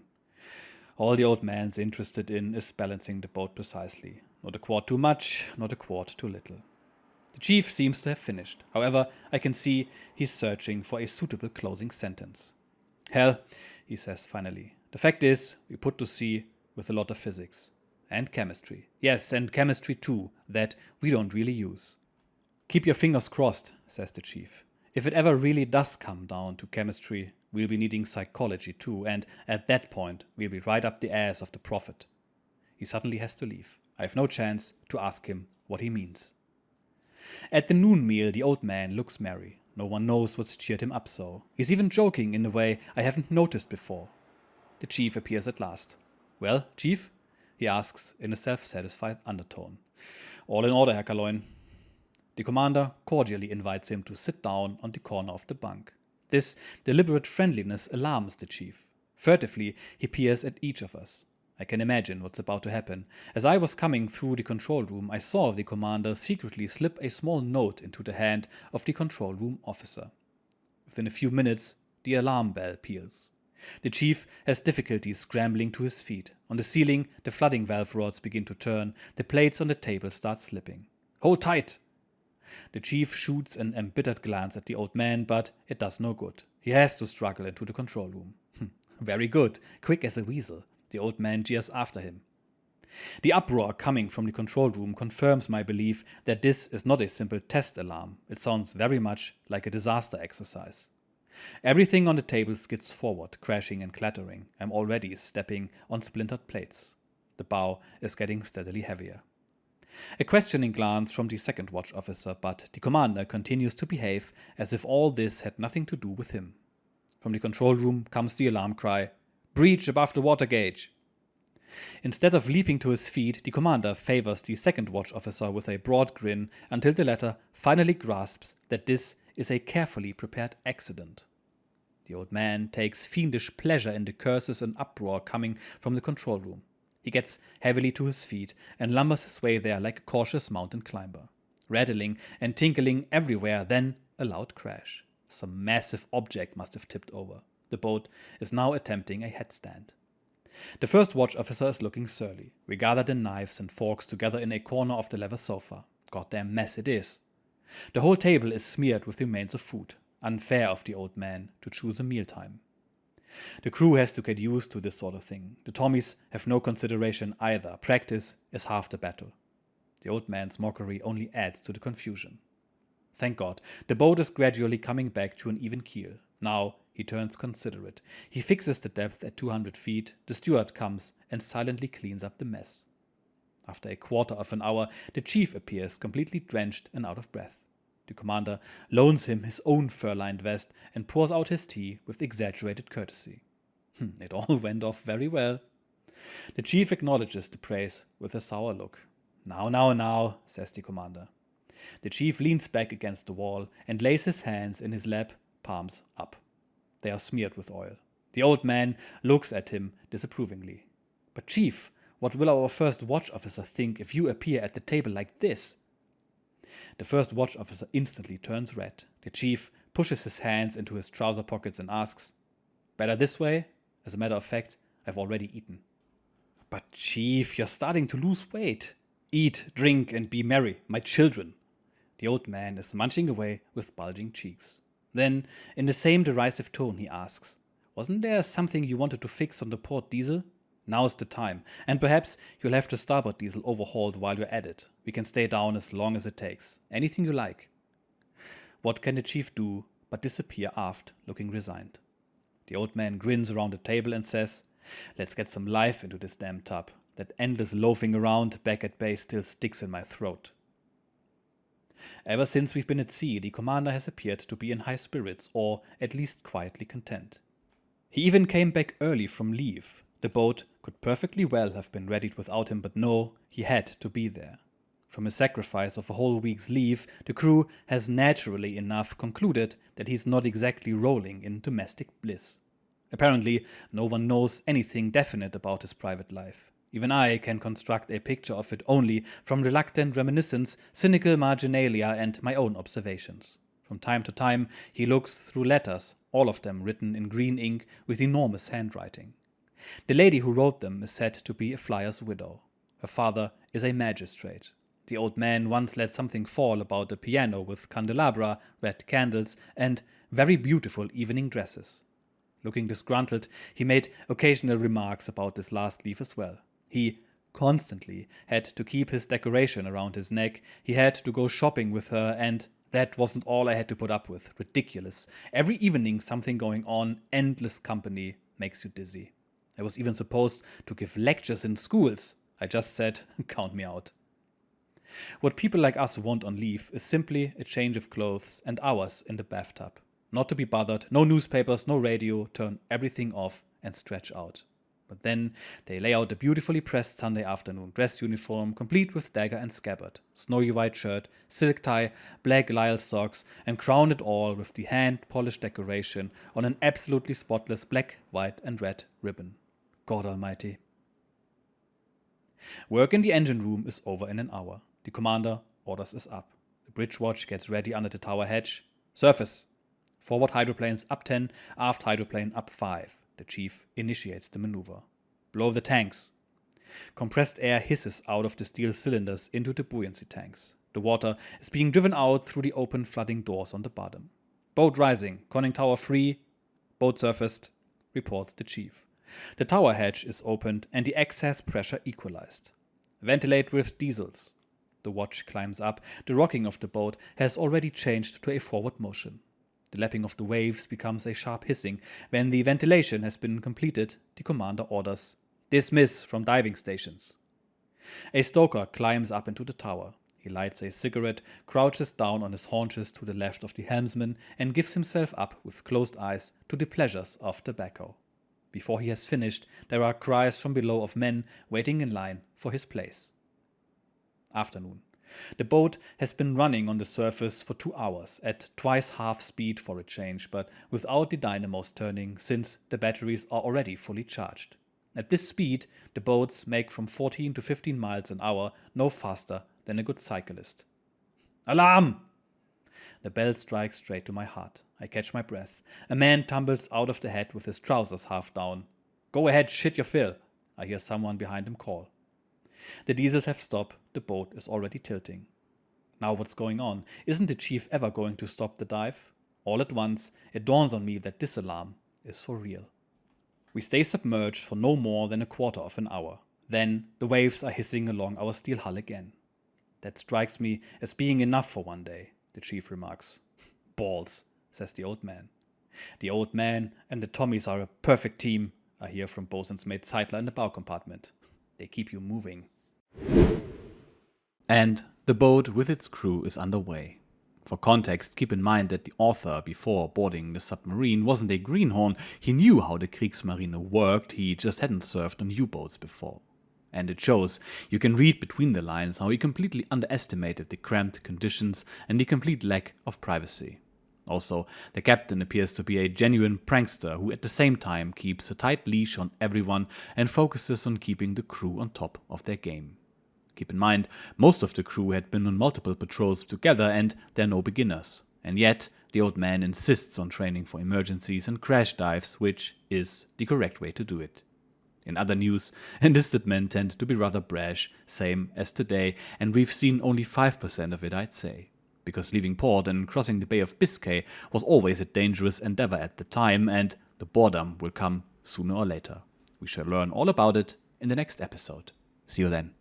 All the old man's interested in is balancing the boat precisely. Not a quart too much, not a quart too little. The chief seems to have finished. However, I can see he's searching for a suitable closing sentence. "Hell," he says finally. "The fact is, we put to sea with a lot of physics. And chemistry. Yes, and chemistry too, that we don't really use." "Keep your fingers crossed," says the chief. "If it ever really does come down to chemistry, we'll be needing psychology too, and at that point, we'll be right up the ass of the prophet." He suddenly has to leave. I have no chance to ask him what he means. At the noon meal, the old man looks merry. No one knows what's cheered him up so. He's even joking in a way I haven't noticed before. The chief appears at last. "Well, chief?" he asks in a self-satisfied undertone. "All in order, Herr Kaloin." The commander cordially invites him to sit down on the corner of the bunk. This deliberate friendliness alarms the chief. Furtively, he peers at each of us. I can imagine what's about to happen. As I was coming through the control room, I saw the commander secretly slip a small note into the hand of the control room officer. Within a few minutes, the alarm bell peals. The chief has difficulty scrambling to his feet. On the ceiling, the flooding valve rods begin to turn. The plates on the table start slipping. "Hold tight!" The chief shoots an embittered glance at the old man, but it does no good. He has to struggle into the control room. "Very good, quick as a weasel." The old man jeers after him. The uproar coming from the control room confirms my belief that this is not a simple test alarm. It sounds very much like a disaster exercise. Everything on the table skids forward, crashing and clattering. I'm already stepping on splintered plates. The bow is getting steadily heavier. A questioning glance from the second watch officer, but the commander continues to behave as if all this had nothing to do with him. From the control room comes the alarm cry, "Breach above the water gauge." Instead of leaping to his feet, the commander favors the second watch officer with a broad grin until the latter finally grasps that this is a carefully prepared accident. The old man takes fiendish pleasure in the curses and uproar coming from the control room. He gets heavily to his feet and lumbers his way there like a cautious mountain climber. Rattling and tinkling everywhere, then a loud crash. Some massive object must have tipped over. The boat is now attempting a headstand. The first watch officer is looking surly. We gather the knives and forks together in a corner of the leather sofa. Goddamn mess it is. The whole table is smeared with remains of food. Unfair of the old man to choose a mealtime. The crew has to get used to this sort of thing. The Tommies have no consideration either. Practice is half the battle. The old man's mockery only adds to the confusion. Thank God, the boat is gradually coming back to an even keel. Now he turns considerate. He fixes the depth at 200 feet. The steward comes and silently cleans up the mess. After a quarter of an hour, the chief appears completely drenched and out of breath. The commander loans him his own fur-lined vest and pours out his tea with exaggerated courtesy. It all went off very well. The chief acknowledges the praise with a sour look. Now, says the commander. The chief leans back against the wall and lays his hands in his lap, palms up. They are smeared with oil. The old man looks at him disapprovingly. "But chief, what will our first watch officer think if you appear at the table like this?" The first watch officer instantly turns red. The chief pushes his hands into his trouser pockets and asks, "Better this way? As a matter of fact, I've already eaten." "But chief, you're starting to lose weight." "Eat, drink, and be merry, my children." The old man is munching away with bulging cheeks. Then, in the same derisive tone, he asks, "Wasn't there something you wanted to fix on the port diesel? Now's the time, and perhaps you'll have the starboard diesel overhauled while you're at it. We can stay down as long as it takes. Anything you like." What can the chief do but disappear aft, looking resigned? The old man grins around the table and says, "Let's get some life into this damn tub. That endless loafing around back at base still sticks in my throat." Ever since we've been at sea, the commander has appeared to be in high spirits, or at least quietly content. He even came back early from leave. The boat could perfectly well have been readied without him, but no, he had to be there. From his sacrifice of a whole week's leave, the crew has naturally enough concluded that he's not exactly rolling in domestic bliss. Apparently, no one knows anything definite about his private life. Even I can construct a picture of it only from reluctant reminiscence, cynical marginalia, and my own observations. From time to time, he looks through letters, all of them written in green ink with enormous handwriting. The lady who wrote them is said to be a flyer's widow. Her father is a magistrate. The old man once let something fall about a piano with candelabra, red candles, and very beautiful evening dresses. Looking disgruntled, he made occasional remarks about this last leaf as well. He constantly had to keep his decoration around his neck, he had to go shopping with her, and that wasn't all I had to put up with. Ridiculous. Every evening something going on, endless company, makes you dizzy. I was even supposed to give lectures in schools. I just said, count me out. What people like us want on leave is simply a change of clothes and hours in the bathtub. Not to be bothered, no newspapers, no radio, turn everything off and stretch out. But then they lay out a beautifully pressed Sunday afternoon dress uniform, complete with dagger and scabbard, snowy white shirt, silk tie, black lisle socks, and crown it all with the hand-polished decoration on an absolutely spotless black, white, and red ribbon. God Almighty. Work in the engine room is over in an hour. The commander orders us up. The bridge watch gets ready under the tower hatch. Surface. Forward hydroplanes up 10, aft hydroplane up 5. The chief initiates the maneuver. Blow the tanks. Compressed air hisses out of the steel cylinders into the buoyancy tanks. The water is being driven out through the open flooding doors on the bottom. Boat rising, conning tower free. Boat surfaced, reports the chief. The tower hatch is opened and the excess pressure equalized. Ventilate with diesels. The watch climbs up. The rocking of the boat has already changed to a forward motion. The lapping of the waves becomes a sharp hissing. When the ventilation has been completed, the commander orders, "Dismiss from diving stations." A stoker climbs up into the tower. He lights a cigarette, crouches down on his haunches to the left of the helmsman, and gives himself up with closed eyes to the pleasures of tobacco. Before he has finished, there are cries from below of men waiting in line for his place. Afternoon. The boat has been running on the surface for 2 hours at twice half speed for a change, but without the dynamos turning since the batteries are already fully charged. At this speed, the boats make from 14 to 15 miles an hour, no faster than a good cyclist. Alarm! The bell strikes straight to my heart. I catch my breath. A man tumbles out of the head with his trousers half down. "Go ahead, shit your fill," I hear someone behind him call. The diesels have stopped, the boat is already tilting. Now what's going on? Isn't the chief ever going to stop the dive? All at once, it dawns on me that this alarm is for real. We stay submerged for no more than a quarter of an hour. Then the waves are hissing along our steel hull again. "That strikes me as being enough for one day," the chief remarks. "Balls," says the old man. "The old man and the Tommies are a perfect team," I hear from bosun's mate Zeitler in the bow compartment. "They keep you moving." And the boat with its crew is underway. For context, keep in mind that the author, before boarding the submarine, wasn't a greenhorn. He knew how the Kriegsmarine worked, he just hadn't served on U-boats before. And it shows. You can read between the lines how he completely underestimated the cramped conditions and the complete lack of privacy. Also, the captain appears to be a genuine prankster who at the same time keeps a tight leash on everyone and focuses on keeping the crew on top of their game. Keep in mind, most of the crew had been on multiple patrols together and they're no beginners. And yet, the old man insists on training for emergencies and crash dives, which is the correct way to do it. In other news, enlisted men tend to be rather brash, same as today, and we've seen only 5% of it, I'd say. Because leaving port and crossing the Bay of Biscay was always a dangerous endeavor at the time, and the boredom will come sooner or later. We shall learn all about it in the next episode. See you then.